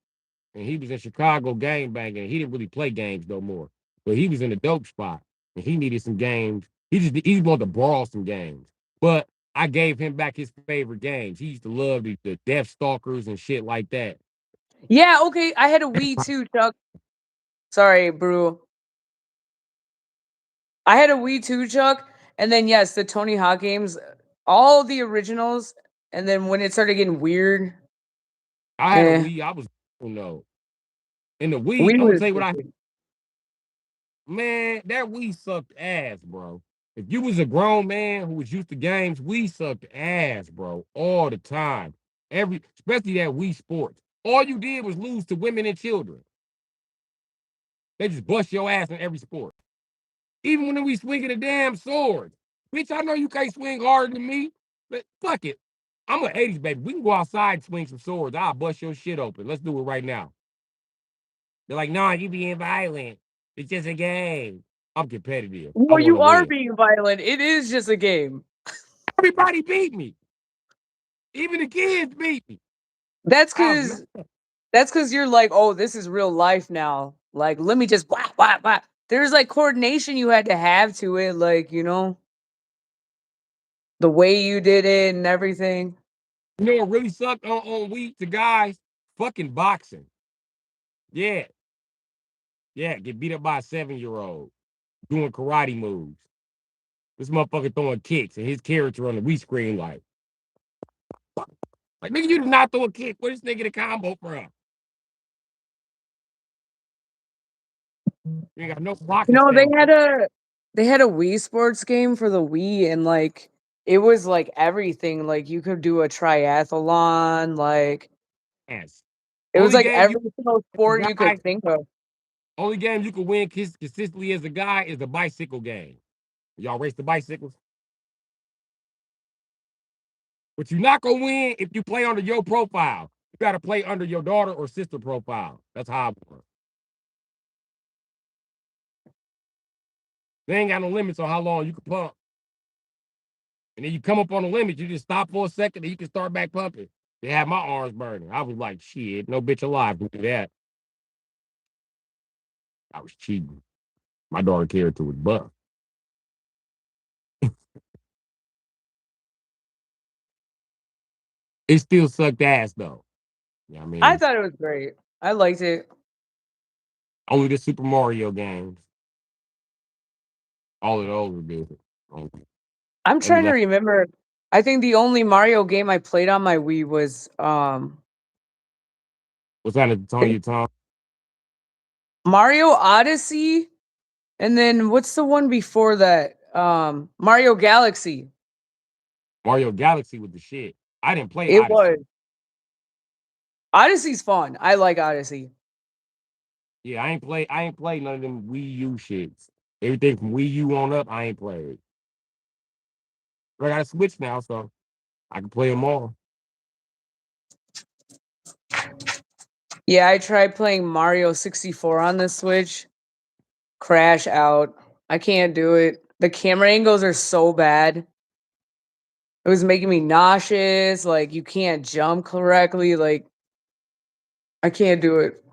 and he was in Chicago gang banging. He didn't really play games no more, but he was in a dope spot, and he needed some games. He wanted to borrow some games, but I gave him back his favorite games. He used to love the Death Stalkers and shit like that. Yeah, okay. I had a Wii too, Chuck. Sorry, Brew. I had a Wii too, Chuck. And then yes, the Tony Hawk games, all the originals. And then when it started getting weird, I had a eh, Wii. I was no in the Wii. Wii I'm gonna was tell you what I different. man that Wii sucked ass, bro. If you was a grown man who was used to games, we sucked ass, bro, all the time. Especially that Wii Sports. All you did was lose to women and children. They just bust your ass in every sport. Even when we swinging a damn sword. Bitch, I know you can't swing harder than me, but fuck it. I'm an 80s baby. We can go outside and swing some swords. I'll bust your shit open. Let's do it right now. They're like, no, you being violent. It's just a game. I'm competitive. I Well, want to you are win. being violent. It is just a game. Everybody beat me. Even the kids beat me. That's I was because that's because you're like, oh, this is real life now. Like, let me just whap, whap, whap. There's like coordination you had to have to it, like, the way you did it and everything. You know what really sucked on Wii to guys? Fucking boxing. Yeah. Yeah. Get beat up by a 7-year-old doing karate moves. This motherfucker throwing kicks and his character on the Wii screen like nigga, you do not throw a kick. Where this nigga the combo from? You ain't got no You blocking know, they stamina. had a they had a Wii Sports game for the Wii, and like it was like everything. Like you could do a triathlon, like Yes. it was Only like game you every single as a sport you could guy, think of. only game you can win consistently as a guy is the bicycle game. Y'all race the bicycles? But you're not gonna win if you play under your profile. You gotta play under your daughter or sister profile. That's how it works. They ain't got no limits on how long you can pump. And then you come up on the limit, you just stop for a second, and you can start back pumping. They had my arms burning. I was like, shit, no bitch alive can do that. I was cheating. My daughter character was buff. It still sucked ass though. You know what I I mean? thought it was great. I liked it. Only the Super Mario games. All of those were good. I'm Every trying to last remember. I think the only Mario game I played on my Wii was what's that on your tongue? Mario Odyssey, and then what's the one before that? Mario Galaxy. Mario Galaxy with the shit. I didn't play It was. Odyssey. Odyssey's fun. I like Odyssey. Yeah, I ain't played none of them Wii U shits. Everything from Wii U on up, I ain't played. But I got a Switch now, so I can play them all. Yeah, I tried playing Mario 64 on the Switch. Crash out. I can't do it. The camera angles are so bad. It was making me nauseous. Like you can't jump correctly. Like I can't do it.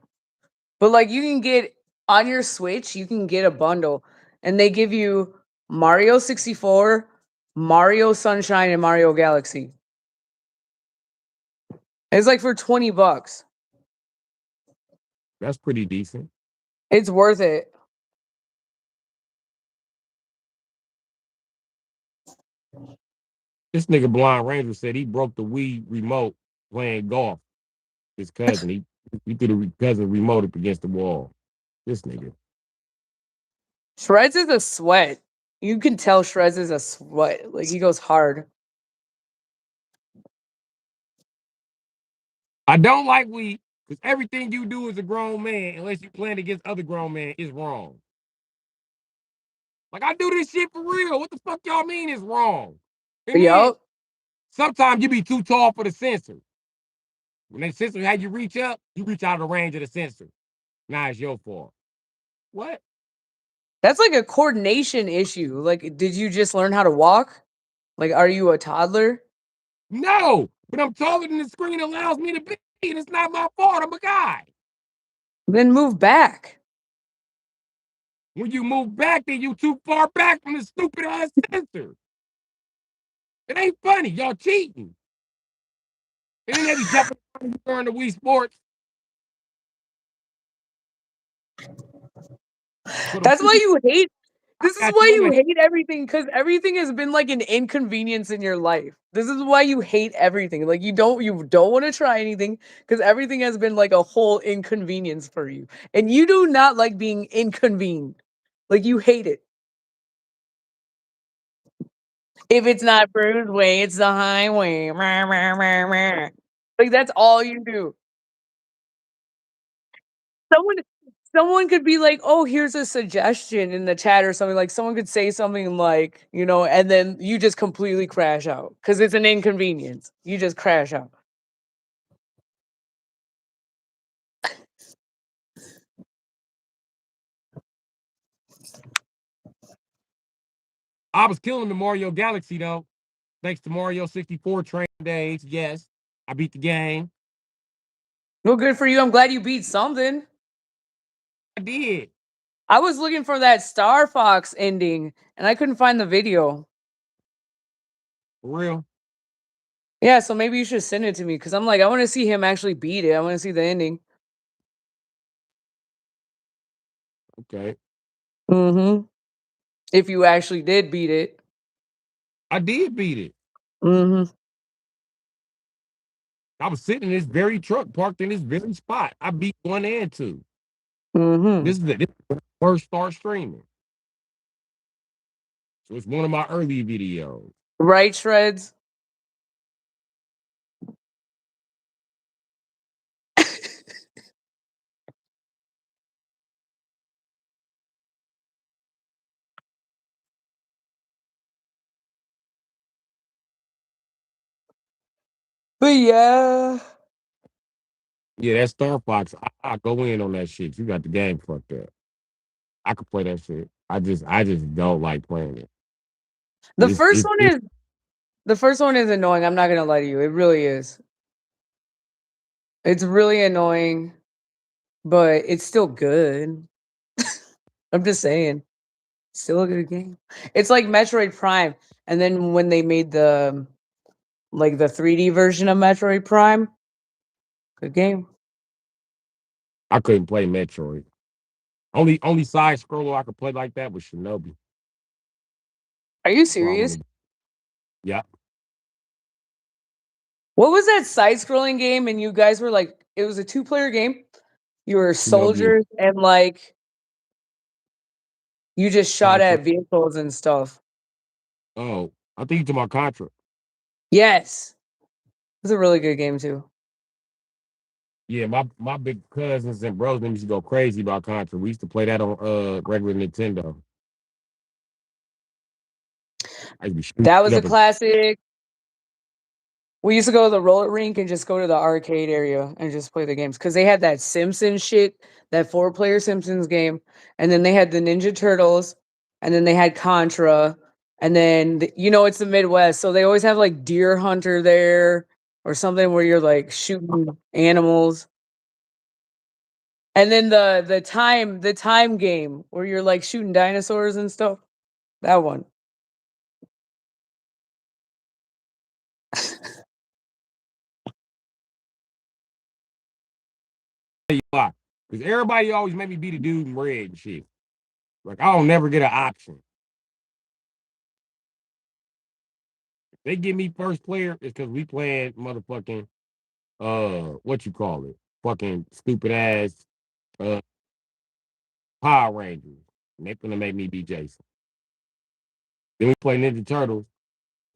But like you can get on your Switch, you can get a bundle and they give you Mario 64, Mario Sunshine, and Mario Galaxy. It's like for $20. That's pretty decent. It's worth it. This nigga Blind Ranger said he broke the Wii remote playing golf. His cousin, he threw the cousin remote up against the wall. This nigga. Shreds is a sweat. You can tell Shreds is a sweat. Like he goes hard. I don't like Wii because everything you do as a grown man, unless you playing against other grown men, is wrong. Like I do this shit for real. What the fuck y'all mean is wrong? And then Yup. sometimes you be too tall for the sensor. When that sensor had you reach up, you reach out of the range of the sensor. Now it's your fault. What? That's like a coordination issue. Like, did you just learn how to walk? Like, are you a toddler? No, but I'm taller than the screen allows me to be, and it's not my fault. I'm a guy. Then move back. When you move back, then you too far back from the stupid ass sensor. It ain't funny. Y'all cheating. And then they be jumping during the Wii Sports. So the That's why Wii, you hate. I This is got you why on you the hate everything because everything has been like an inconvenience in your life. This is why you hate everything. Like you don't want to try anything because everything has been like a whole inconvenience for you, and you do not like being inconvened. Like you hate it. If it's not Bruce way, it's the highway. Meh, meh, meh, meh. Like that's all you do. Someone someone could be like, "Oh, here's a suggestion in the chat," or something, like, someone could say something like, and then you just completely crash out because it's an inconvenience. You just crash out. I was killing the Mario Galaxy though. Thanks to Mario 64 train days. Yes, I beat the game. Well, good for you. I'm glad you beat something. I did. I was looking for that Star Fox ending, and I couldn't find the video. For real. Yeah, so maybe you should send it to me because I'm like, I want to see him actually beat it. I want to see the ending. Okay. Mm-hmm. If you actually did beat it. I did beat it. Mm-hmm. I was sitting in this very truck parked in this very spot. I beat 1 and 2. Mm-hmm. This is when I first start streaming. So it's one of my early videos. Right, Shreds? But yeah. Yeah, that Star Fox, I go in on that shit. You got the game fucked up. I could play that shit. I just don't like playing it. The It's first it's one it's is the first one is annoying. I'm not gonna lie to you. It really is. It's really annoying, but it's still good. I'm just saying. Still a good game. It's like Metroid Prime. And then when they made the 3D version of Metroid Prime, good game. I couldn't play Metroid. Only side scroller I could play like that was Shinobi. Are you Problem serious? is, yeah, What was that side-scrolling game? And you guys were like, it was a two-player game. You were Shinobi soldiers and like you just shot Contra. at vehicles and stuff. Oh, I think you talking about Contra. Yes. It's a really good game too. Yeah, my big cousins and bros them used to go crazy about Contra. We used to play that on regular Nintendo. I used to be That shooting was a up and classic. We used to go to the roller rink and just go to the arcade area and just play the games because they had that Simpsons shit, that four-player Simpsons game, and then they had the Ninja Turtles, and then they had Contra, and then it's the Midwest, so they always have like Deer Hunter there or something where you're like shooting animals, and then the time game where you're like shooting dinosaurs and stuff. That one. tell you why. Because everybody always make me be the dude in red and shit. Like I don't never get an option. If they give me first player, it's because we playing motherfucking what you call it? Fucking stupid ass uh Power Rangers. And they finna make me be Jason. Then we play Ninja Turtles.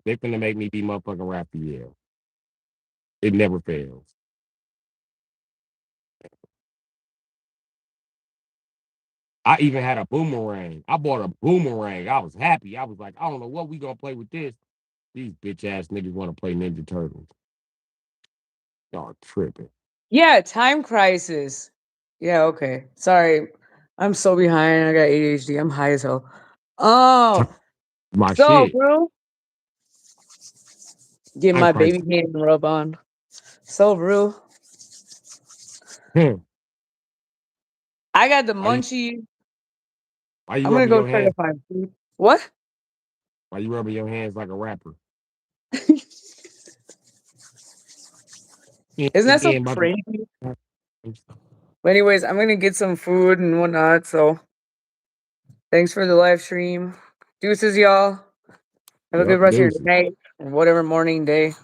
They finna make me be motherfucking Raphael. It never fails. I even had a boomerang. I bought a boomerang. I was happy. I was like, I don't know what we gonna play with this. These bitch ass niggas want to play Ninja Turtles. Y'all tripping. Yeah, Time Crisis. Yeah, okay. Sorry. I'm so behind. I got ADHD. I'm high as hell. Oh, My so, shit. bro, get I'm my Christ. baby hand rub on. So, bro, Hmm. I got the Why you munchies. why you I'm gonna rubbing go your try to hands? find food. What? Why you rubbing your hands like a rapper? Yeah, Isn't that so yeah, about to- crazy? But anyways, I'm gonna get some food and whatnot. So, thanks for the live stream. Deuces, y'all. Have a Yep, good rest of your deuces. night or whatever morning, day.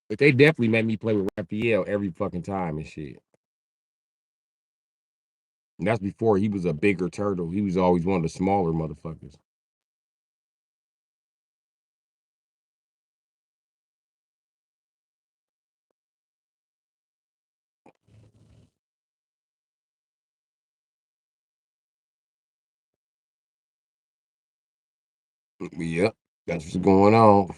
But they definitely made me play with Raphael every fucking time and shit. And that's before he was a bigger turtle. He was always one of the smaller motherfuckers. Yep, that's what's going on.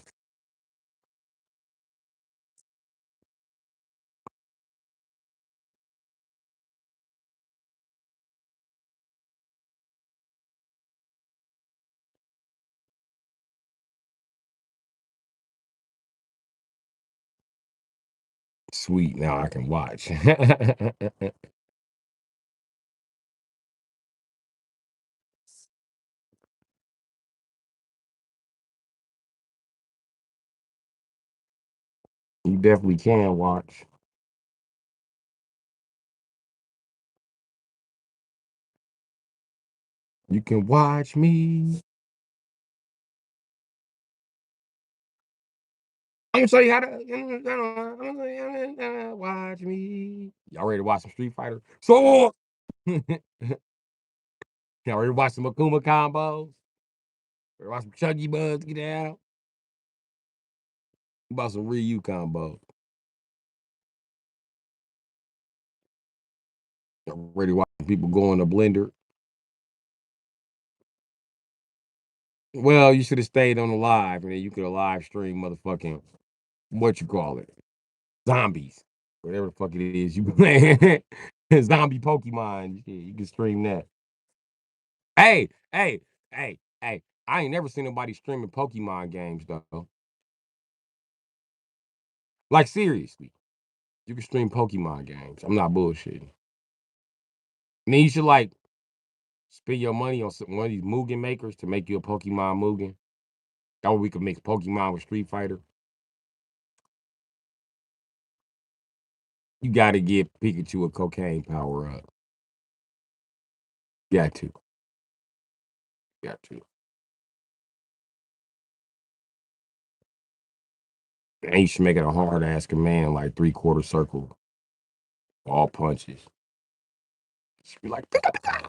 Sweet. Now I can watch. You definitely can watch. You can watch me. I'm gonna show you how to watch me. Y'all ready to watch some Street Fighter? So y'all ready to watch some Akuma combos? Ready to watch some Chuggy Bugs get out? About some Ryu combos. Y'all ready to watch people go in the blender? Well, you should have stayed on the live, and then you could have live stream motherfucking what you call it, zombies, whatever the fuck it is you playing. Zombie Pokemon. Yeah, you can stream that. Hey, hey, hey. I ain't never seen nobody streaming Pokemon games though. Like seriously, you can stream Pokemon games. I'm not bullshitting. And then you should like spend your money on one of these Mugen makers to make you a Pokemon Mugen. That way we could mix Pokemon with Street Fighter. You got to give Pikachu a cocaine power up. Got to, got to. And you should make it a hard ass command like 3/4 circle, all punches. Should be like "Pika, pika."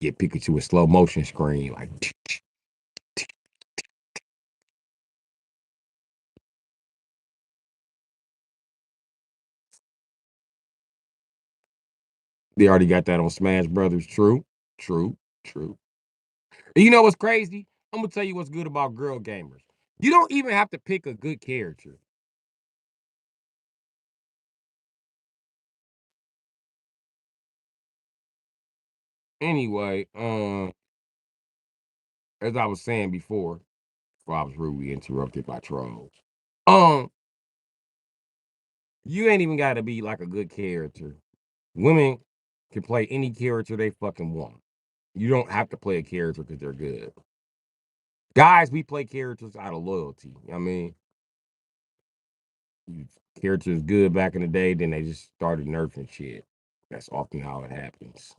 Get Pikachu a slow motion screen like. They already got that on Smash Brothers. True, true, true. And you know what's crazy? I'm gonna tell you what's good about girl gamers. You don't even have to pick a good character. Anyway, as I was saying before I was rudely interrupted by trolls. Um, you ain't even gotta be like a good character. Women can play any character they fucking want. You don't have to play a character because they're good. Guys, we play characters out of loyalty. I mean, characters good back in the day, then they just started nerfing shit. That's often how it happens.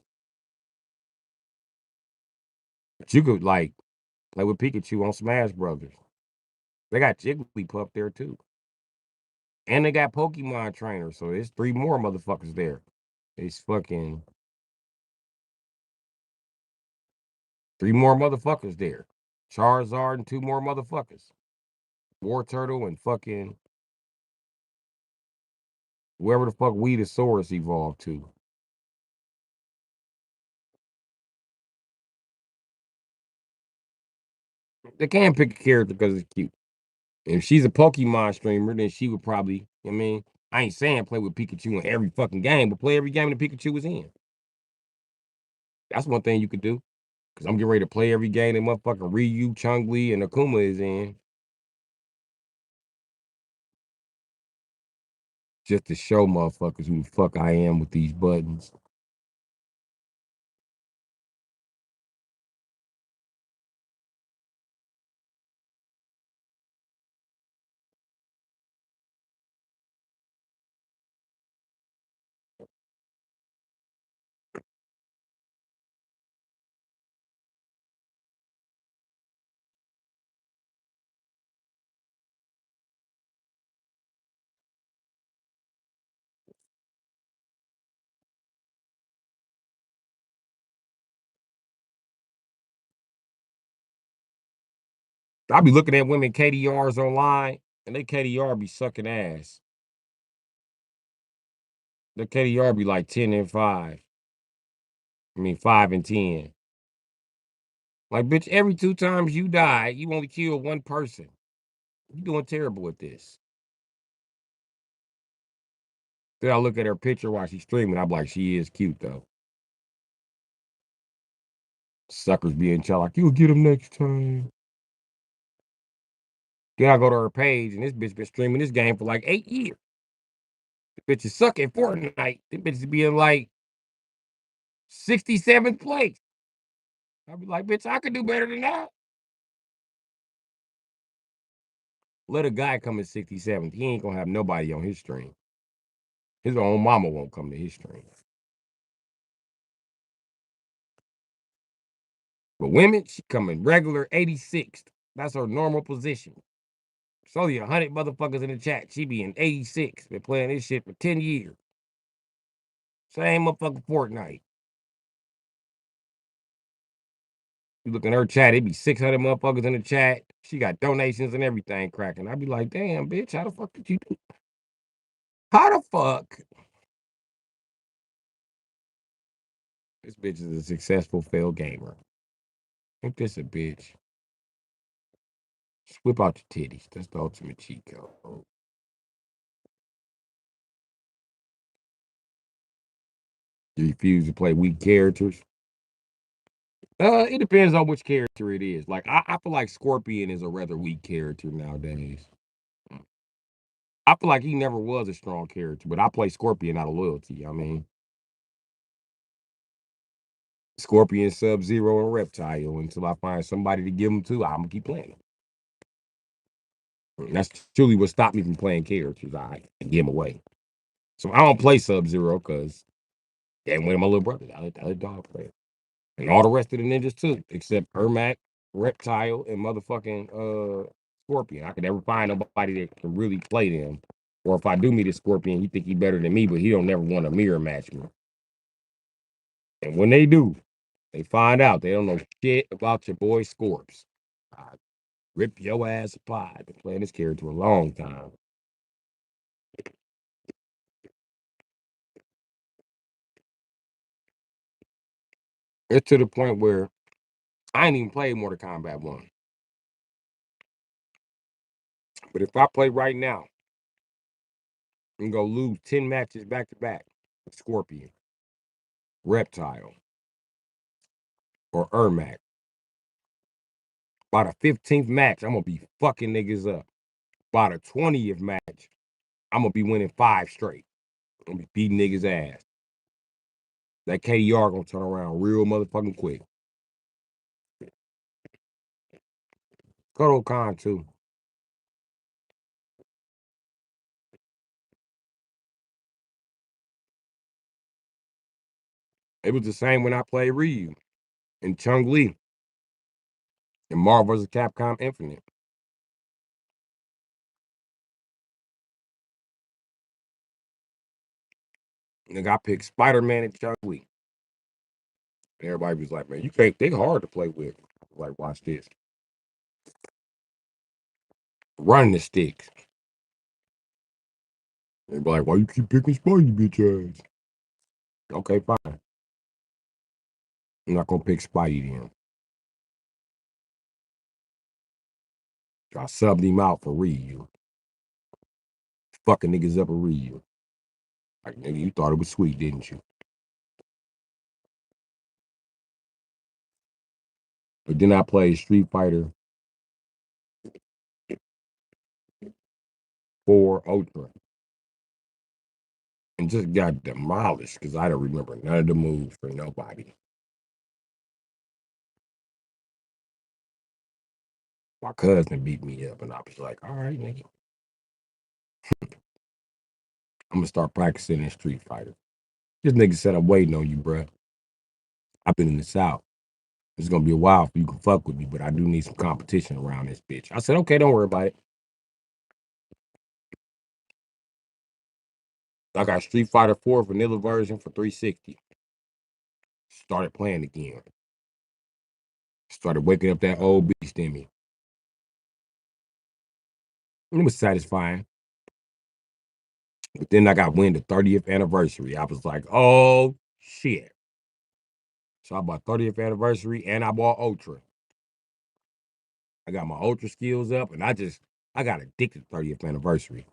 But you could like play with Pikachu on Smash Brothers. They got Jigglypuff there too. And they got Pokemon trainers, so there's 3 more motherfuckers there. It's fucking 3 more motherfuckers there. Charizard and 2 more motherfuckers. War Turtle and fucking whoever the fuck Weedosaurus evolved to. They can pick a character because it's cute. If she's a Pokemon streamer, then she would probably, I mean, I ain't saying play with Pikachu in every fucking game, but play every game that Pikachu is in. That's one thing you could do. Cause I'm getting ready to play every game that motherfucking Ryu, Chun-Li, and Akuma is in. Just to show motherfuckers who the fuck I am with these buttons. I be looking at women KDRs online, and they KDR be sucking ass. The KDR be like 10 and 5. I mean 5 and 10. Like, bitch, every 2 times you die, you only kill one person. You doing terrible at this. Then I look at her picture while she's streaming. I'm like, she is cute though. Suckers being child like, you'll get them next time. Then I go to her page, and this bitch been streaming this game for like 8 years. The bitch is sucking Fortnite. The bitch is being like 67th place. I'll be like, bitch, I could do better than that. Let a guy come in 67th. He ain't gonna have nobody on his stream. His own mama won't come to his stream. But women, she coming regular 86th. That's her normal position. It's only 100 motherfuckers in the chat. She be in 86. Been playing this shit for 10 years. Same motherfucking Fortnite. You look in her chat, it be 600 motherfuckers in the chat. She got donations and everything cracking. I be like, damn, bitch, how the fuck did you do? How the fuck? This bitch is a successful failed gamer. Ain't this a bitch? Just whip out your titties. That's the ultimate cheat code. You refuse to play weak characters? It depends on which character it is. Like, I feel like Scorpion is a rather weak character nowadays. I feel like he never was a strong character, but I play Scorpion out of loyalty. I mean, Scorpion, Sub-Zero, and Reptile until I find somebody to give them to. I'm gonna keep playing them. That's truly what stopped me from playing characters. I give them away. So I don't play Sub-Zero because and with my little brother, I let dog play it. And all the rest of the ninjas too, except Ermac, Reptile, and motherfucking Scorpion. I could never find nobody that can really play them. Or if I do meet a Scorpion, he think he better than me, but he don't never want to mirror match me. And when they do, they find out they don't know shit about your boy Scorps. I rip your ass apart. I've been playing this character a long time. It's to the point where I ain't even played Mortal Kombat 1. But if I play right now and go lose 10 matches back to back with Scorpion, Reptile, or Ermac, by the 15th match, I'm gonna be fucking niggas up. By the 20th match, I'm gonna be winning 5 straight. I'm gonna be beating niggas' ass. That KDR gonna turn around real motherfucking quick. Kodo Khan too. It was the same when I played Ryu and Chung Li and Marvel vs. Capcom Infinite. Nigga, I picked Spider-Man and Chung Li. And everybody was like, man, you can't, they hard to play with. Like, watch this. Run the sticks. Everybody like, why you keep picking Spidey, bitch ass? Okay, fine. I'm not gonna pick Spidey then. I subbed him out for Ryu. Fucking niggas up a Ryu. Like, nigga, you thought it was sweet, didn't you? But then I played Street Fighter 4 Ultra and just got demolished because I don't remember none of the moves for nobody. My cousin beat me up, and I was like, all right, nigga. I'm gonna start practicing in Street Fighter. This nigga said, I'm waiting on you, bruh. I've been in the South. It's gonna be a while for you can fuck with me, but I do need some competition around this bitch. I said, okay, don't worry about it. I got Street Fighter 4 vanilla version for 360. Started playing again. Started waking up that old beast in me. It was satisfying. But then I got wind the 30th anniversary. I was like, oh shit. So I bought 30th anniversary and I bought Ultra. I got my Ultra skills up and I got addicted to 30th anniversary.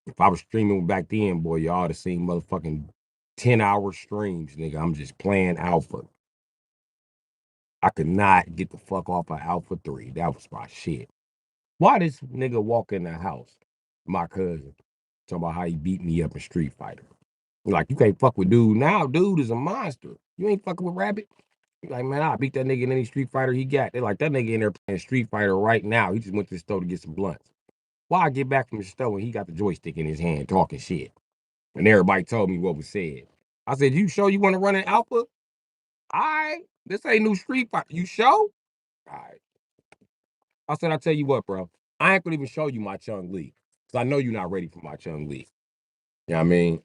If I was streaming back then, boy, y'all would have seen motherfucking 10-hour streams, nigga. I'm just playing Alpha. I could not get the fuck off of Alpha 3. That was my shit. Why this nigga walk in the house? My cousin. Talking about how he beat me up in Street Fighter. Like, you can't fuck with dude now. Dude is a monster. You ain't fucking with Rabbit. Like, man, I beat that nigga in any Street Fighter he got. They're like, that nigga in there playing Street Fighter right now. He just went to the store to get some blunts. Why I get back from the store and he got the joystick in his hand talking shit? And everybody told me what was said. I said, you sure you want to run an Alpha? All right. This ain't new Street Fighter. You sure? All right. I said, I'll tell you what, bro. I ain't gonna even show you my Chung Lee. Because I know you're not ready for my Chung Lee. You know what I mean?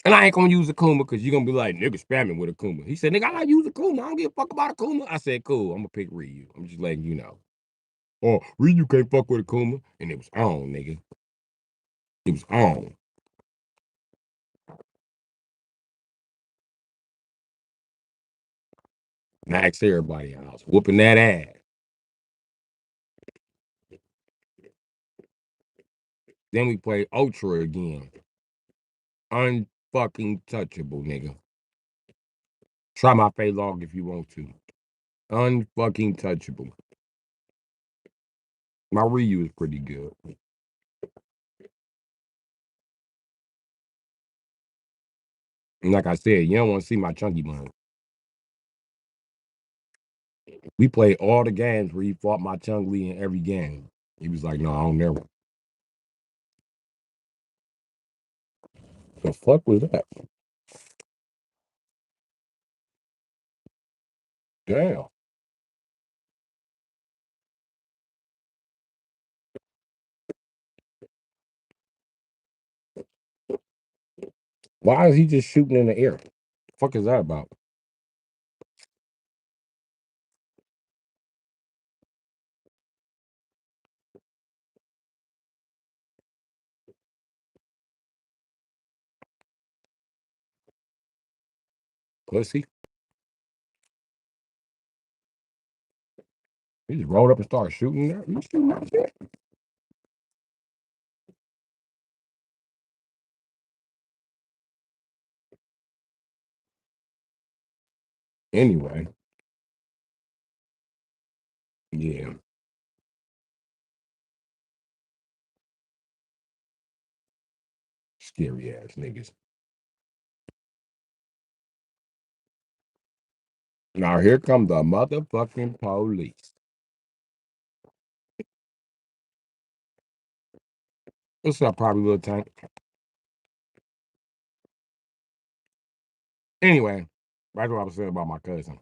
And I ain't gonna use Akuma because you're gonna be like, nigga spamming with Akuma. He said, nigga, I use Akuma. I don't give a fuck about Akuma. I said, cool, I'm gonna pick Ryu. I'm just letting you know. Oh, Ryu can't fuck with Akuma. And it was on, nigga. It was on. And I asked everybody, I was whooping that ass. Then we played Ultra again. Unfucking touchable, nigga. Try my fade log if you want to. Unfucking touchable. My Ryu is pretty good. And like I said, you don't want to see my chunky bun. We played all the games where he fought my Chung Lee in every game. He was like, no, I don't never. The fuck was that? Damn. Why is he just shooting in the air? The fuck is that about? Pussy. He just rolled up and started shooting there. You shooting that shit? Anyway, yeah. Scary ass niggas. Now here come the motherfucking police. What's up, probably little tank? Anyway, that's what I was saying about my cousin.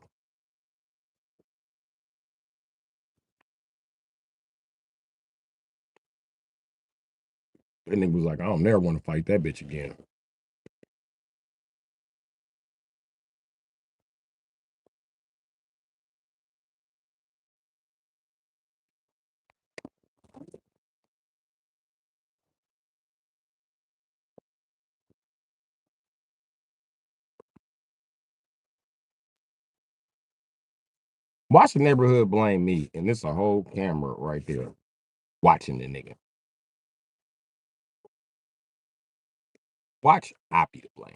That nigga was like, I don't never want to fight that bitch again. Watch the neighborhood blame me, and it's a whole camera right there watching the nigga. Watch, I be the blame.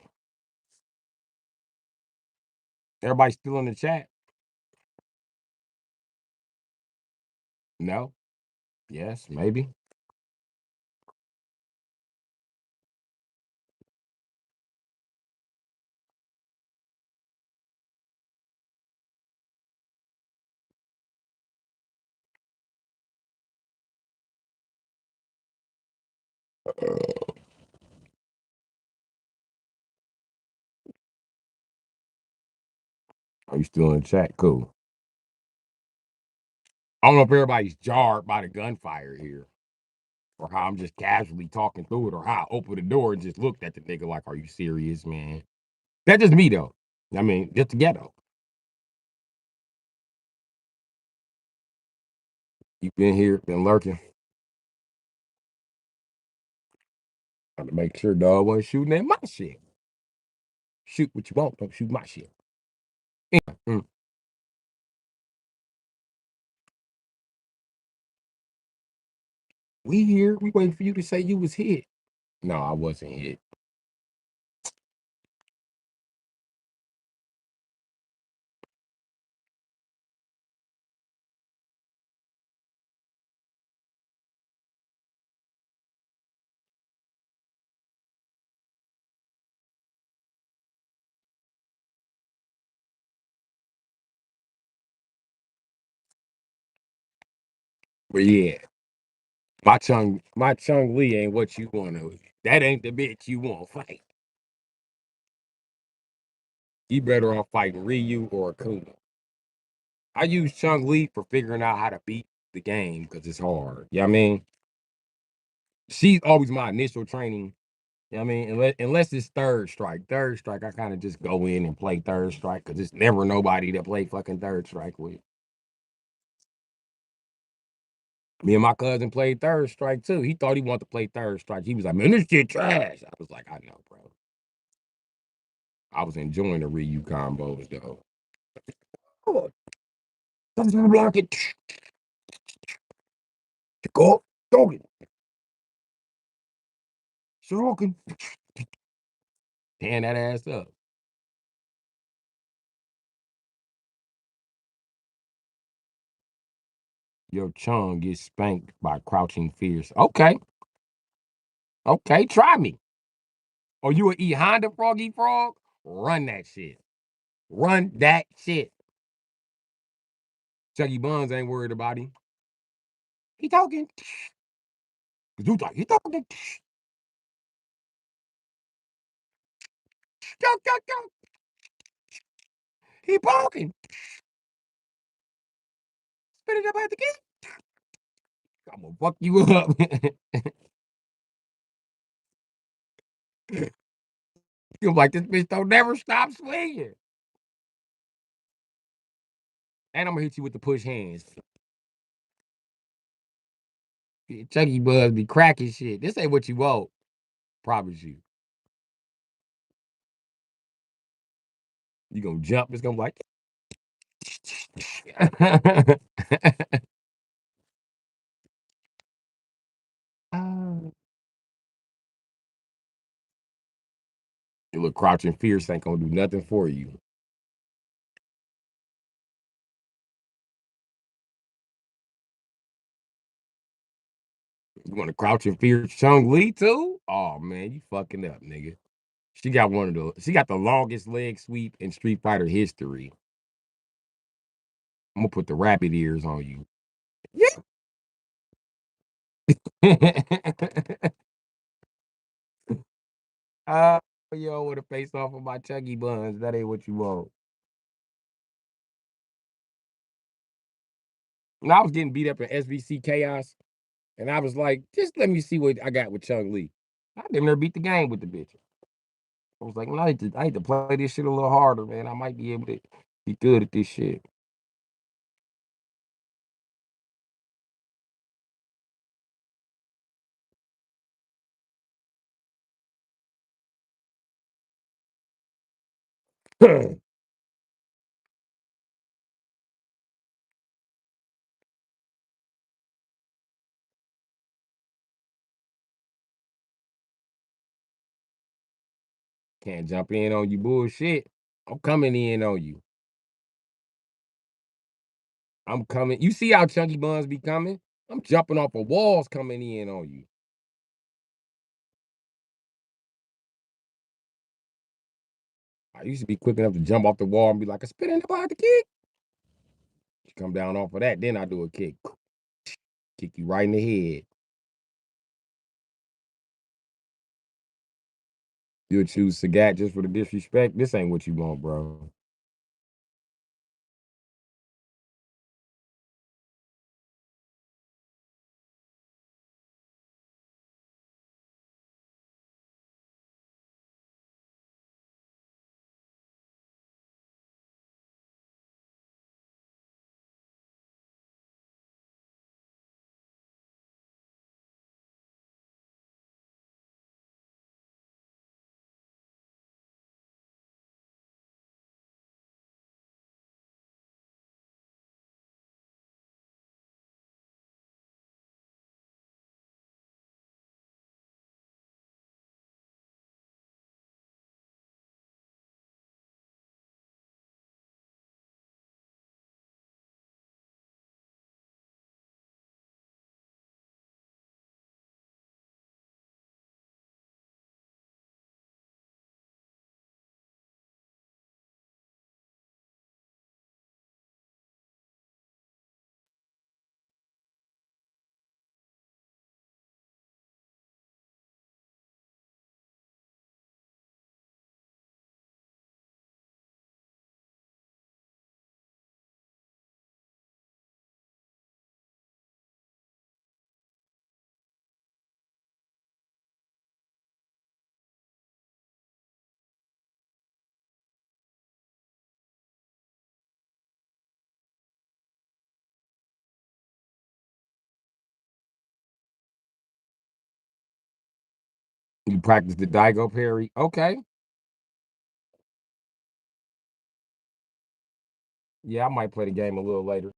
Everybody still in the chat? No? Yes, maybe. Are you still in the chat? Cool. I don't know if everybody's jarred by the gunfire here, or how I'm just casually talking through it, or how I opened the door and just looked at the nigga like, are you serious, man? That's just me, though. I mean, just the ghetto. You been here, been lurking. Trying to make sure dog wasn't shooting at my shit. Shoot what you want, don't shoot my shit. Mm. We here. We waiting for you to say you was hit. No, I wasn't hit. But yeah, my Chung Lee ain't what you want to. That ain't the bitch you want to fight. You better off fighting Ryu or Akuma. I use Chung Lee for figuring out how to beat the game because it's hard. You know what I mean? She's always my initial training. You know what I mean? Unless it's third strike. Third strike, I kind of just go in and play third strike because it's never nobody to play fucking third strike with. Me and my cousin played third strike too. He thought he wanted to play third strike. He was like, man, this shit trash. I was like, I know, bro. I was enjoying the Ryu combos though. Oh, something block it. Go, dog it. Sorokin. Tearing that ass up. Your Chung gets spanked by crouching fierce. Okay. Okay, try me. Or you a E Honda Froggy Frog? Run that shit. Run that shit. Chucky Buns ain't worried about him. He talking. You talk. He talking. Yo, yo, yo. He barking. Spit it up at the kid. I'm gonna fuck you up. You're like, this bitch don't never stop swinging. And I'm gonna hit you with the push hands. Chucky Buzz be cracking shit. This ain't what you want. Promise you. You gonna jump, it's gonna be like. Your little crouching fierce ain't gonna do nothing for you. You want to crouch and fierce Chung Lee too? Oh man, you fucking up, nigga. She got the longest leg sweep in Street Fighter history. I'm gonna put the rabbit ears on you. Yeah. uh, yo, with a face off of my Chuggy Buns. That ain't what you want. And I was getting beat up in SVC Chaos, and I was like, just let me see what I got with Chung Lee. I damn near beat the game with the bitch. I was like, well, I need to play this shit a little harder, man. I might be able to be good at this shit. Can't jump in on you bullshit. I'm coming in on you. I'm coming. You see how Chunky Buns be coming? I'm jumping off of walls coming in on you. I used to be quick enough to jump off the wall and be like, a spit in the pocket kick. You come down off of that, then I do a kick. Kick you right in the head. You'll choose Sagat just for the disrespect. This ain't what you want, bro. You practice the Daigo parry? Okay. Yeah, I might play the game a little later.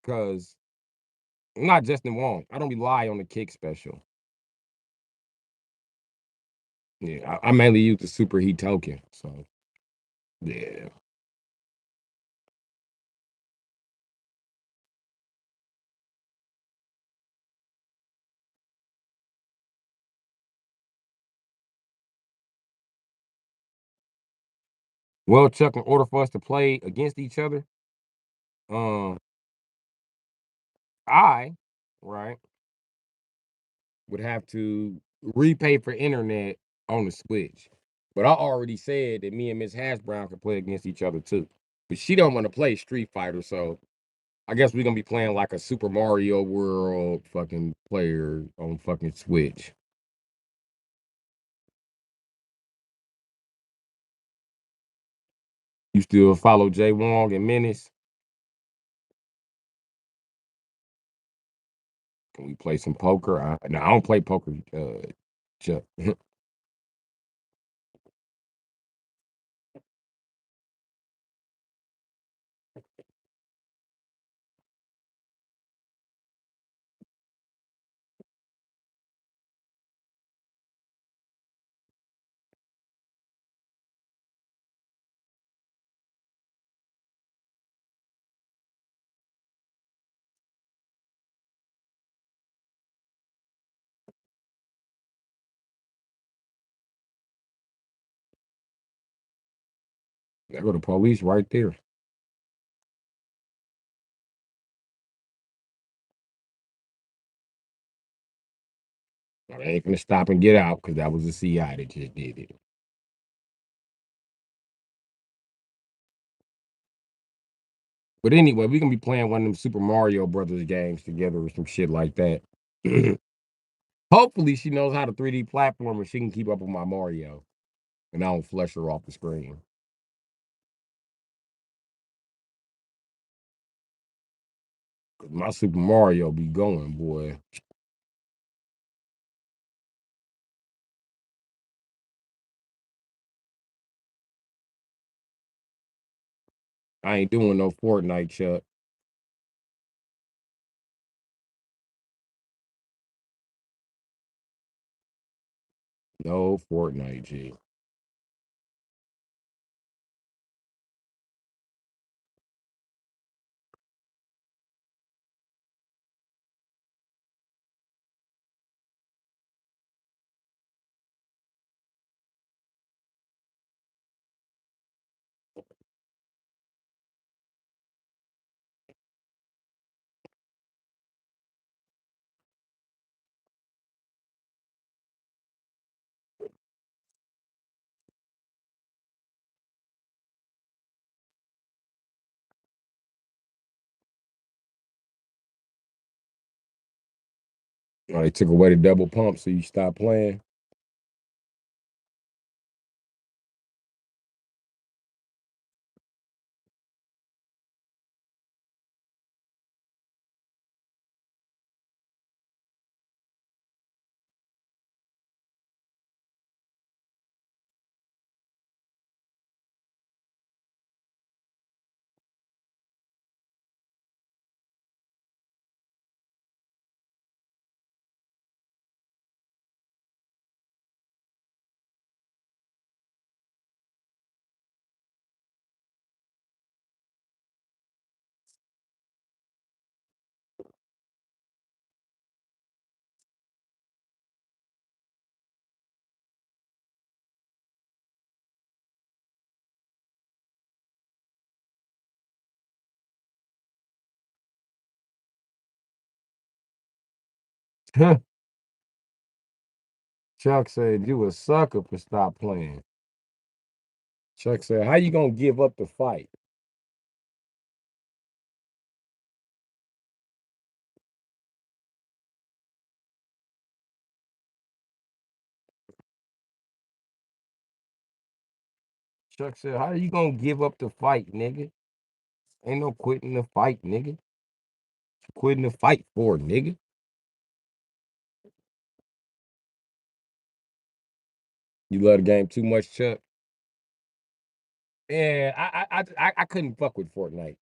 Because I'm not Justin Wong. I don't rely on the kick special. Yeah, I mainly use the super heat token. So yeah. Well, Chuck, in order for us to play against each other, um, I, right, would have to repay for internet on the Switch. But I already said that me and Miss Hash Brown could play against each other too. But she don't want to play Street Fighter, so I guess we're gonna be playing like a Super Mario World fucking player on fucking Switch. You still follow Jay Wong and Menace? Can we play some poker? No, I don't play poker. Chuck. There go the police right there. I ain't gonna stop and get out because that was the CI that just did it. But anyway, we gonna be playing one of them Super Mario Brothers games together or some shit like that. Hopefully, she knows how to 3D platform and she can keep up with my Mario, and I don't flush her off the screen. 'Cause my Super Mario be going, boy. I ain't doing no Fortnite, Chuck. No Fortnite, G. Oh, they took away the double pump, so you stop playing. Chuck said you a sucker for stop playing. Chuck said, "How you gonna give up the fight?" Chuck said, "How you gonna give up the fight, nigga? Ain't no quitting the fight, nigga. You quitting the fight for, nigga." You love the game too much, Chuck. Yeah, I couldn't fuck with Fortnite.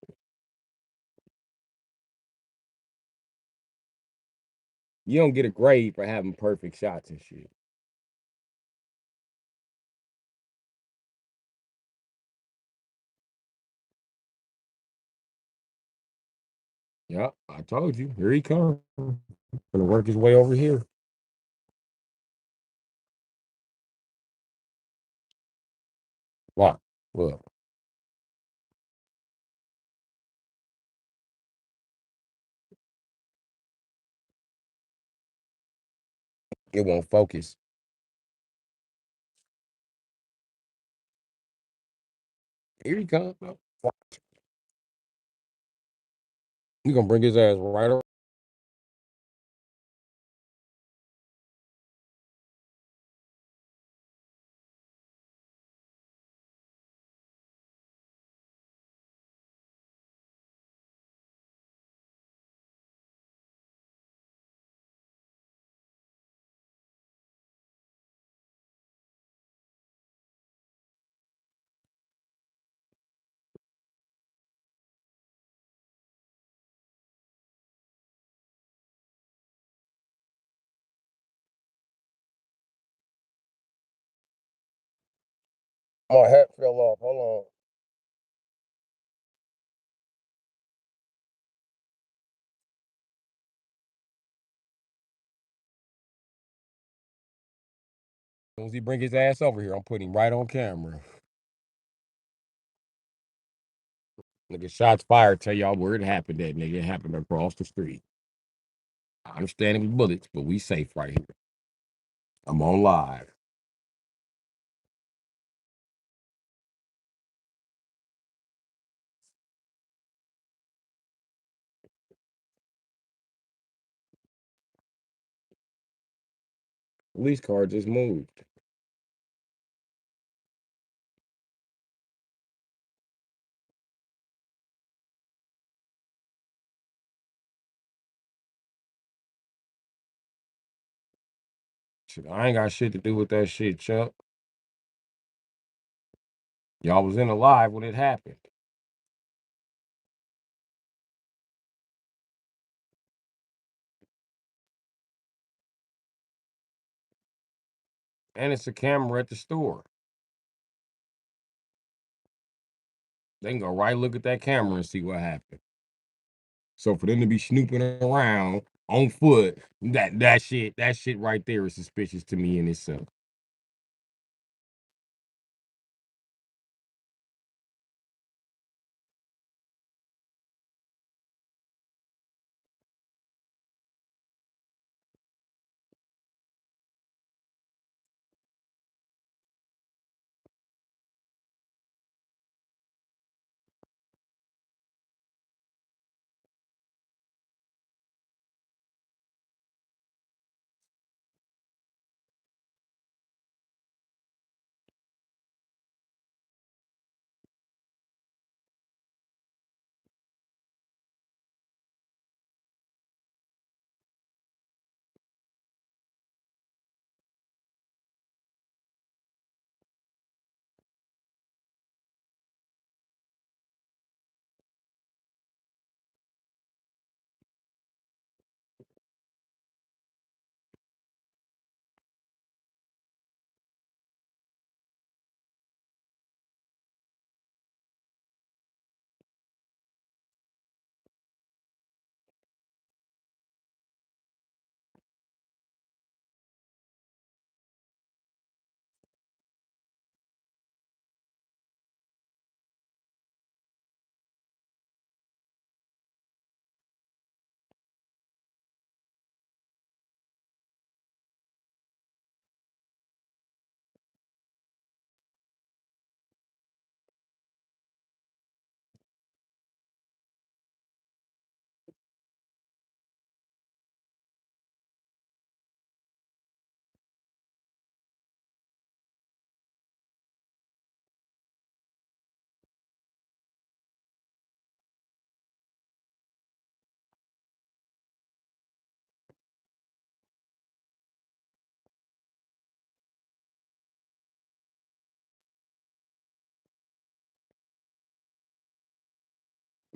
You don't get a grade for having perfect shots and shit. Yep, I told you. Here he comes. Gonna work his way over here. What? Look, it won't focus. Here he comes. You gonna bring his ass right over. My hat fell off. Hold on. As soon as he bring his ass over here, I'm putting him right on camera. Nigga, shots fired. Tell y'all where it happened at, nigga. It happened across the street. I understand it was bullets, but we safe right here. I'm on live. Police car just moved. Shit, I ain't got shit to do with that shit, Chuck. Y'all was in alive when it happened. And it's a camera at the store. They can go right look at that camera and see what happened. So for them to be snooping around on foot, that shit right there is suspicious to me in itself.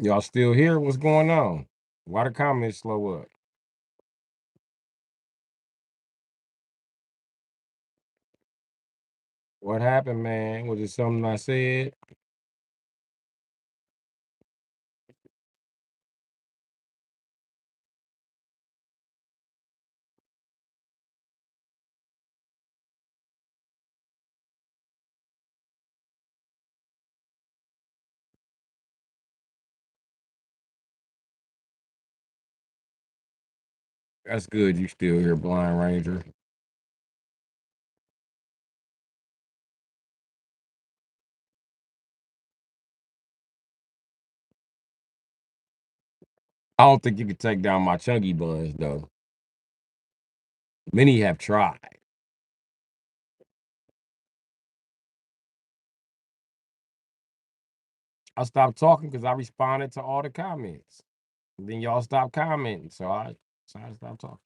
Y'all still here? What's going on? Why the comments slow up? What happened, man? Was it something I said? That's good. You still here, Blind Ranger. I don't think you could take down my chunky buns, though. Many have tried. I stopped talking because I responded to all the comments. And then y'all stopped commenting, so I decided to stop talking.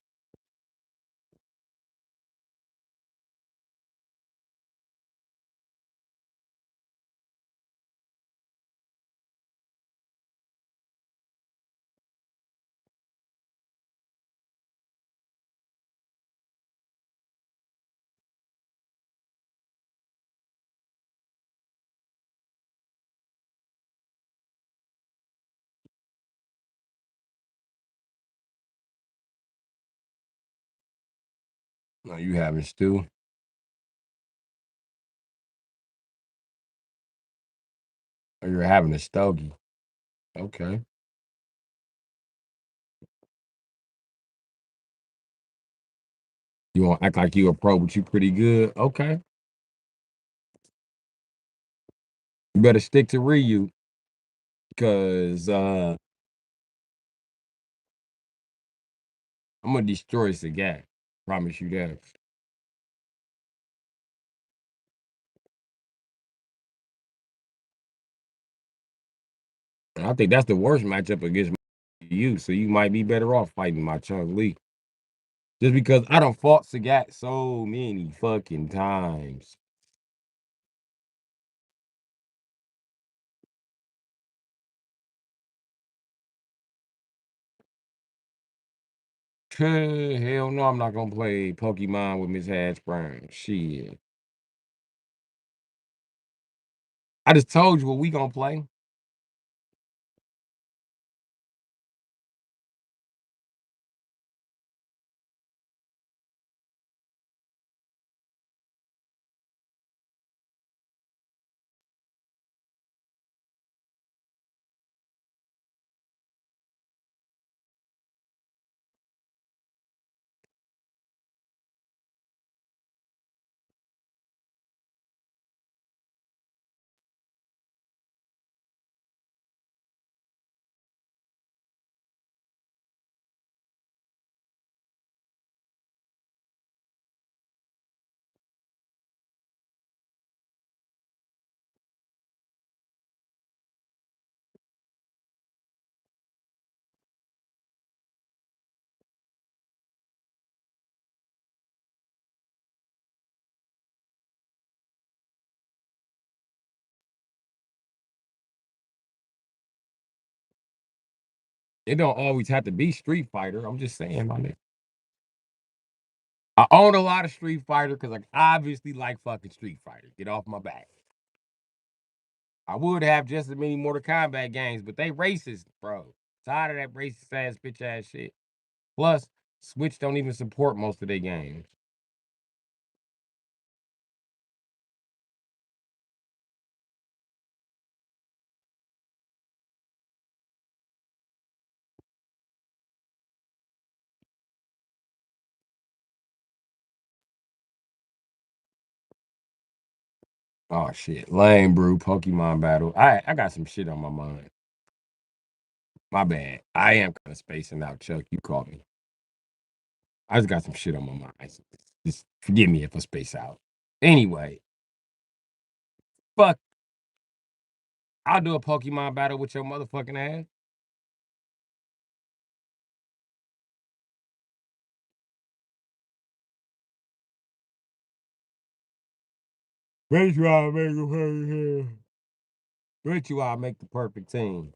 No, you having stew, or you're having a stogie. Okay. You want to act like you a pro, but you pretty good. Okay. You better stick to Ryu, because I'm gonna destroy Sagat. Promise you that. And I think that's the worst matchup against you. So you might be better off fighting my Chung Lee. Just because I don't fought Sagat so many fucking times. Hell no, I'm not gonna play Pokemon with Miss Hash Brown. Shit. I just told you what we gonna play. It don't always have to be Street Fighter. I'm just saying, my nigga. I own a lot of Street Fighter because I obviously like fucking Street Fighter. Get off my back. I would have just as many Mortal Kombat games, but they racist, bro. Tired of that racist ass bitch ass shit. Plus, Switch don't even support most of their games. Oh shit. Lame brew Pokemon battle. I got some shit on my mind. My bad. I am kind of spacing out, Chuck. You caught me. I just got some shit on my mind. So just forgive me if I space out. Anyway, fuck. I'll do a Pokemon battle with your motherfucking ass. Bet you I'll make a perfect team. Bet you I'll make the perfect team.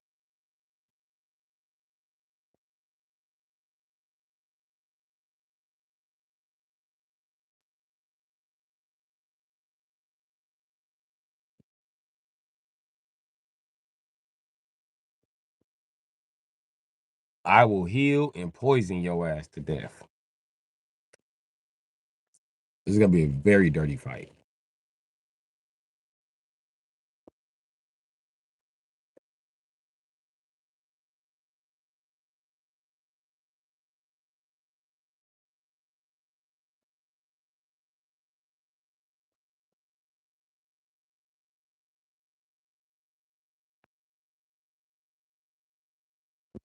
I will heal and poison your ass to death. This is gonna be a very dirty fight.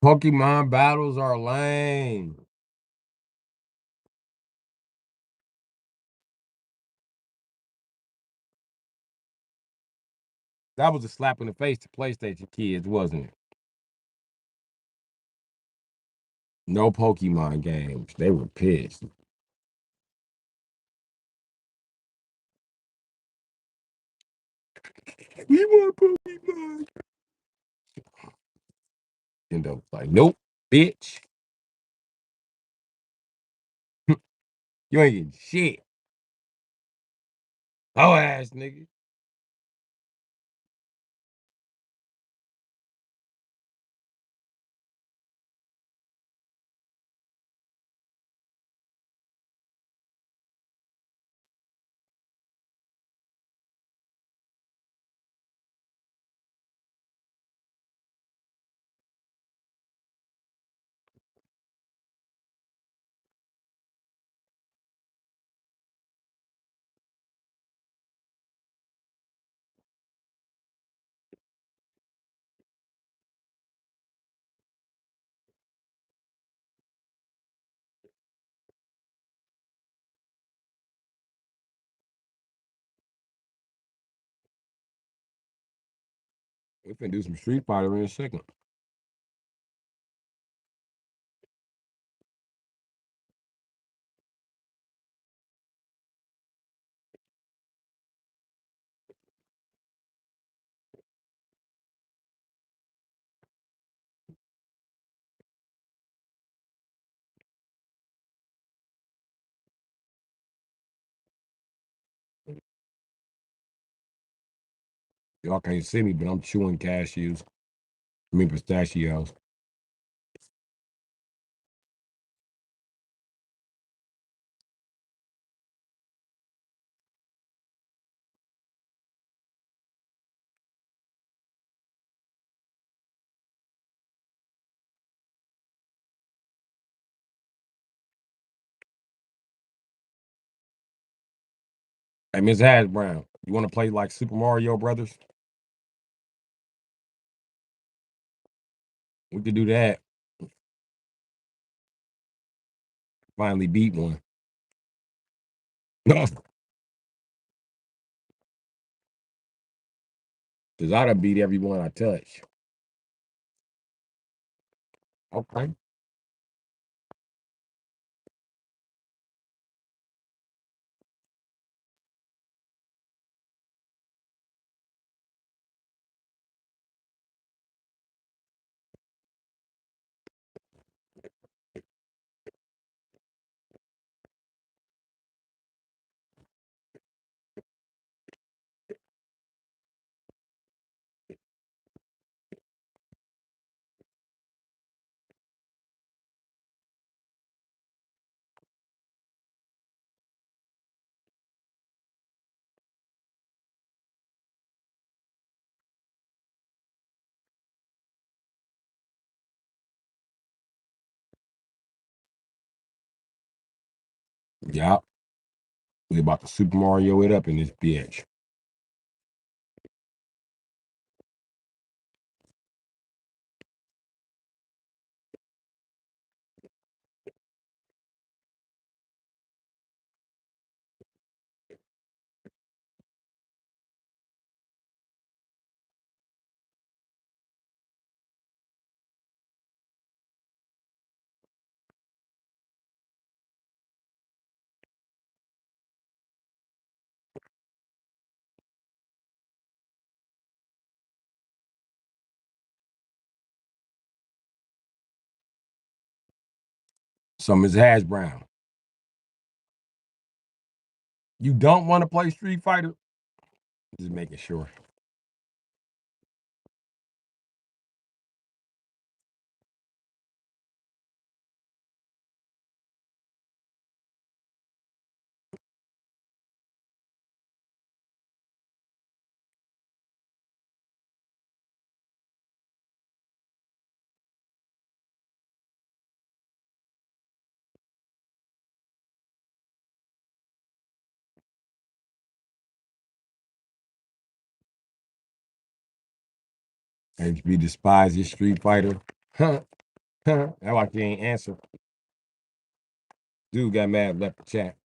Pokemon battles are lame. That was a slap in the face to PlayStation kids, wasn't it? No Pokemon games. They were pissed. We want Pokemon. Nintendo was like, nope, bitch. You ain't getting shit. Oh ass nigga. We finna do some Street Fighter in a second. Y'all can't see me, but I'm chewing cashews. I mean pistachios. Hey, Miss Hash Brown, you want to play like Super Mario Brothers? We could do that. Finally beat one. Because I done beat everyone I touch. Okay. Yeah. We about to Super Mario it up in this bitch. So Ms. Hash Brown, you don't want to play Street Fighter? Just making sure. HB despises Street Fighter. Huh. Huh. That's why she ain't answer. Dude got mad, left the chat.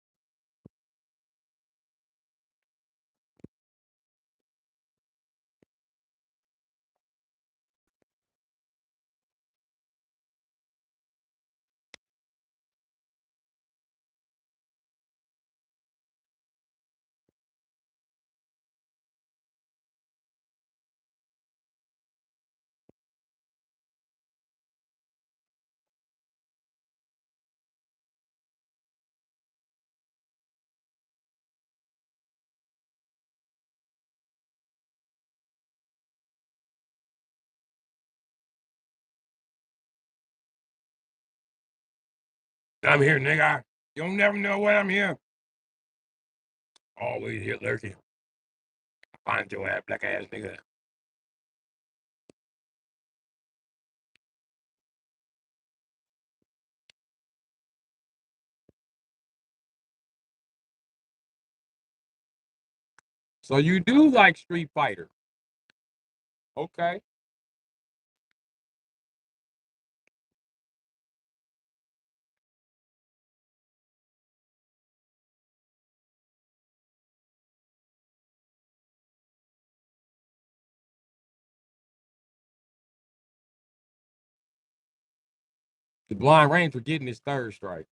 I'm here, nigga. You'll never know when I'm here. Always here lurking. Find your ass, black ass nigga. So you do like Street Fighter? Okay. The Blind Ranger getting his third strike.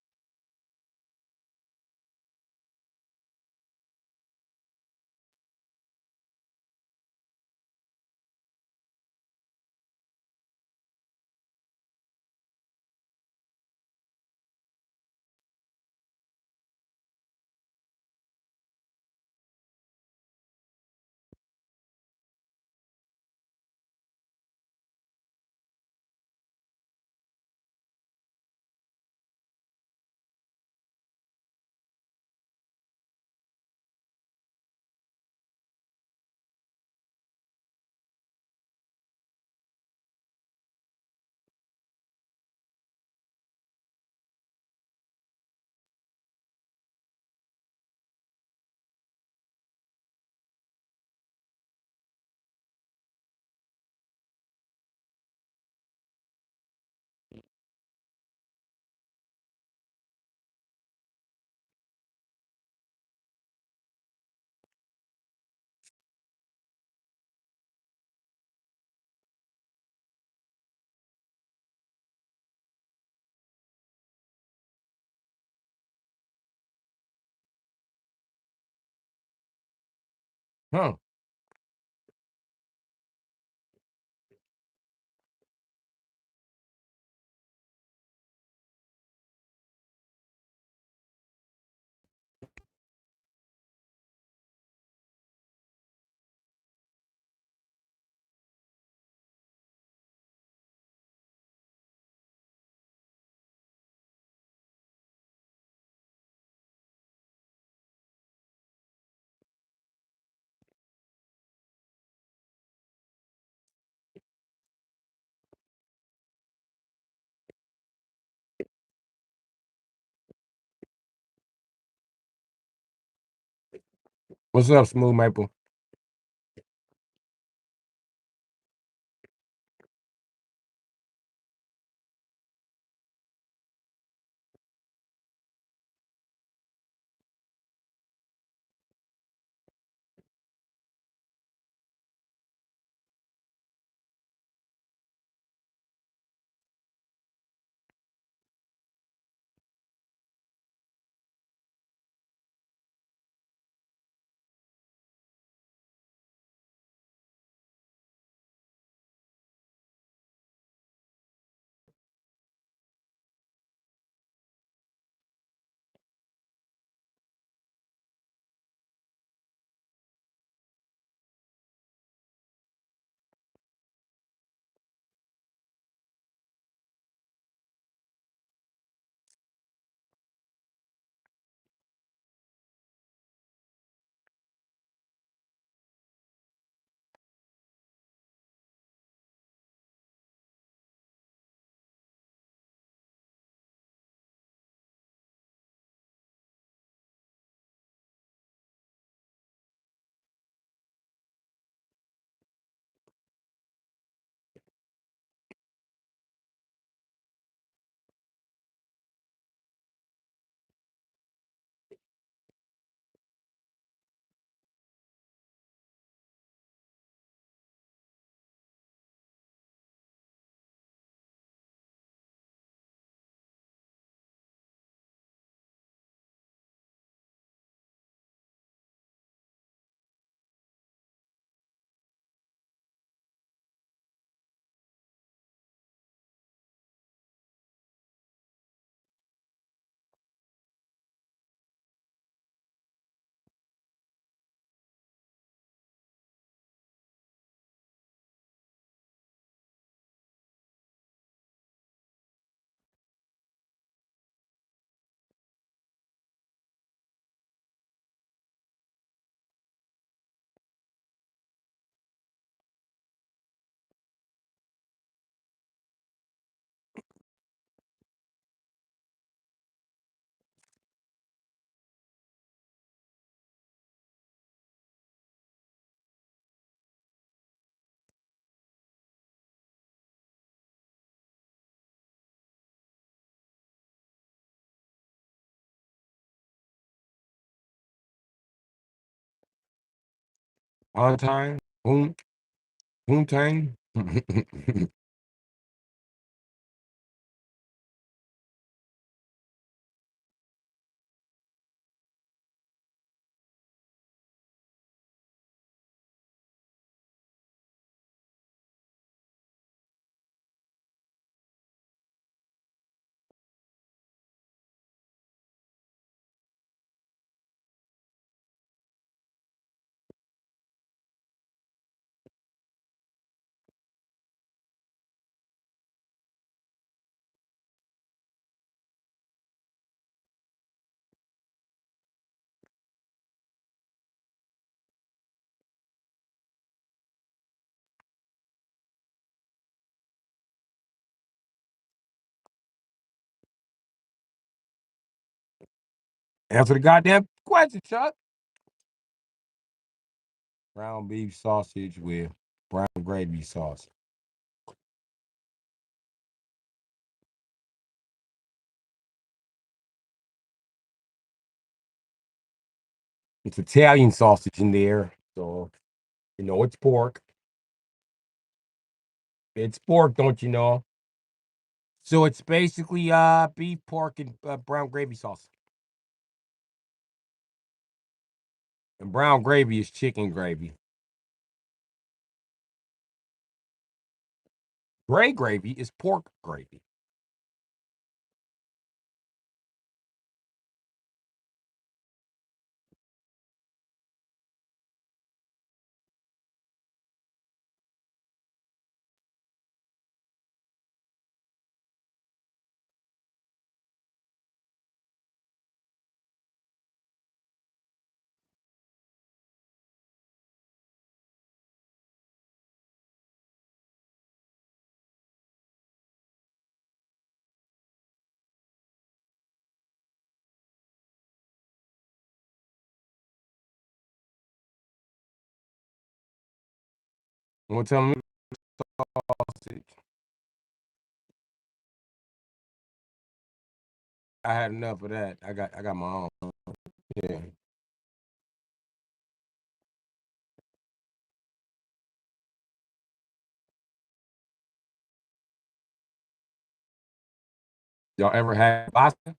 Huh. What's up, Smooth Maple? On time. Poontang. Answer the goddamn question, Chuck. Ground beef sausage with brown gravy sauce. It's Italian sausage in there, so you know it's pork. It's pork, don't you know? So it's basically beef, pork, and brown gravy sauce. And brown gravy is chicken gravy. Gray gravy is pork gravy. You want to tell me sausage? I had enough of that. I got my own. Yeah. Y'all ever had pasta?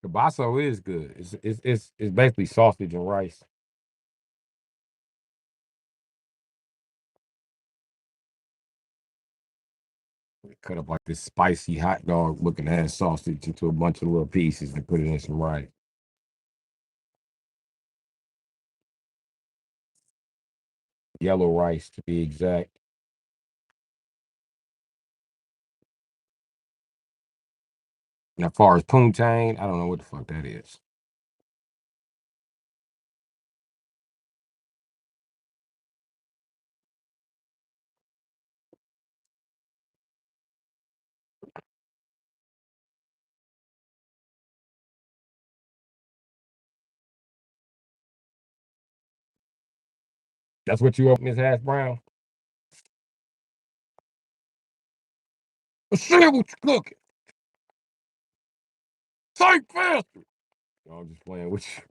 Kibasso is good. It's basically sausage and rice. Cut up like this spicy hot dog looking ass sausage into a bunch of little pieces and put it in some rice. Yellow rice to be exact. And as far as poontang, I don't know what the fuck that is. That's what you up, Miss Hash Brown? Say what you cooking. Say faster. I'm just playing with you.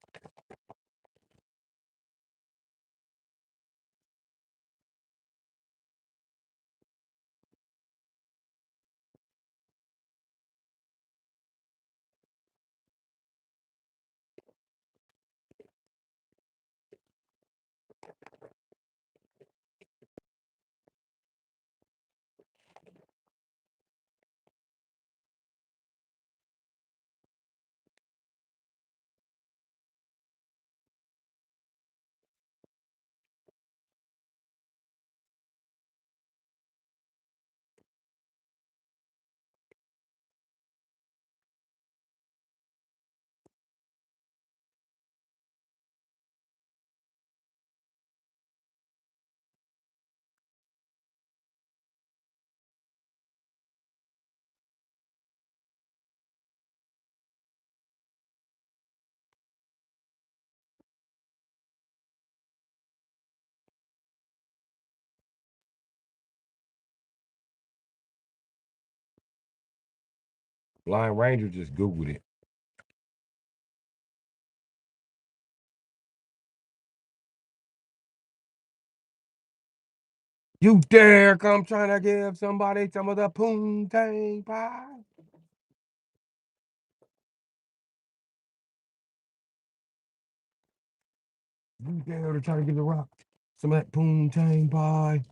Blind Ranger just Googled it. You dare come trying to give somebody some of the poontang pie? You dare to try to give the Rock some of that poontang pie?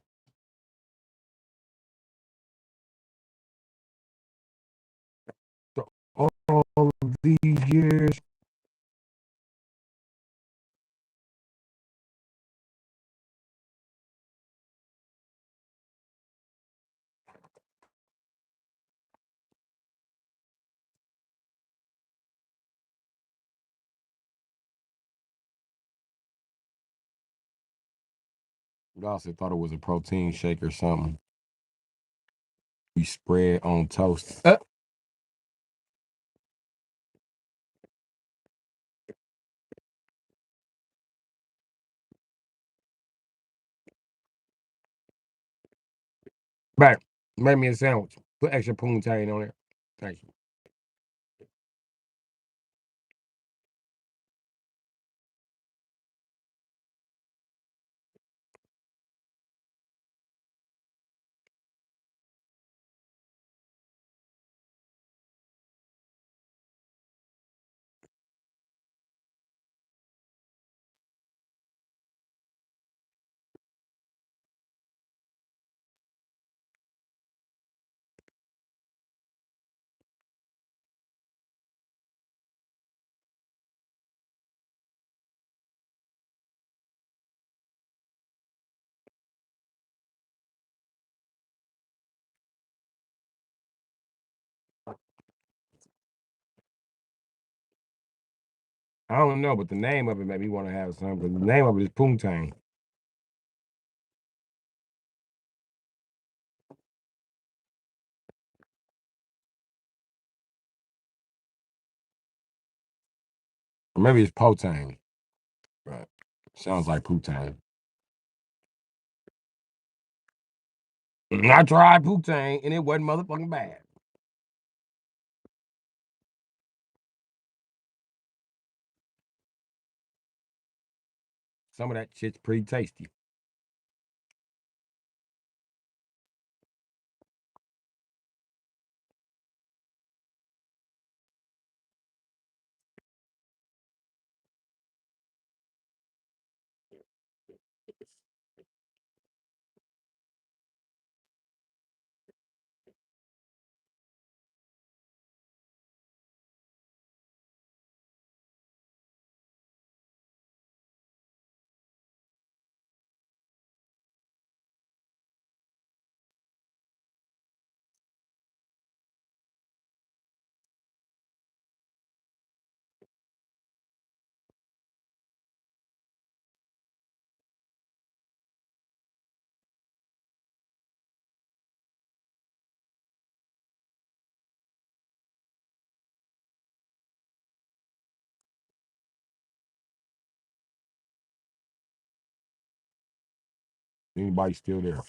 So all of these years. Dawson thought it was a protein shake or something. We spread on toast. Back, make me a sandwich. Put extra poontang on it. Thank you. I don't know, but the name of it made me want to have some. But the name of it is poontang. Or maybe it's potang. But sounds like poontang. I tried poontang and it wasn't motherfucking bad. Some of that shit's pretty tasty. Anybody still there?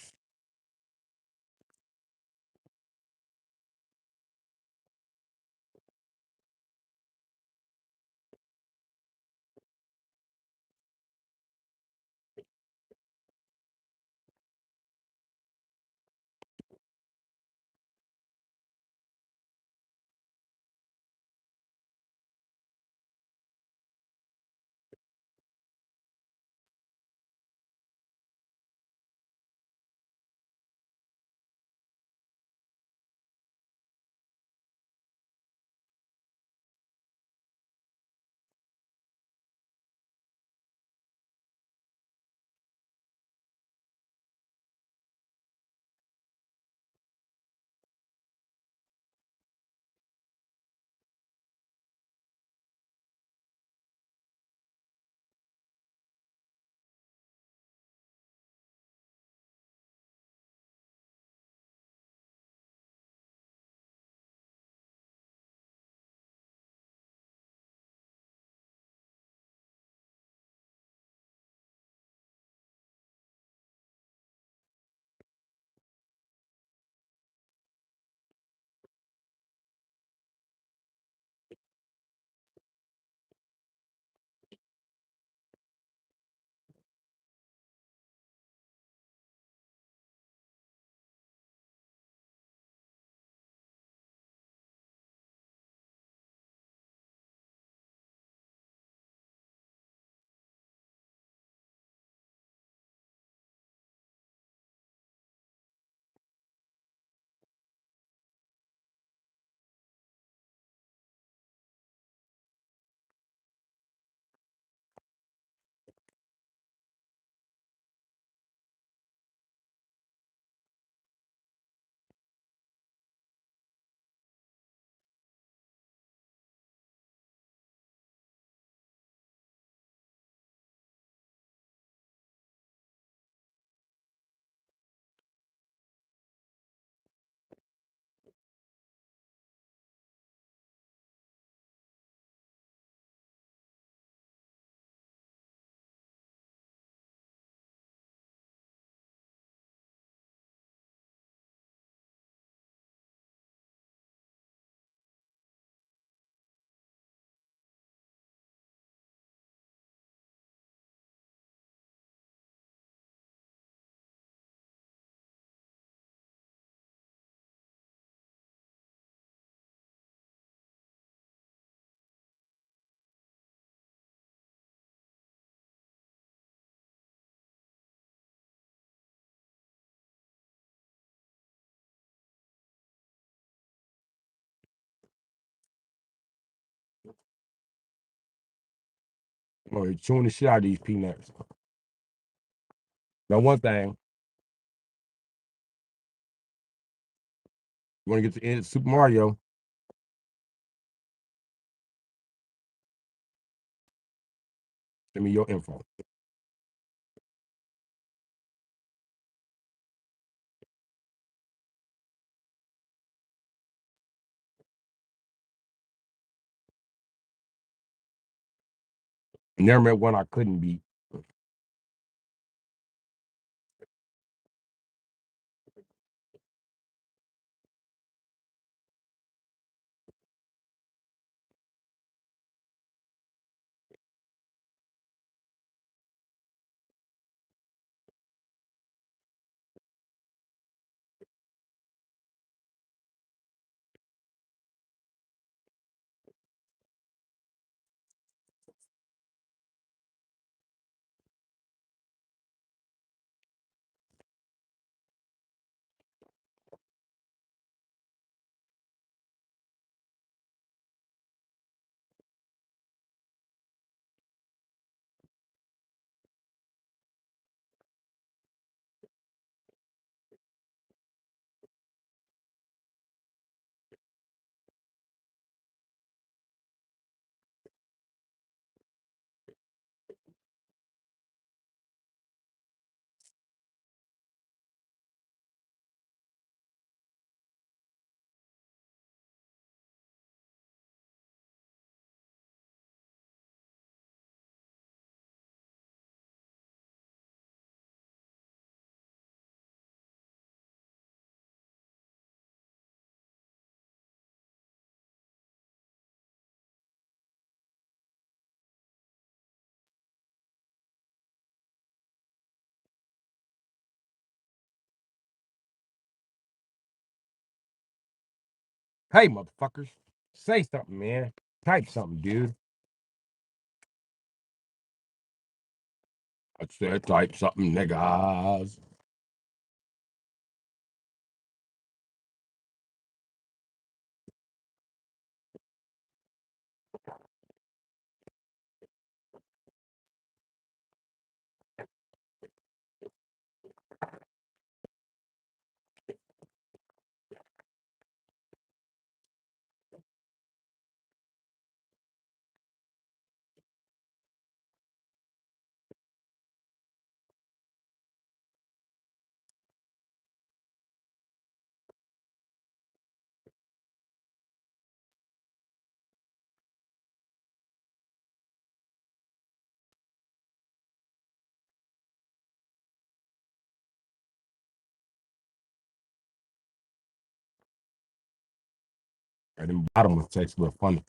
Oh, you're chewing the shit out of these peanuts. Now, one thing, you want to get to the end of Super Mario, send me your info. Never met one I couldn't beat. Hey, motherfuckers, say something, man. Type something, dude. I said type something, niggas. And then bottom was text a little funny.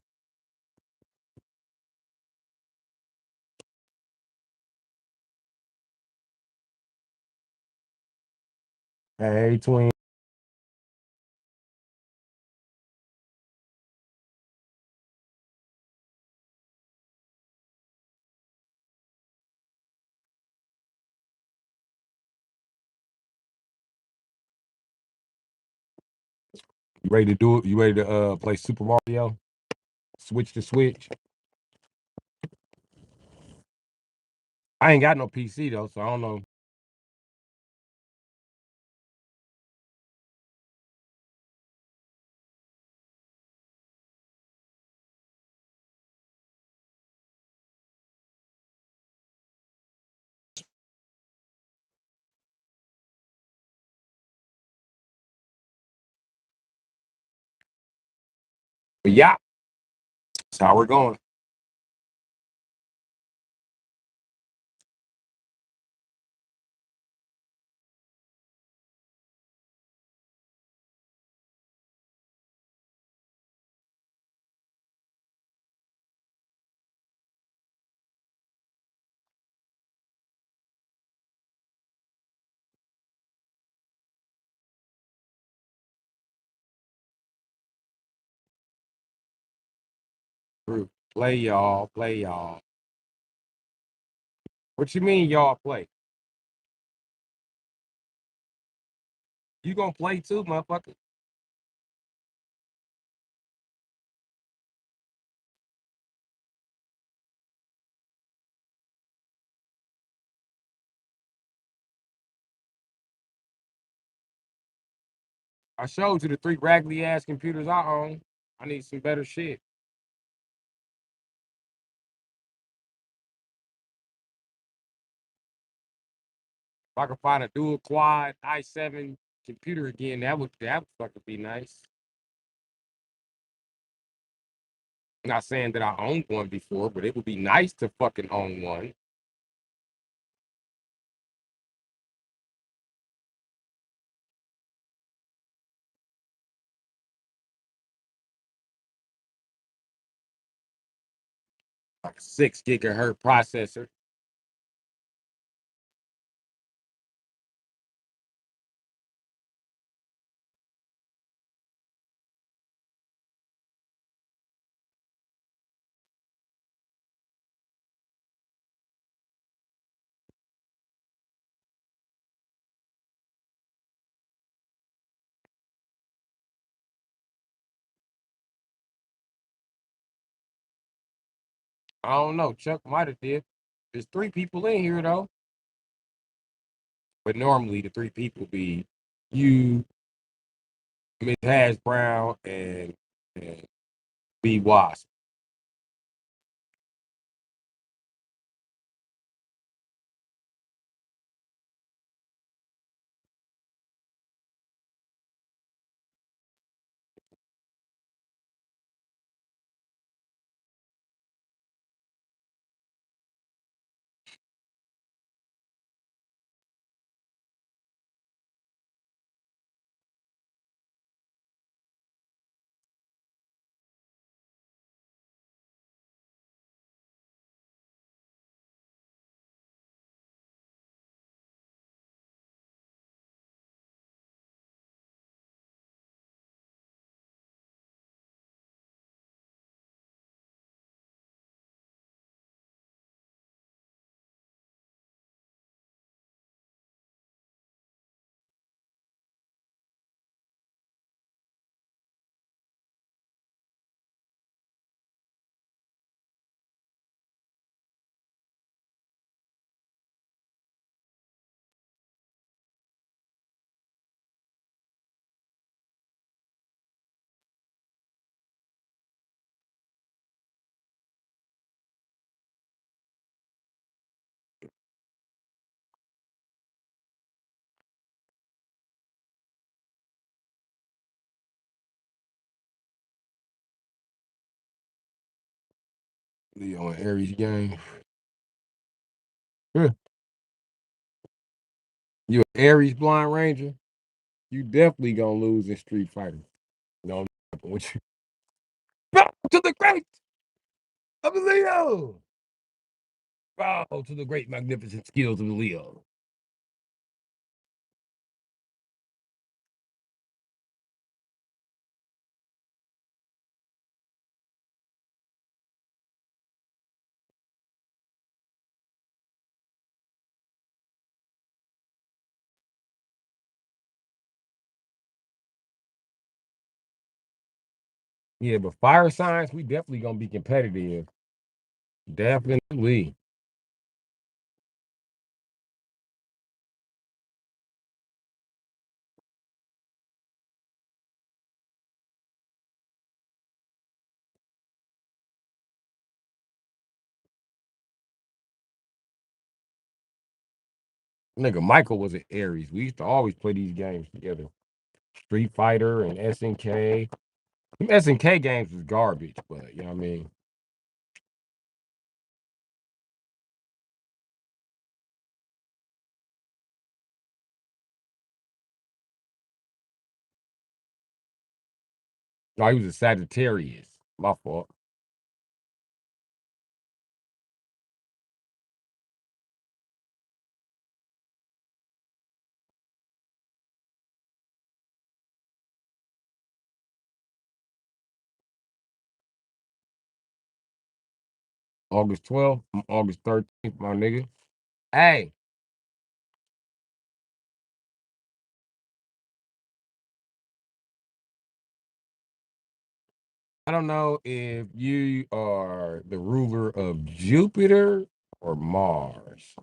Hey, twin. You ready to do it? You ready to play Super Mario? Switch to Switch. I ain't got no PC though, so I don't know. But yeah, that's how we're going. Play y'all, play y'all. What you mean y'all play? You gonna play too, motherfucker? I showed you the 3 raggedy ass computers I own. I need some better shit. If I could find a dual quad i7 computer again, that would fucking be nice. Not saying that I owned one before, but it would be nice to fucking own one. Like a 6 gigahertz processor. I don't know. Chuck might have did. There's 3 people in here though. But normally the 3 people be you, Miss Hash Brown, and B Wasp. Leo and Aries game. Huh. You an Aries Blind Ranger? You definitely gonna lose in Street Fighter. No, what you bow to the great of Leo. Bow to the great magnificent skills of Leo. Yeah, but fire signs, we definitely gonna be competitive. Definitely. Nigga, Michael was an Aries. We used to always play these games together. Street Fighter and SNK. Them SNK games was garbage, but you know what I mean? No, he was a Sagittarius. My fault. August 12th, I'm August 13th, my nigga. Hey, I don't know if you are the ruler of Jupiter or Mars.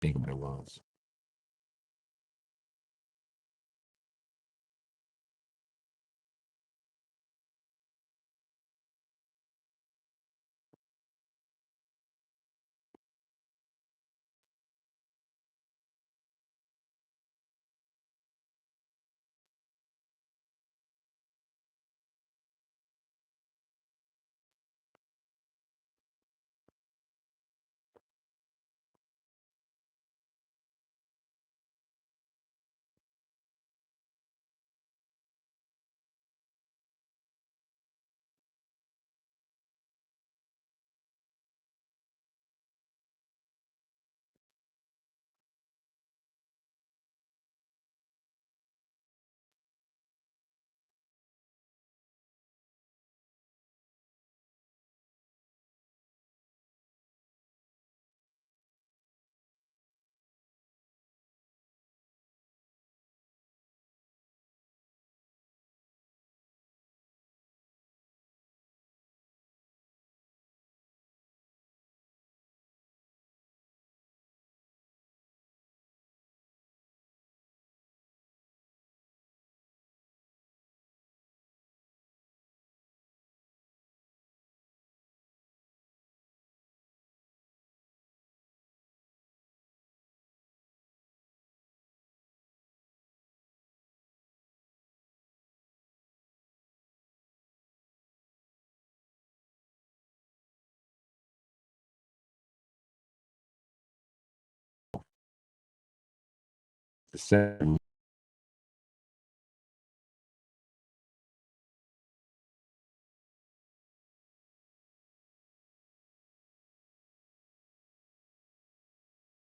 Think about it once. The second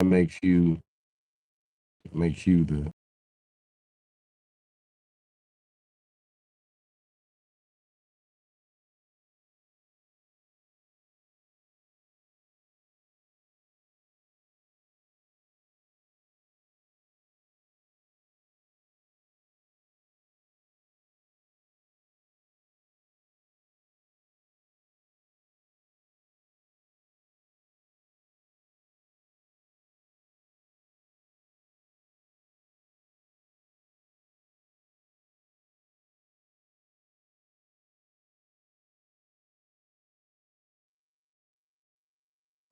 makes you the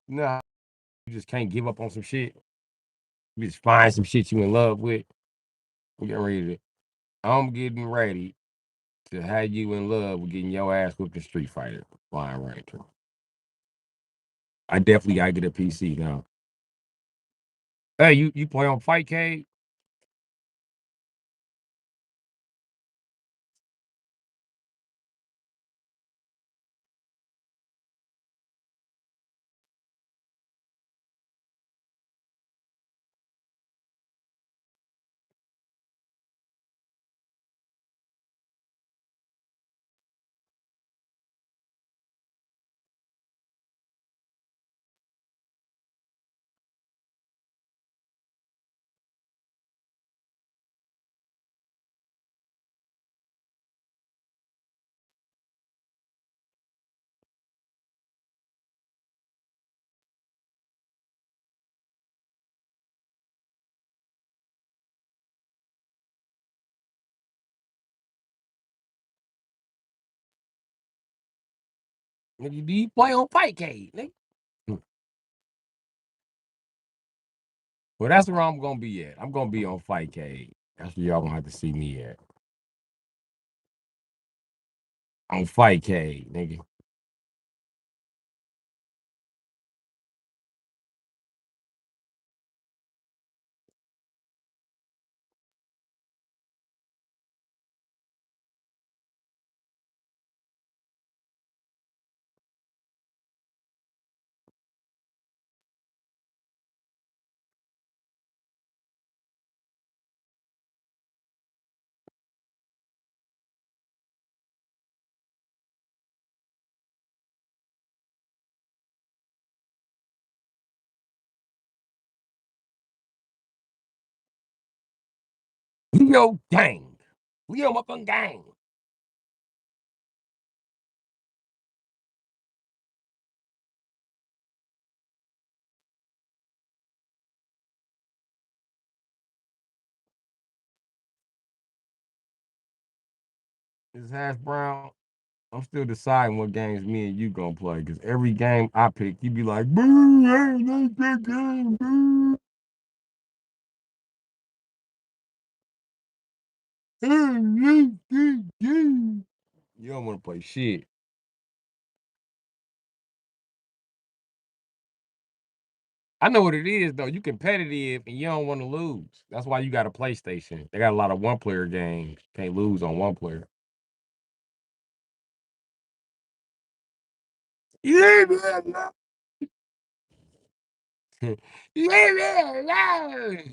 nah, you just can't give up on some shit. You just find some shit you in love with. I'm getting ready to have you in love with getting your ass whooped in Street Fighter, Flying Ranger. I definitely gotta get a PC now. Hey, you play on Fightcade? Nigga, do you play on Fightcade, nigga? Well, that's where I'm gonna be at. I'm gonna be on Fightcade. That's where y'all gonna have to see me at. On Fightcade, nigga. Leo gang. Leo motherfucking gang. Is Hash Brown. I'm still deciding what games me and you gonna play. Cause every game I pick, you be like, boo, I ain't like that game, boo. You don't want to play shit. I know what it is though. You competitive and you don't want to lose. That's why you got a PlayStation. They got a lot of one player games. Can't lose on one player. Yeah, man. Yeah, man.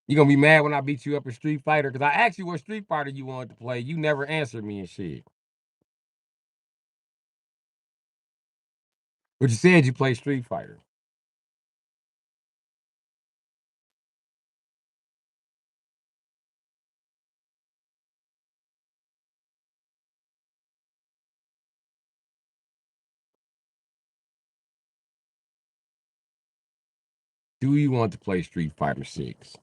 You gonna be mad when I beat you up in Street Fighter? Cause I asked you what Street Fighter you wanted to play. You never answered me and shit. But you said you play Street Fighter. Do you want to play Street Fighter 6?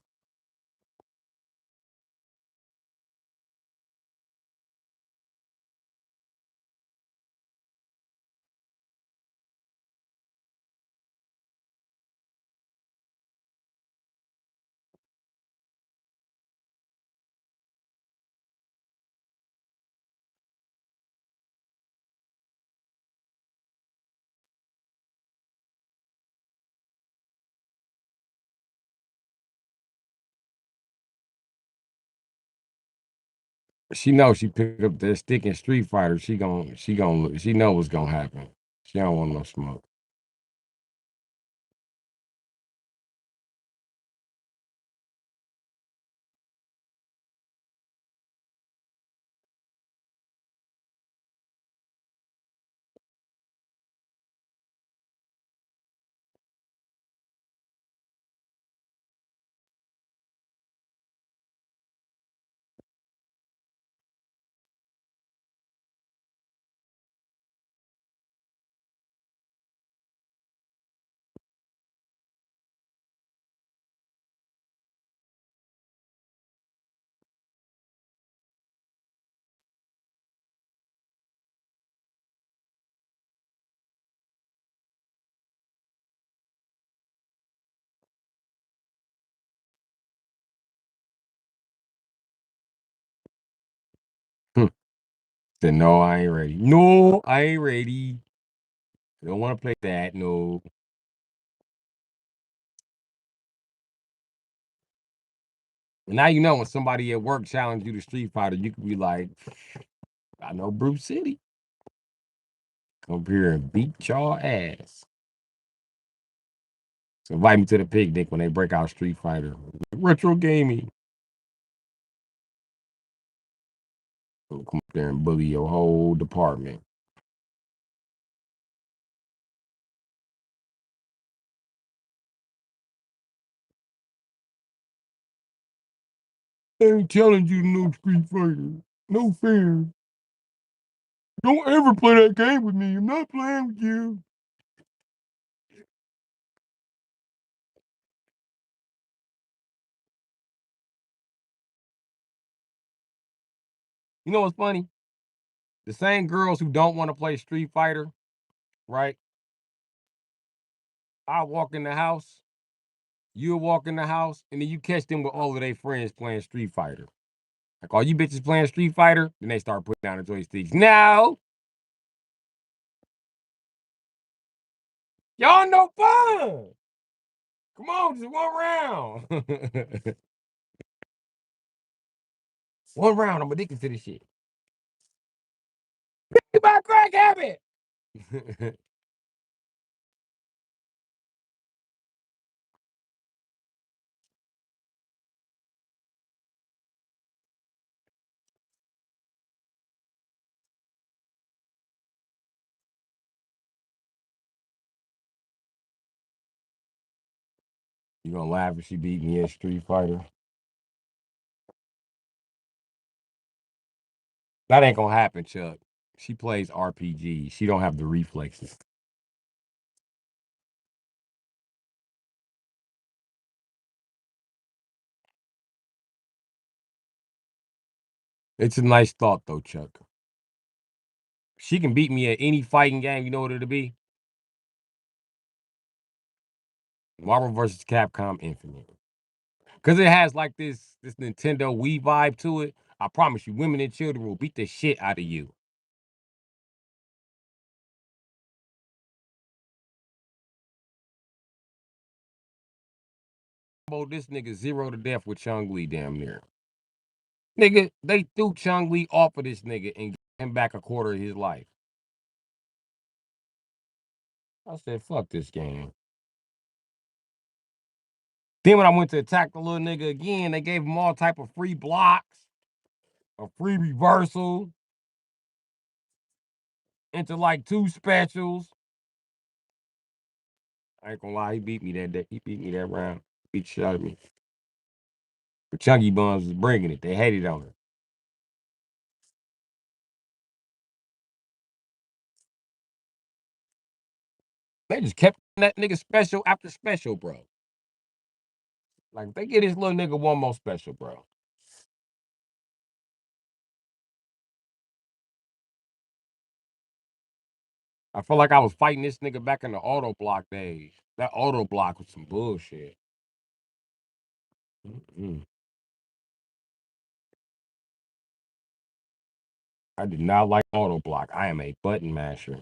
She knows she picked up that stick in Street Fighter. She know what's gonna happen. She don't want no smoke. Said no, I ain't ready. No, I ain't ready. Don't want to play that. No. And now you know when somebody at work challenge you to Street Fighter, you can be like, I know Bru Sitdee. Come up here and beat y'all ass. So invite me to the picnic when they break out Street Fighter. Retro gaming. So come up there and bully your whole department. I ain't challenge you to no Street Fighter. No fair. Don't ever play that game with me. I'm not playing with you. You know what's funny? The same girls who don't want to play Street Fighter, right? I walk in the house, you'll walk in the house, and then you catch them with all of their friends playing Street Fighter. Like, all you bitches playing Street Fighter, then they start putting down the joysticks. No, y'all no fun. Come on, just one round. One round, I'm addicted to this shit. My crack habit. You gonna laugh if she beat me at Street Fighter? That ain't gonna happen, Chuck. She plays RPG. She don't have the reflexes. It's a nice thought though, Chuck. She can beat me at any fighting game. You know what it'll be? Marvel vs. Capcom Infinite. Cause it has like this Nintendo Wii vibe to it. I promise you, women and children will beat the shit out of you. This nigga 0 to death with Chung Li damn near. Nigga, they threw Chung Li off of this nigga and gave him back a quarter of his life. I said, fuck this game. Then when I went to attack the little nigga again, they gave him all type of free blocks, a free reversal, into like 2 specials. I ain't gonna lie, he beat me that day. He beat me that round. Beat the shit out of me. But Chunky Buns was bringing it. They hated on her. They just kept that nigga special after special, bro. Like, they get this little nigga one more special, bro. I feel like I was fighting this nigga back in the auto block days. That auto block was some bullshit. Mm-mm. I did not like auto block. I am a button masher.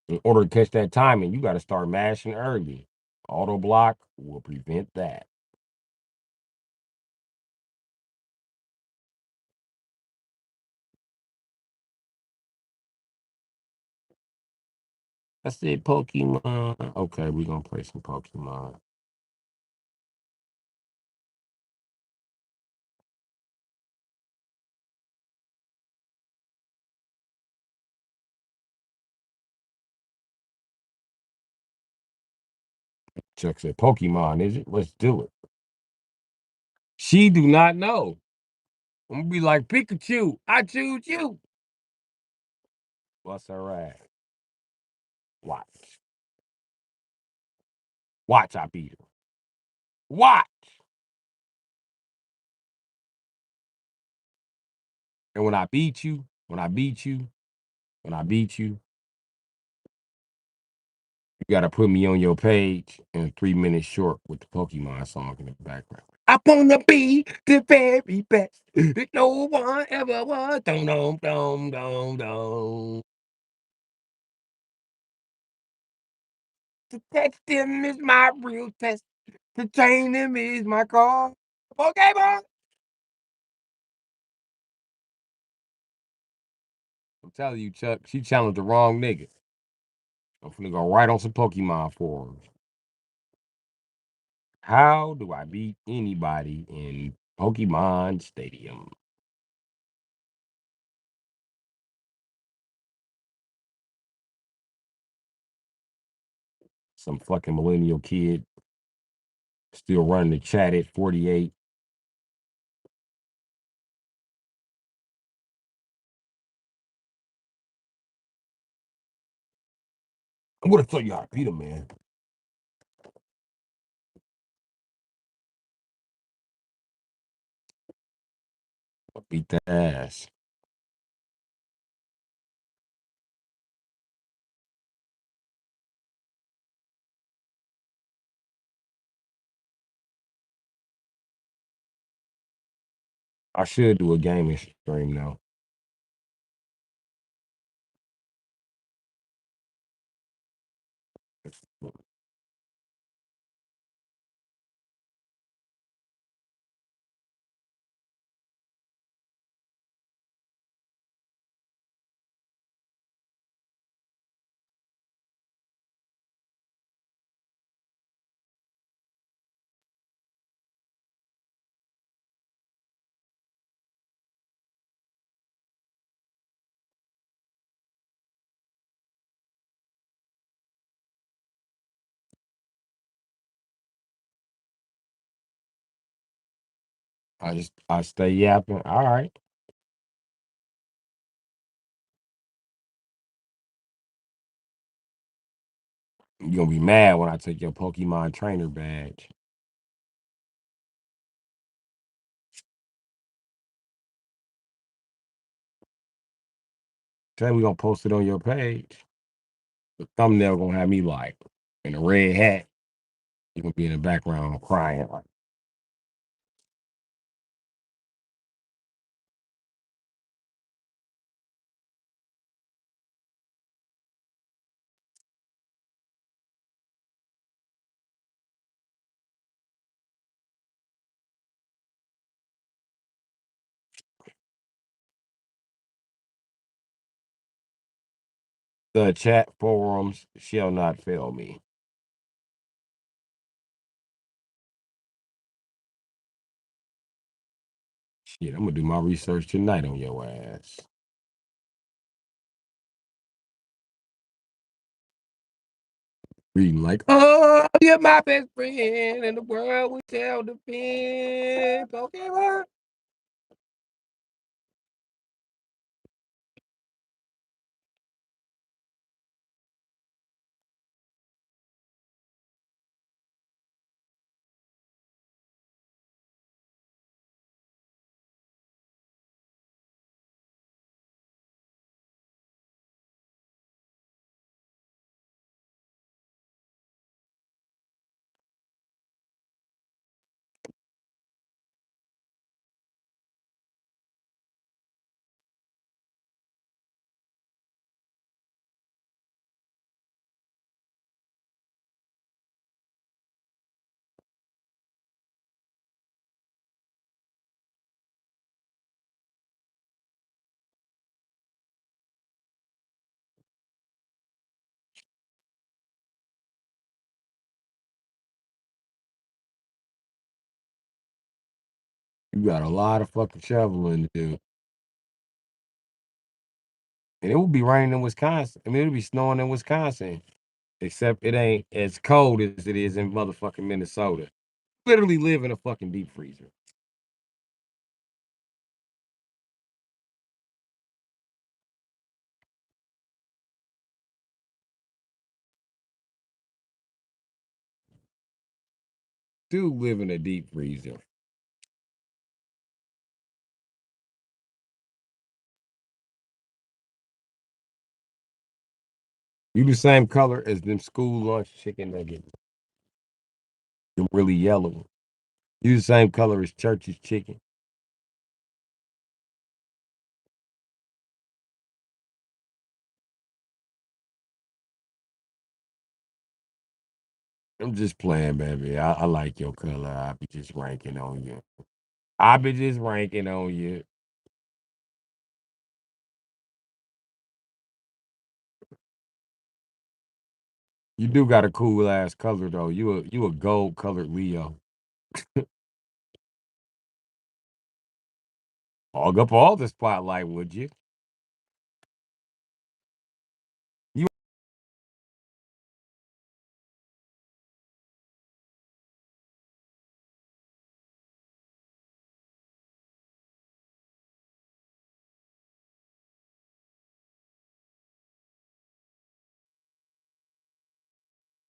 In order to catch that timing, you got to start mashing early. Auto block will prevent that. I said Pokemon. Okay, we're gonna play some Pokemon. Chuck said Pokemon, is it? Let's do it. She do not know. I'm gonna be like Pikachu. I choose you. What's her ass? Watch. Watch, I beat her. Watch. And when I beat you, when I beat you, when I beat you, you gotta put me on your page in 3 minutes short with the Pokemon song in the background. I wanna be the very best that no one ever was. Dum dum dum dum dum. To catch them is my real test. To train them is my call. Pokemon. I'm telling you, Chuck, she challenged the wrong nigga. I'm finna go right on some Pokemon forums. How do I beat anybody in Pokemon Stadium? Some fucking millennial kid still running the chat at 48. I'm gonna tell you how to beat him, man. I'll beat that ass. I should do a gaming stream now. I stay yapping. All right. You gonna be mad when I take your Pokemon trainer badge. Say we gonna post it on your page. The thumbnail gonna have me like in a red hat. You gonna be in the background crying like. The chat forums shall not fail me. Shit, I'm gonna do my research tonight on your ass. Reading like, oh, you're my best friend, and the world will shall defend. Pokemon. You got a lot of fucking shoveling to do. And it will be raining in Wisconsin. I mean, it'll be snowing in Wisconsin. Except it ain't as cold as it is in motherfucking Minnesota. Literally live in a fucking deep freezer. Do live in a deep freezer. You the same color as them school lunch chicken nuggets. Them really yellow. You the same color as church's chicken. I'm just playing, baby. I like your color. I be just ranking on you. I be just ranking on you. You do got a cool ass color though. You a gold colored Leo. Hog up all the spotlight, would you? You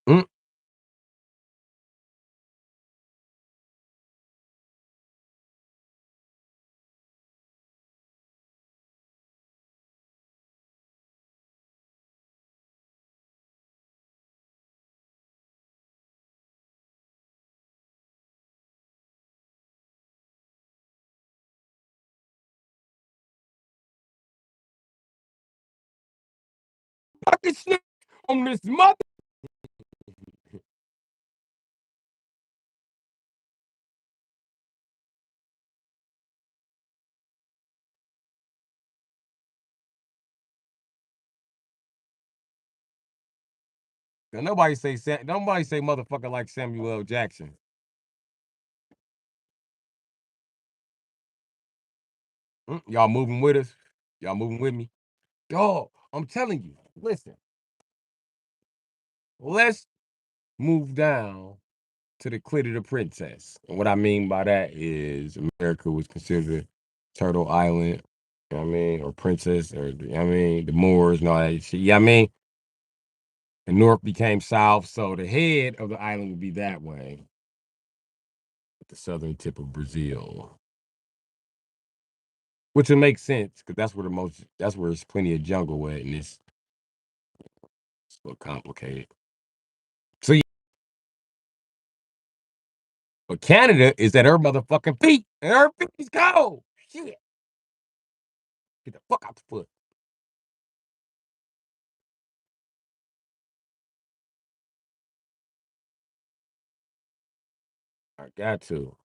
mm, fucking snitch on this mother. Now, nobody say motherfucker like Samuel L. Jackson. Y'all moving with us? Y'all moving with me? Dog, I'm telling you. Listen, let's move down to the clit of the princess. And what I mean by that is America was considered Turtle Island, you know what I mean, or Princess, or you know what I mean, the Moors and all that shit. You know what I mean? And North became South, so the head of the island would be that way. At the southern tip of Brazil. Which would make sense, because that's where there's plenty of jungle at, and it's a little complicated. So yeah, but Canada is at her motherfucking feet, and her feet is cold. Shit. Get the fuck out the foot. I got to.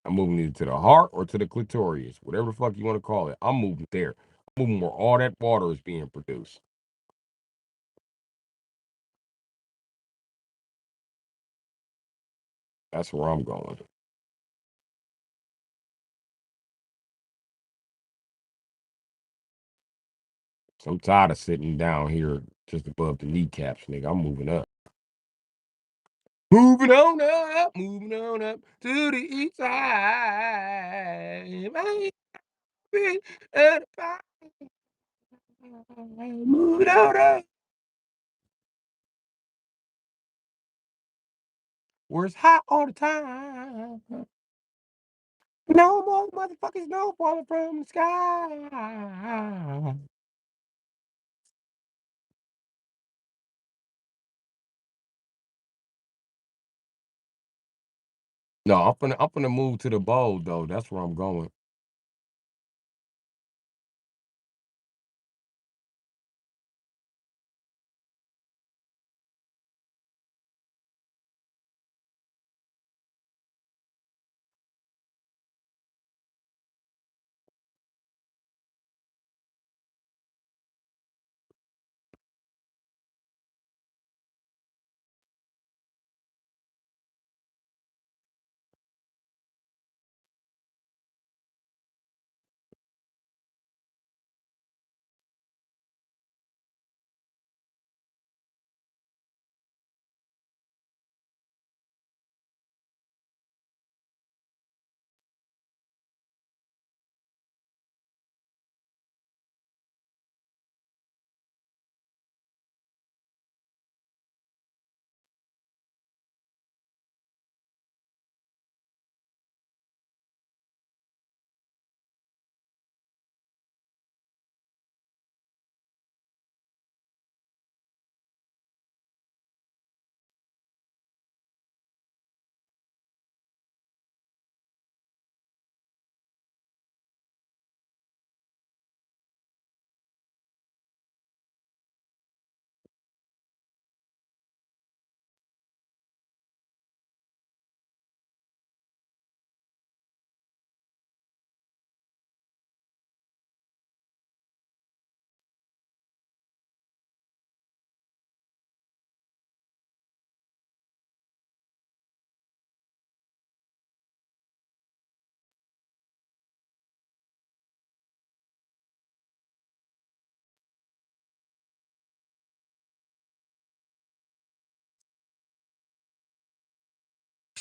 I'm moving either to the heart or to the clitoris, whatever the fuck you want to call it. I'm moving there. I'm moving where all that water is being produced. That's where I'm going. So I'm tired of sitting down here just above the kneecaps, nigga. I'm moving up. Moving on up to the east side. Baby, moving on up. Where it's hot all the time. No more motherfuckers, no falling from the sky. No, I'm finna move to the bowl though. That's where I'm going.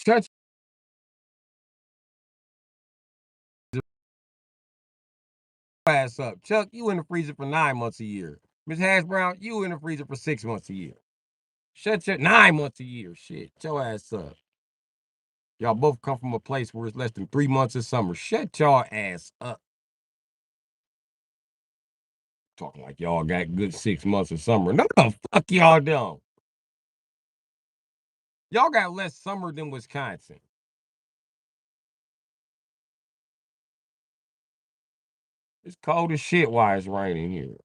Shut your ass up. Chuck, you in the freezer for 9 months a year. Miss Hash Brown, you in the freezer for 6 months a year. Shut your 9 months a year. Shit, your ass up. Y'all both come from a place where it's less than 3 months of summer. Shut y'all ass up. Talking like y'all got good 6 months of summer. No, the fuck y'all don't. Y'all got less summer than Wisconsin. It's cold as shit while it's raining here.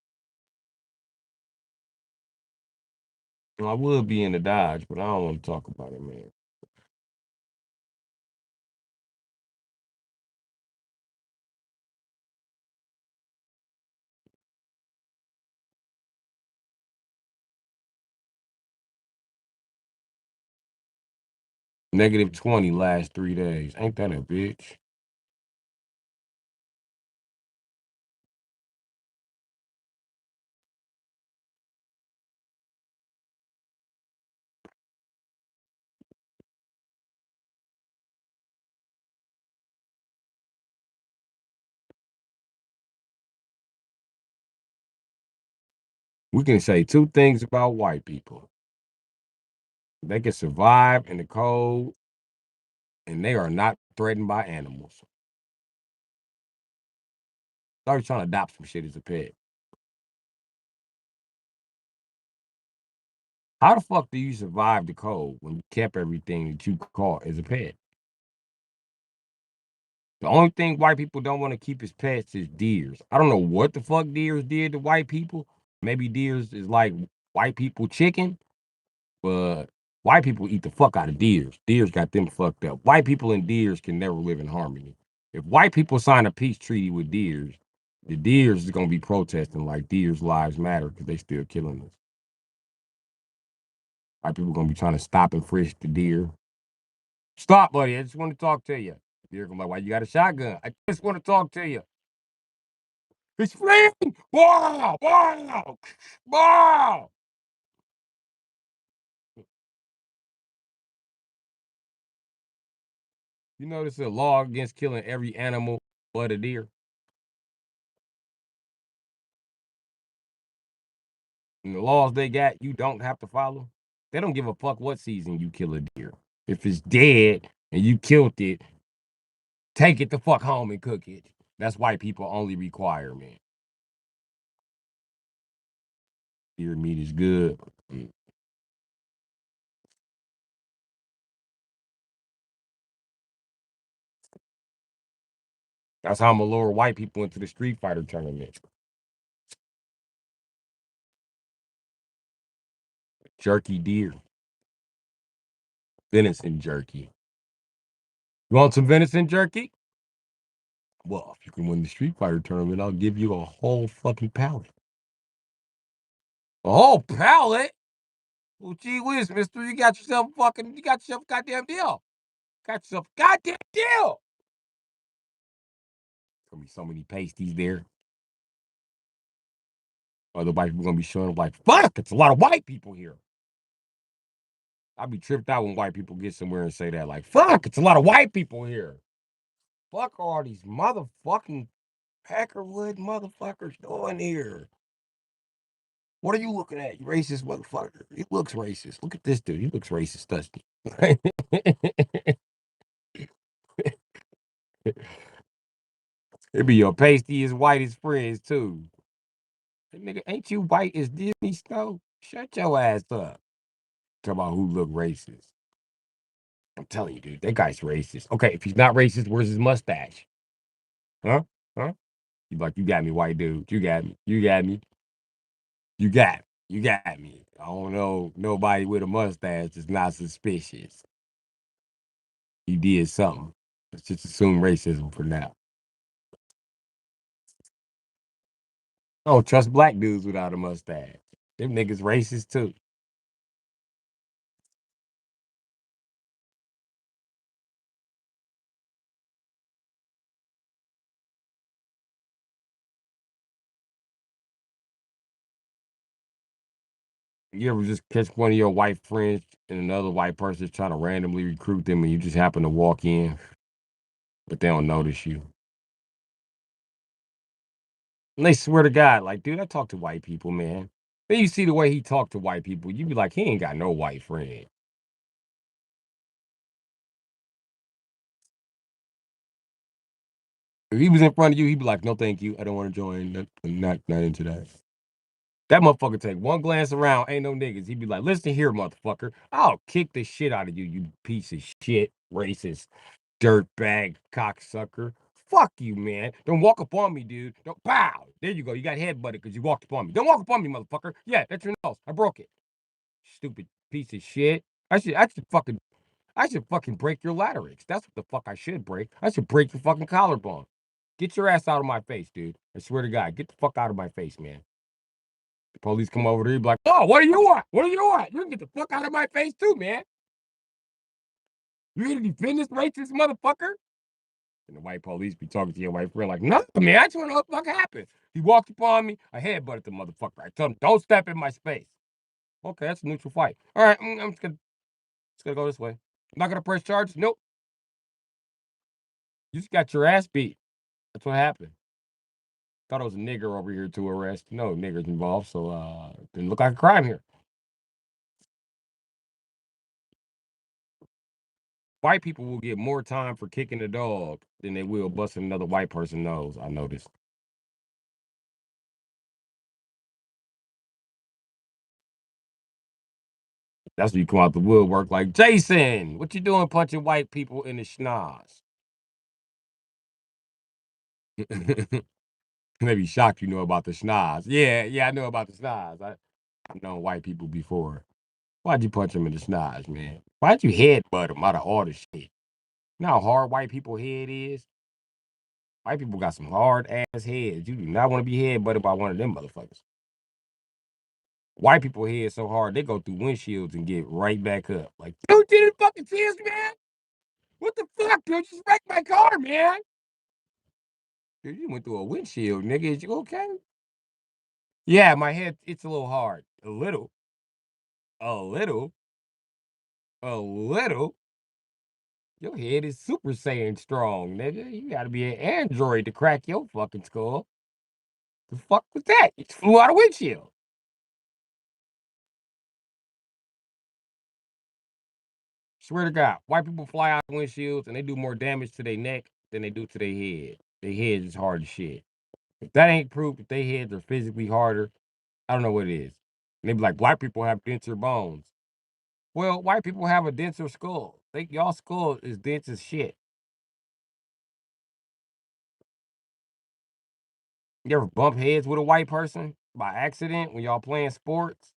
I would be in the Dodge, but I don't want to talk about it, man. -20 last 3 days. Ain't that a bitch? We can say two things about white people. They can survive in the cold, and they are not threatened by animals. Start trying to adopt some shit as a pet. How the fuck do you survive the cold when you kept everything that you caught as a pet? The only thing white people don't want to keep as pets is deers. I don't know what the fuck deers did to white people. Maybe deers is like white people chicken, but white people eat the fuck out of deers. Deers got them fucked up. White people and deers can never live in harmony. If white people sign a peace treaty with deers, the deers is gonna be protesting like deers' lives matter because they still killing us. White people gonna be trying to stop and frisk the deer. Stop, buddy. I just want to talk to you. Deer gonna be like, why you got a shotgun? I just want to talk to you. It's fleeing! Wow! Wow! Wow! You know there's a law against killing every animal but a deer. And the laws they got, you don't have to follow. They don't give a fuck what season you kill a deer. If it's dead and you killed it, take it the fuck home and cook it. That's white people only requirement. Deer meat is good. That's how I'm gonna lure white people into the Street Fighter tournament. Jerky deer. Venison jerky. You want some venison jerky? Well, if you can win the Street Fighter tournament, I'll give you a whole fucking pallet. A whole pallet? Well, gee whiz, mister, you got yourself a goddamn deal. Got yourself a goddamn deal. There's gonna be so many pasties there. Other white people gonna be showing up like, fuck, it's a lot of white people here. I'll be tripped out when white people get somewhere and say that, like, fuck, it's a lot of white people here. Fuck all these motherfucking Packerwood motherfuckers doing here. What are you looking at, you racist motherfucker? He looks racist. Look at this dude. He looks racist, doesn't he? It be your pasty as white as friends, too. Hey, nigga, ain't you white as Disney Snow? Shut your ass up. Talk about who look racist. I'm telling you, dude, that guy's racist. Okay, if he's not racist, where's his mustache? Huh? Huh? You like, you got me, white dude. You got me. You got me. You got me. You got me. I don't know nobody with a mustache is not suspicious. He did something. Let's just assume racism for now. I don't trust black dudes without a mustache. Them niggas racist too. You ever just catch one of your white friends and another white person trying to randomly recruit them and you just happen to walk in, but they don't notice you? And they swear to God, like, dude, I talk to white people, man. Then you see the way he talked to white people, you be like, he ain't got no white friend. If he was in front of you, he'd be like, no, thank you. I don't want to join. Not into that. That motherfucker take one glance around, ain't no niggas. He'd be like, listen here, motherfucker. I'll kick the shit out of you, you piece of shit, racist, dirtbag, cocksucker. Fuck you, man. Don't walk up on me, dude. Don't pow. There you go. You got headbutted because you walked up on me. Don't walk up on me, motherfucker. Yeah, that's your nose. I broke it. Stupid piece of shit. I should fucking break your latex. That's what the fuck I should break. I should break your fucking collarbone. Get your ass out of my face, dude. I swear to God, get the fuck out of my face, man. The police come over there, be like, oh, what do you want? What do you want? You can get the fuck out of my face too, man. You here to defend this racist motherfucker? And the white police be talking to your white friend like, no, man, I just want to know what the fuck happened. He walked upon me, I headbutted the motherfucker. I told him, don't step in my space. Okay, that's a neutral fight. All right, I'm just gonna go this way. I'm not gonna press charges. Nope. You just got your ass beat. That's what happened. Thought it was a nigger over here to arrest. No niggers involved, so didn't look like a crime here. White people will get more time for kicking a dog than they will busting another white person's nose, I noticed. That's when you come out the woodwork like, Jason, what you doing punching white people in the schnoz? Maybe shocked you know about the schnoz. Yeah, I know about the schnoz. I've known white people before. Why'd you punch him in the schnoz, man? Why'd you headbutt him out of all the shit? You know how hard white people head is? White people got some hard ass heads. You do not want to be headbutted by one of them motherfuckers. White people head so hard they go through windshields and get right back up. Like, dude, didn't fucking see us, man. What the fuck, dude? Just wrecked my car, man. Dude, you went through a windshield, nigga. Is you okay? Yeah, my head, it's a little hard. A little. A little. A little. Your head is Super Saiyan strong, nigga. You gotta be an android to crack your fucking skull. The fuck was that? You flew out a windshield. Swear to God, white people fly out windshields and they do more damage to their neck than they do to their head. Their head is hard as shit. If that ain't proof that their heads are physically harder, I don't know what it is. And they be like, black people have denser bones. Well, white people have a denser skull. Y'all skull is dense as shit. You ever bump heads with a white person by accident when y'all playing sports?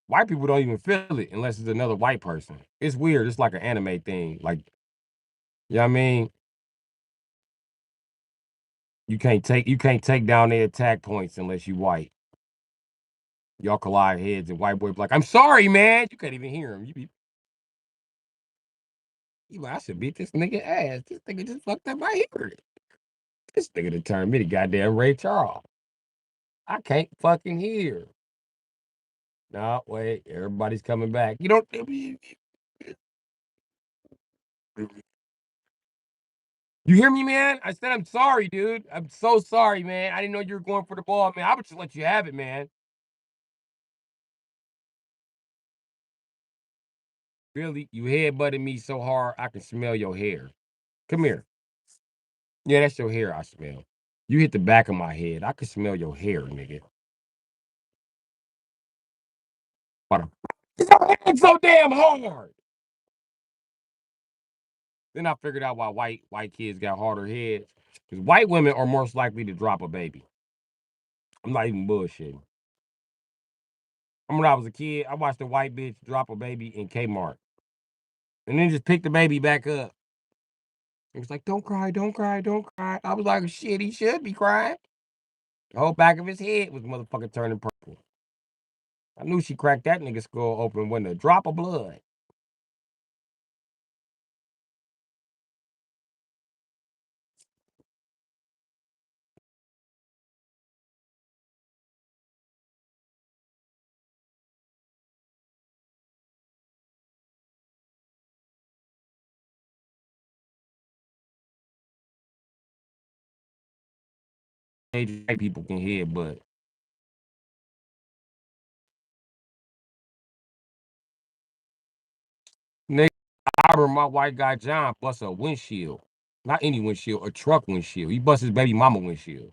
White people don't even feel it unless it's another white person. It's weird. It's like an anime thing. Like, you know what I mean? You can't take down their attack points unless you white. Y'all collide heads and white boy be like, I'm sorry, man. You can't even hear him. You like, I should beat this nigga ass. This nigga just fucked up my hearing. This nigga done turned me to goddamn Ray Charles. I can't fucking hear. No, wait, everybody's coming back. You don't. You hear me, man? I said I'm sorry, dude. I'm so sorry, man. I didn't know you were going for the ball, man. I would just let you have it, man. Really, you headbutted me so hard I can smell your hair. Come here. Yeah, that's your hair I smell. You hit the back of my head. I can smell your hair, nigga. Why the it's so damn hard. Then I figured out why white kids got harder heads. Because white women are most likely to drop a baby. I'm not even bullshitting. When I was a kid, I watched a white bitch drop a baby in Kmart. And then just pick the baby back up. It was like, don't cry, don't cry, don't cry. I was like, shit, he should be crying. The whole back of his head was motherfucking turning purple. I knew she cracked that nigga skull open when a drop of blood. White people can hear, but nigga, I remember my white guy John bust a windshield. Not any windshield, a truck windshield. He bust his baby mama windshield.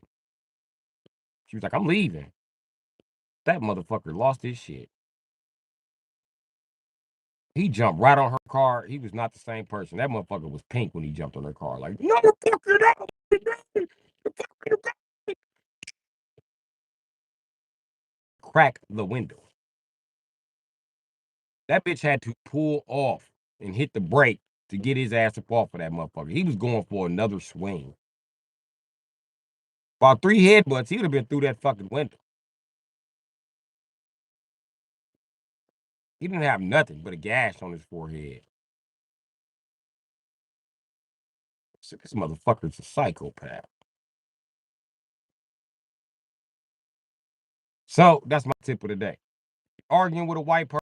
She was like, I'm leaving. That motherfucker lost his shit. He jumped right on her car. He was not the same person. That motherfucker was pink when he jumped on her car. Like, motherfucker, no! Crack the window. That bitch had to pull off and hit the brake to get his ass up off of that motherfucker. He was going for another swing. About 3 headbutts, he would have been through that fucking window. He didn't have nothing but a gash on his forehead. So this motherfucker's a psychopath. So that's my tip of the day. Arguing with a white person.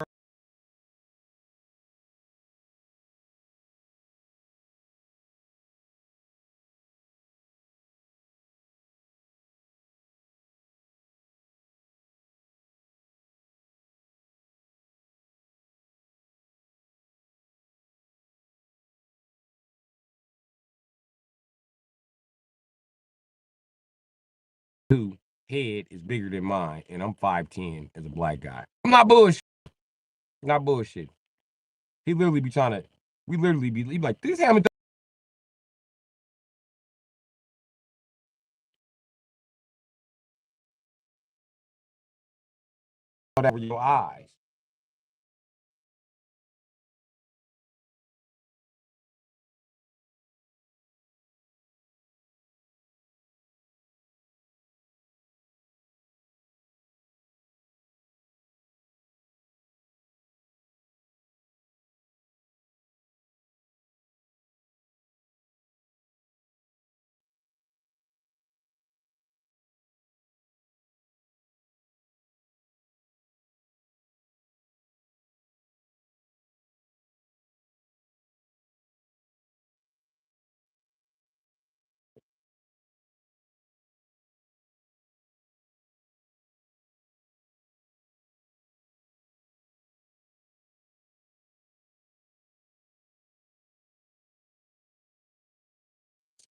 Two, head is bigger than mine, and I'm 5'10" as a black guy. I'm not bullshit. Not bullshit. He literally be trying to. We literally be like, this haven't done that with your eyes.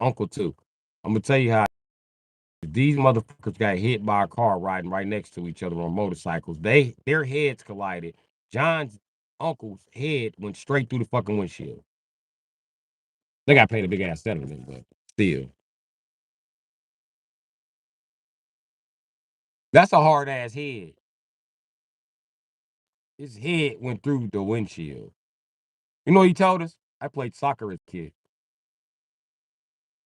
Uncle too. I'm gonna tell you how these motherfuckers got hit by a car riding right next to each other on motorcycles. Their heads collided. John's uncle's head went straight through the fucking windshield. They got paid a big ass settlement, but still. That's a hard ass head. His head went through the windshield. You know what he told us? I played soccer as a kid.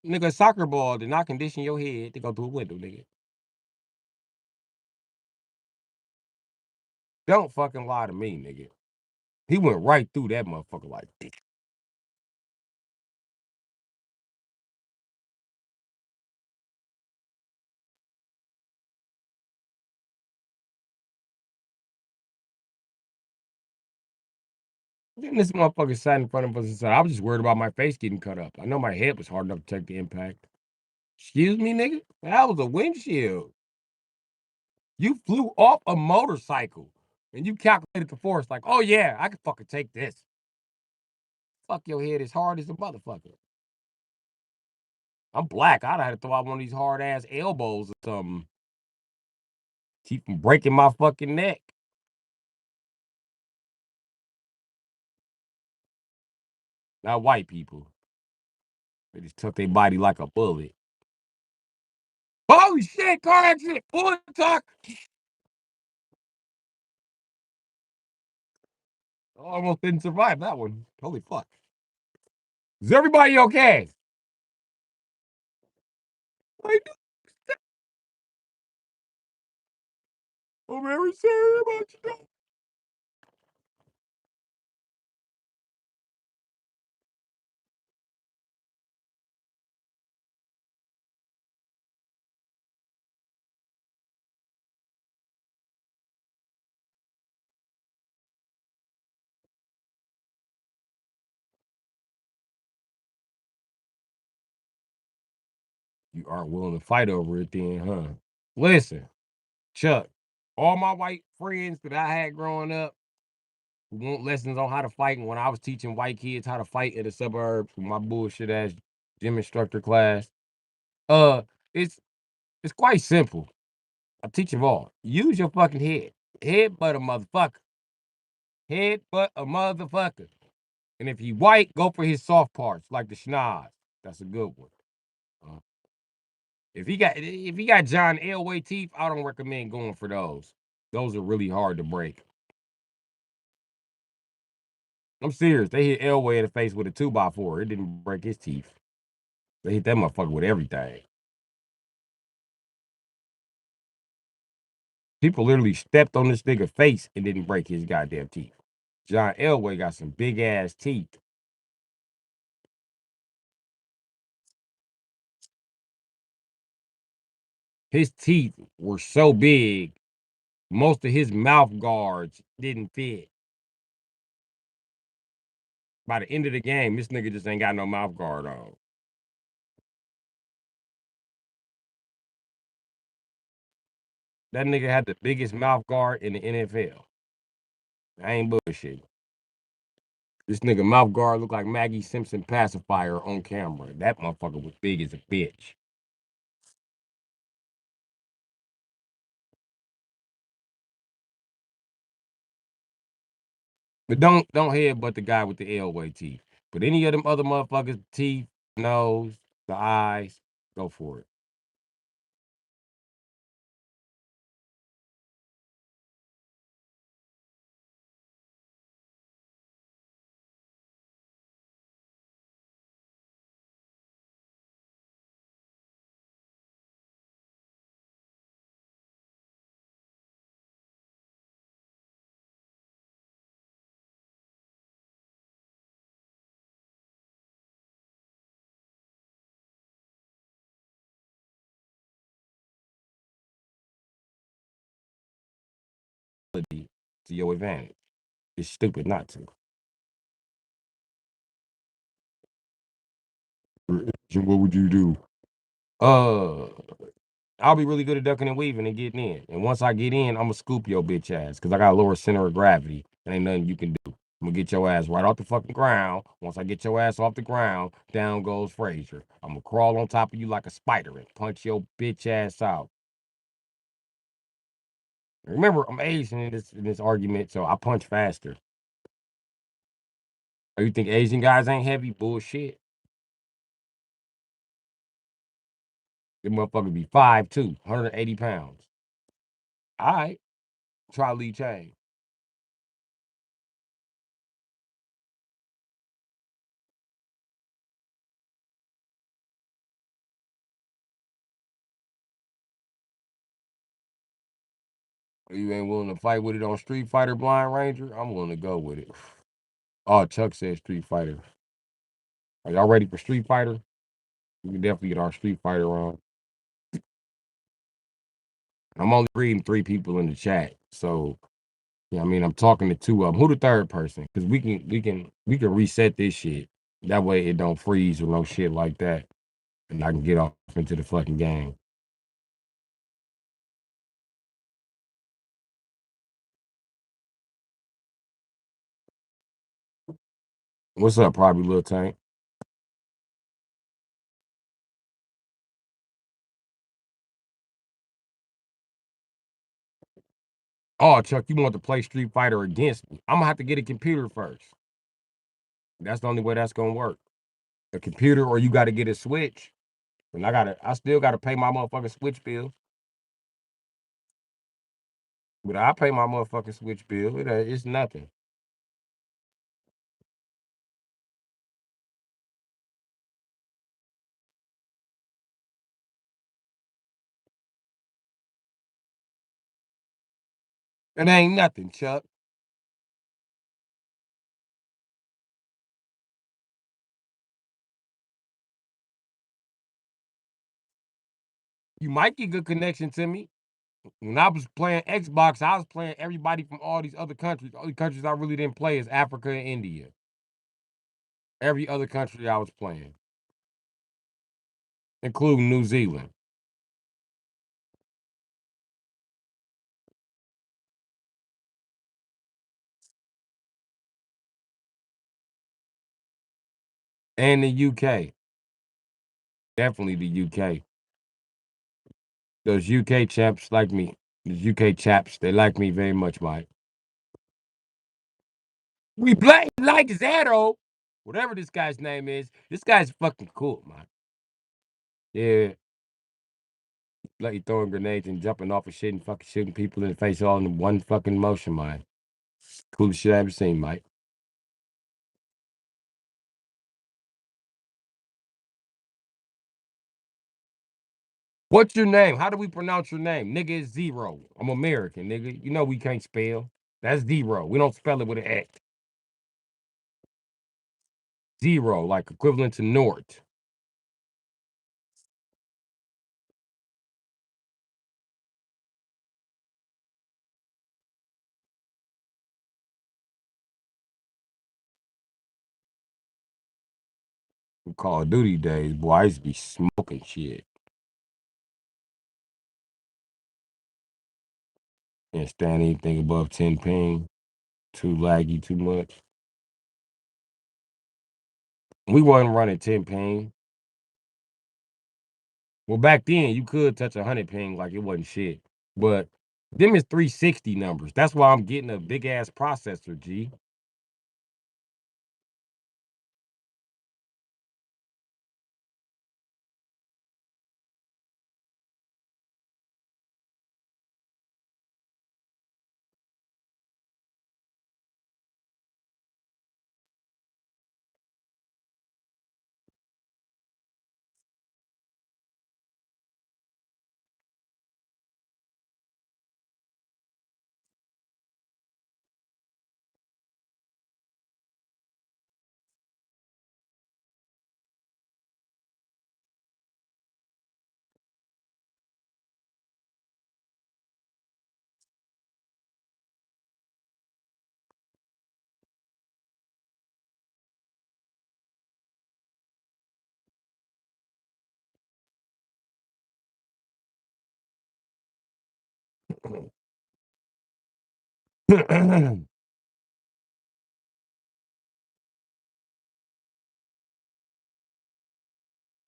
Nigga, a soccer ball did not condition your head to go through a window, nigga. Don't fucking lie to me, nigga. He went right through that motherfucker like this. Then this motherfucker sat in front of us and said, I was just worried about my face getting cut up. I know my head was hard enough to take the impact. Excuse me, nigga? That was a windshield. You flew off a motorcycle and you calculated the force like, oh yeah, I can fucking take this. Fuck your head as hard as a motherfucker. I'm black. I'd have had to throw out one of these hard ass elbows or something. Keep from breaking my fucking neck. Not white people. They just took their body like a bullet. Holy shit, car accident, bullet talk. Almost didn't survive that one. Holy fuck. Is everybody okay? I'm very sorry about you. You aren't willing to fight over it then, huh? Listen, Chuck, all my white friends that I had growing up who want lessons on how to fight, and when I was teaching white kids how to fight in the suburbs with my bullshit ass gym instructor class, uh, it's it's quite simple. I teach them all. Use your fucking head. Head but a motherfucker. Head but a motherfucker. And if he white, go for his soft parts, like the schnoz. That's a good one. Uh, if he got John Elway teeth, I don't recommend going for those. Those are really hard to break. I'm serious. They hit Elway in the face with a 2x4. It didn't break his teeth. They hit that motherfucker with everything. People literally stepped on this nigga's face and didn't break his goddamn teeth. John Elway got some big ass teeth. His teeth were so big, most of his mouth guards didn't fit. By the end of the game, this nigga just ain't got no mouth guard on. That nigga had the biggest mouth guard in the NFL. I ain't bullshit. This nigga mouth guard looked like Maggie Simpson pacifier on camera. That motherfucker was big as a bitch. But don't headbutt the guy with the Elway teeth. But any of them other motherfuckers, teeth, nose, the eyes, go for it. To your advantage. It's stupid not to. What would you do? Uh, I'll be really good at ducking and weaving and getting in. And once I get in, I'm gonna scoop your bitch ass because I got a lower center of gravity. And ain't nothing you can do. I'm gonna get your ass right off the fucking ground. Once I get your ass off the ground, down goes Frazier. I'm gonna crawl on top of you like a spider and punch your bitch ass out. Remember, I'm Asian in this argument, so I punch faster. Oh, you think Asian guys ain't heavy? Bullshit. Them motherfuckers be 5'2", 180 pounds. All right, try Lee Chang. You ain't willing to fight with it on Street Fighter Blind Ranger? I'm willing to go with it. Oh, Chuck said Street Fighter. Are y'all ready for Street Fighter? We can definitely get our Street Fighter on. I'm only reading 3 people in the chat, so yeah, I mean I'm talking to 2 of them. Who the third person? Because we can reset this shit. That way it don't freeze or no shit like that, and I can get off into the fucking game. What's up, probably little tank? Oh, Chuck, you want to play Street Fighter against me? I'm gonna have to get a computer first. That's the only way that's gonna work. A computer, or you got to get a Switch. And I still gotta pay my motherfucking Switch bill. But I pay my motherfucking Switch bill. It's nothing. It ain't nothing, Chuck. You might get good connection to me. When I was playing Xbox, I was playing everybody from all these other countries. The only countries I really didn't play is Africa and India. Every other country I was playing, including New Zealand and the UK. Definitely the UK. Those UK chaps like me. Those UK chaps, they like me very much, Mike. We play like Zero. Whatever this guy's name is, this guy's fucking cool, man. Yeah, like you throwing grenades and jumping off of shit and fucking shooting people in the face all in one fucking motion, man. Coolest shit I ever seen, Mike. What's your name? How do we pronounce your name? Nigga, it's Zero. I'm American, nigga. You know we can't spell. That's Zero. We don't spell it with an X. Zero, like equivalent to Nort. Call of Duty days, boy, I used to be smoking shit. Can't stand anything above 10 ping. Too laggy, too much. We wasn't running 10 ping. Well, back then you could touch 100 ping like it wasn't shit. But them is 360 numbers. That's why I'm getting a big ass processor, G.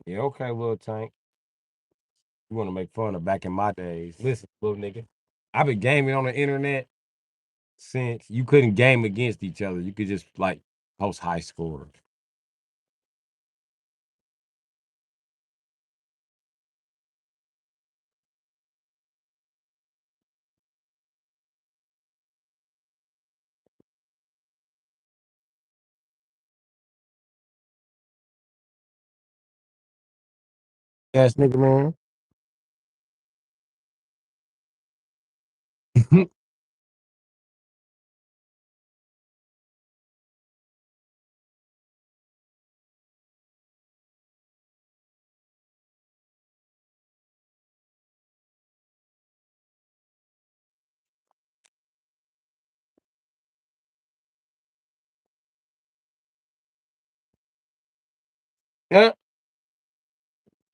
Yeah, okay, little tank. You want to make fun of back in my days. Listen, little nigga. I've been gaming on the internet since you couldn't game against each other. You could just like post high scores. Yes, nigga, man. Yeah.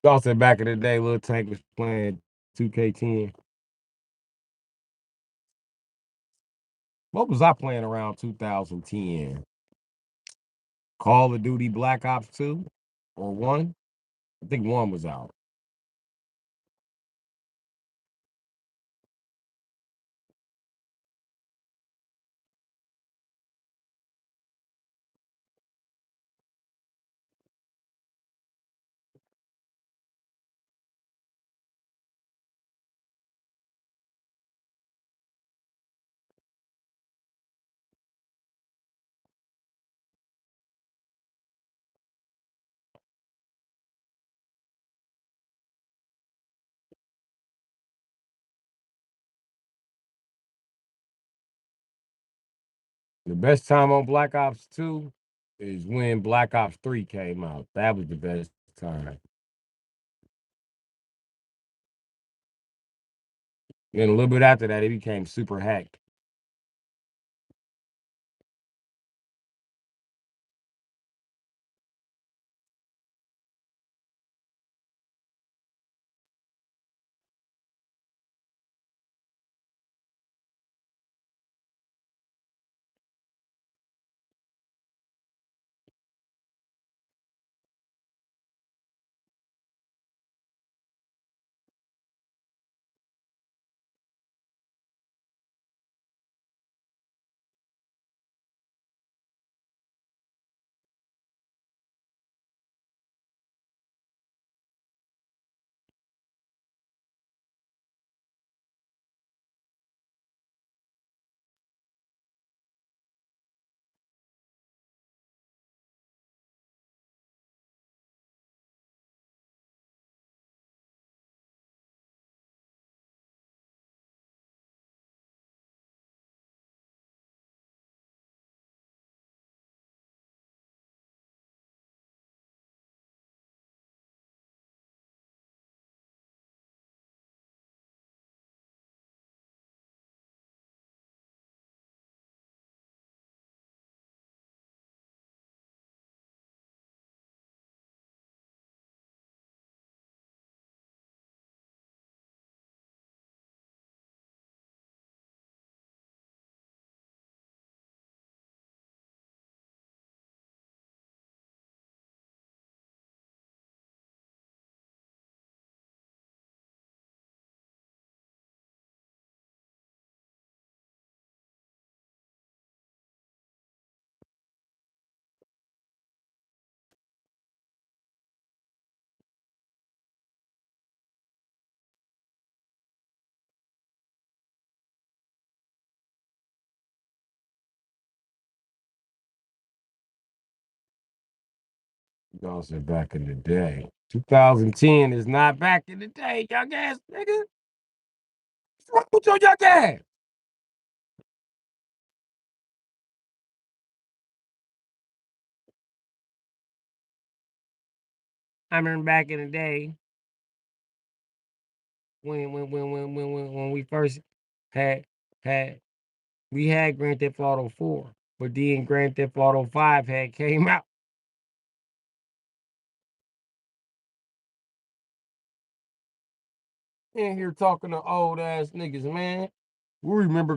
Y'all said back in the day, little tank was playing 2K10. What was I playing around 2010? Call of Duty Black Ops 2 or 1? I think 1 was out. The best time on Black Ops 2 is when Black Ops 3 came out. That was the best time. Then a little bit after that, it became super hacked. Y'all said back in the day. 2010 is not back in the day, young ass nigga. What's wrong with your young ass? I remember back in the day when we first had had we had Grand Theft Auto 4, but then Grand Theft Auto 5 had came out. In here talking to old ass niggas, man. We remember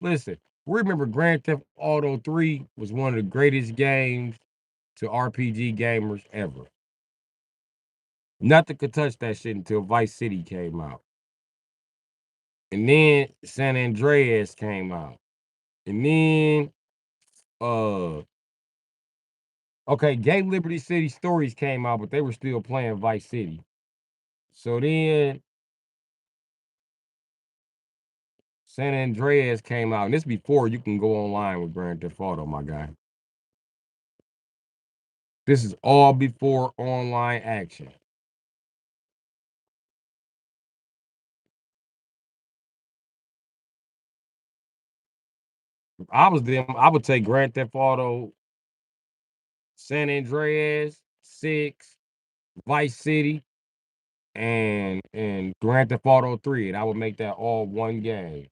listen, we remember Grand Theft Auto 3 was one of the greatest games to RPG gamers ever. Nothing could touch that shit until Vice City came out. And then San Andreas came out. And then uh okay, Gay Liberty City Stories came out, but they were still playing Vice City. So then San Andreas came out, and this before you can go online with Grand Theft Auto, my guy. This is all before online action. If I was them, I would take Grand Theft Auto, San Andreas, 6, Vice City, and Grand Theft Auto 3, and I would make that all one game.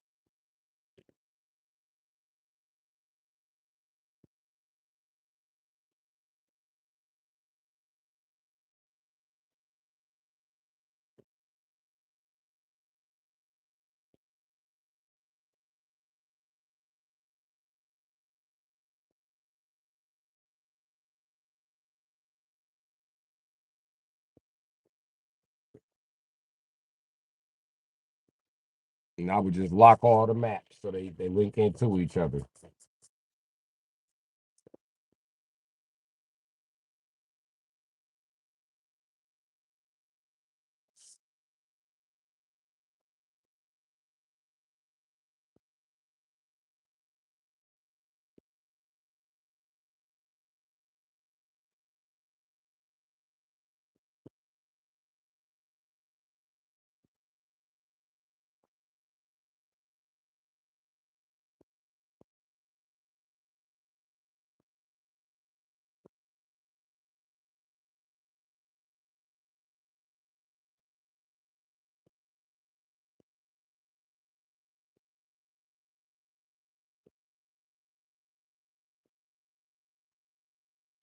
And I would just lock all the maps so they link into each other.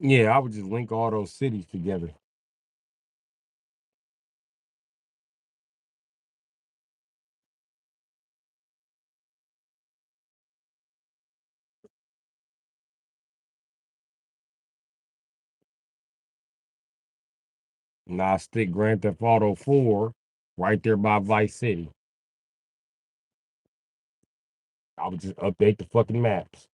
Yeah, I would just link all those cities together. And I stick Grand Theft Auto 4 right there by Vice City. I would just update the fucking maps.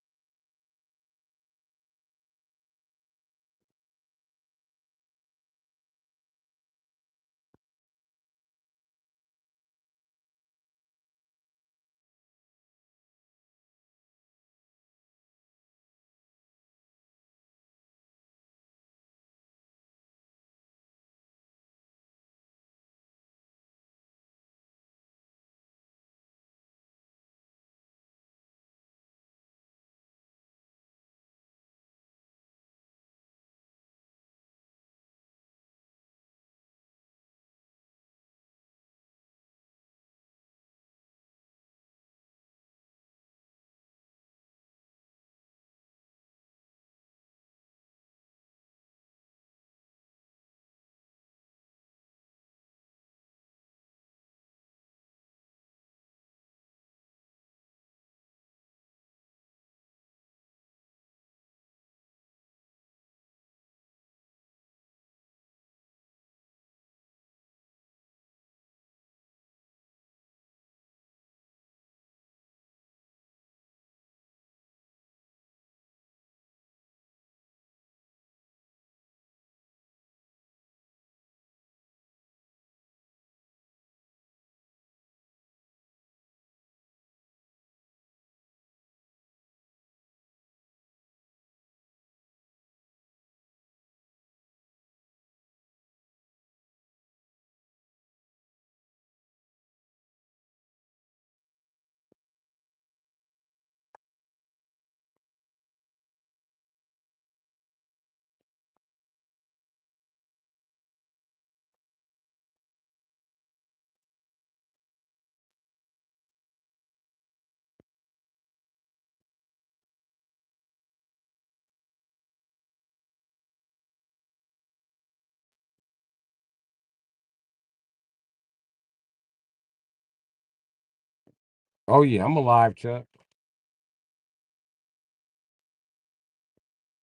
Oh yeah, I'm alive, Chuck.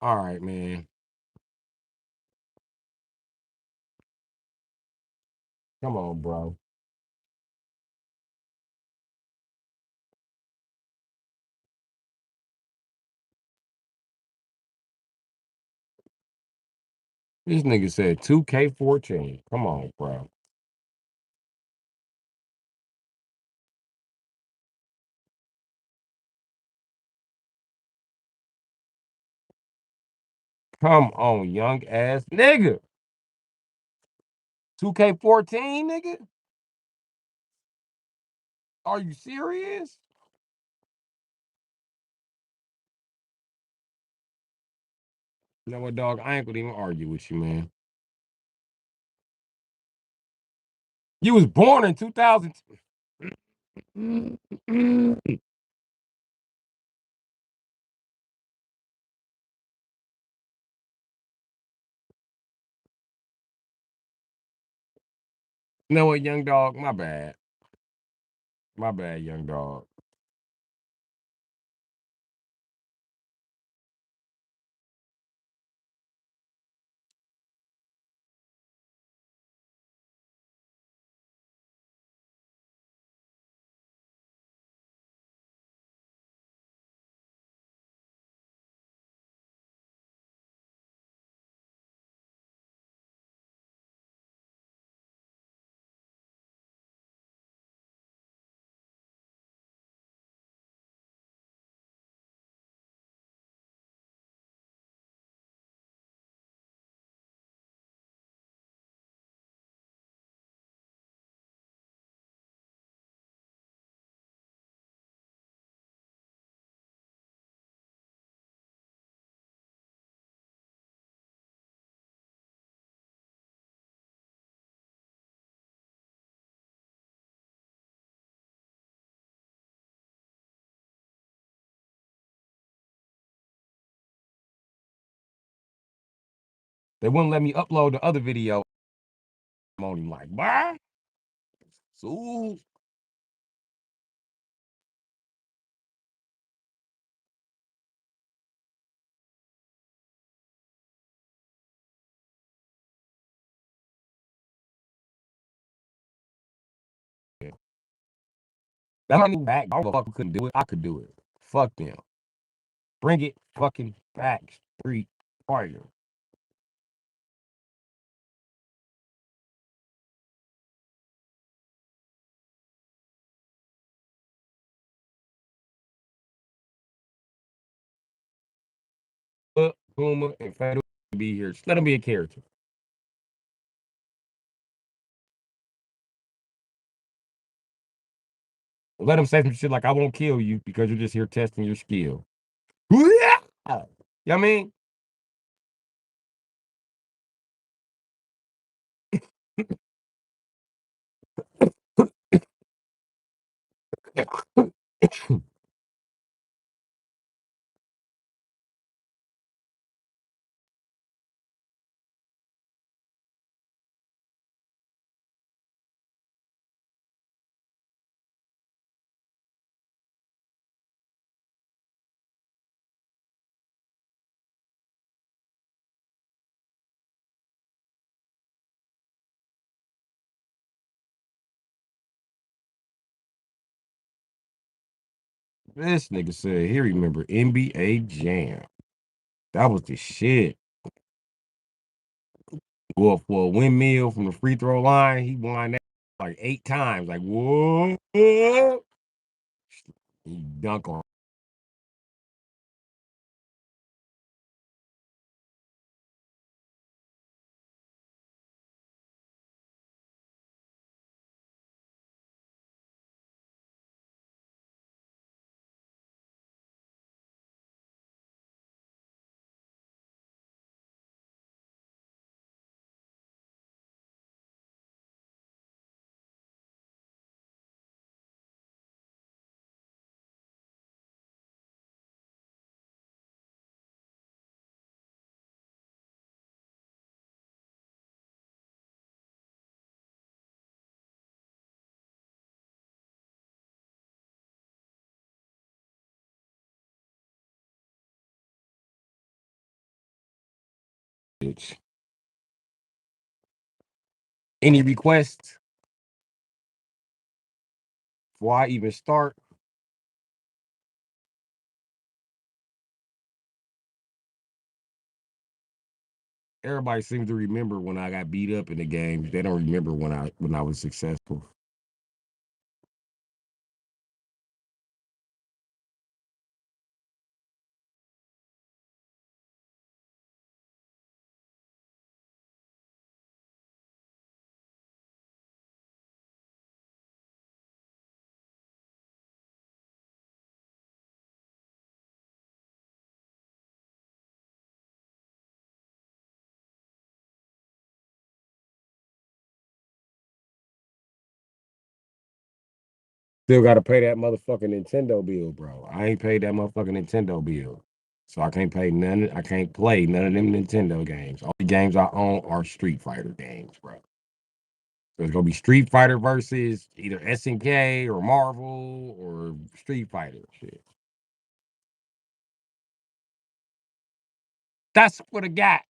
All right, man. Come on, bro. This nigga said 2K14. Come on, bro. Come on, young ass nigga. 2K14, nigga? Are you serious? You know what, dog? I ain't gonna even argue with you, man. You was born in 2000. You know what, young dog? My bad. My bad, young dog. They wouldn't let me upload the other video. I'm on him like, bye. So that's not even back. I don't know if I couldn't do it. I could do it. Fuck them. Bring it fucking back. Street fire. Puma and Federal be here. Just let them be a character. Let them say some shit like, I won't kill you because you're just here testing your skill. Yeah. You know what I mean? This nigga said he remember NBA Jam. That was the shit. Well, for a windmill from the free throw line, he won that like 8 times. Like, whoa. He dunk on Twitch. Any requests before I even start? Everybody seems to remember when I got beat up in the games. They don't remember when I was successful. Still got to pay that motherfucking Nintendo bill, bro. I ain't paid that motherfucking Nintendo bill. So I can't pay none. I can't play none of them Nintendo games. All the games I own are Street Fighter games, bro. So it's gonna be Street Fighter versus either SNK or Marvel or Street Fighter shit. That's what I got.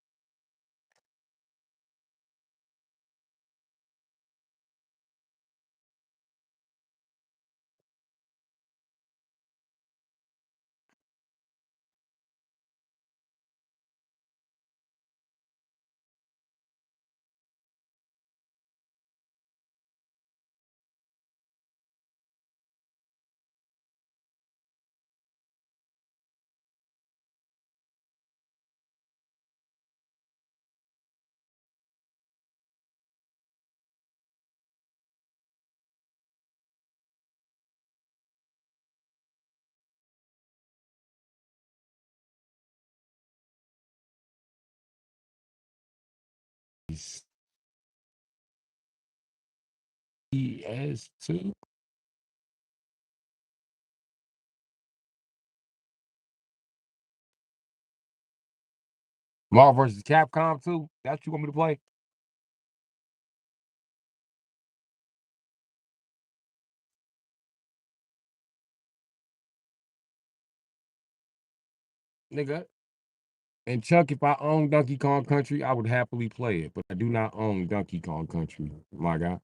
PS2. Marvel versus Capcom 2. That's what you want me to play? Nigga. And Chuck, if I own Donkey Kong Country, I would happily play it, but I do not own Donkey Kong Country, my guy.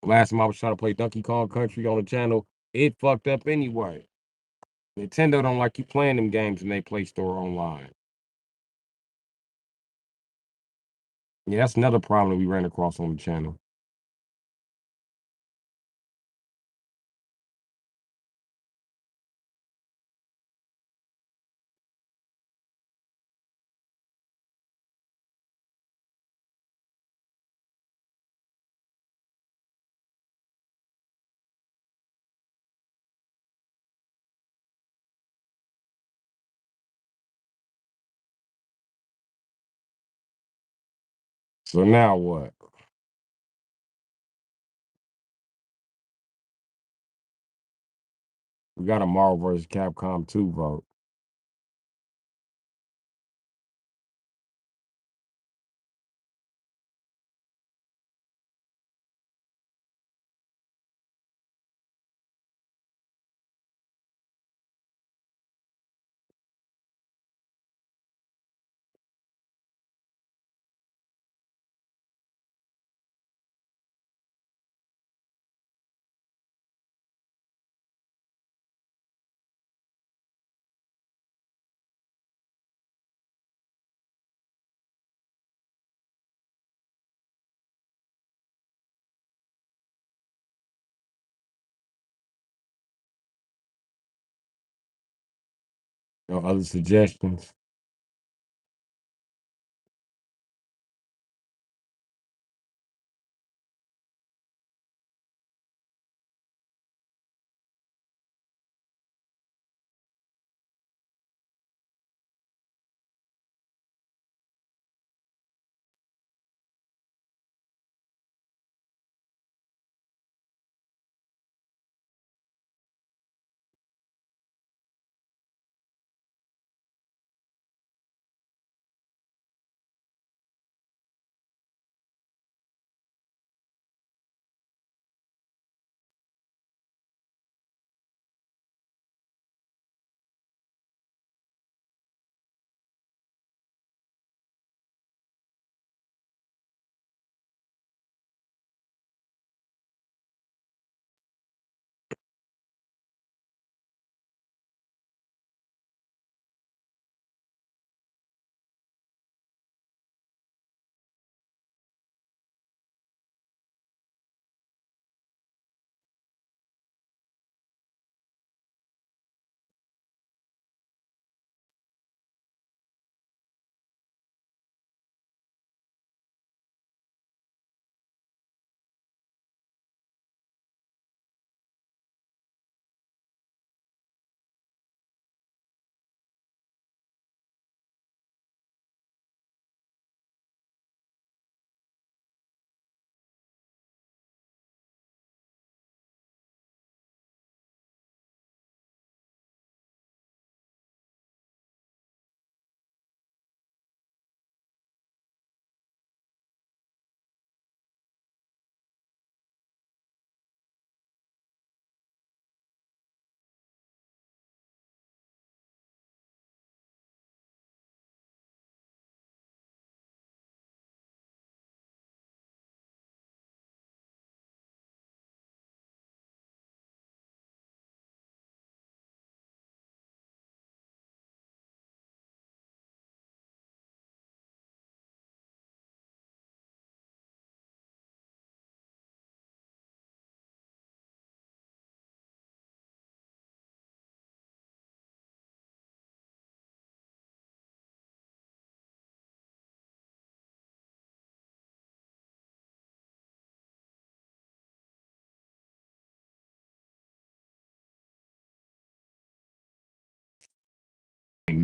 Last time I was trying to play Donkey Kong Country on the channel, it fucked up anyway. Nintendo don't like you playing them games in their Play Store online. Yeah, that's another problem we ran across on the channel. So now what? We got a Marvel vs. Capcom 2 vote. No other suggestions?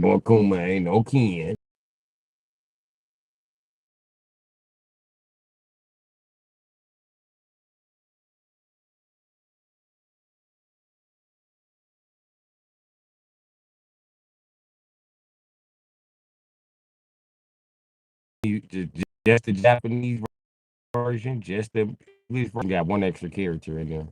Boy, Kuma ain't no kin. Just the Japanese version, just the English version got one extra character in there.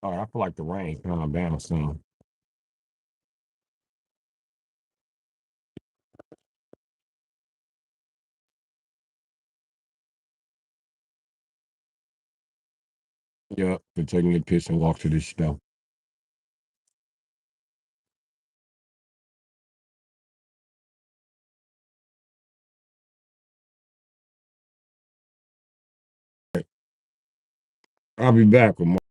All right, I feel like the rain calm down soon. Yep, been taking a piss and walk to this stuff. I'll be back with more.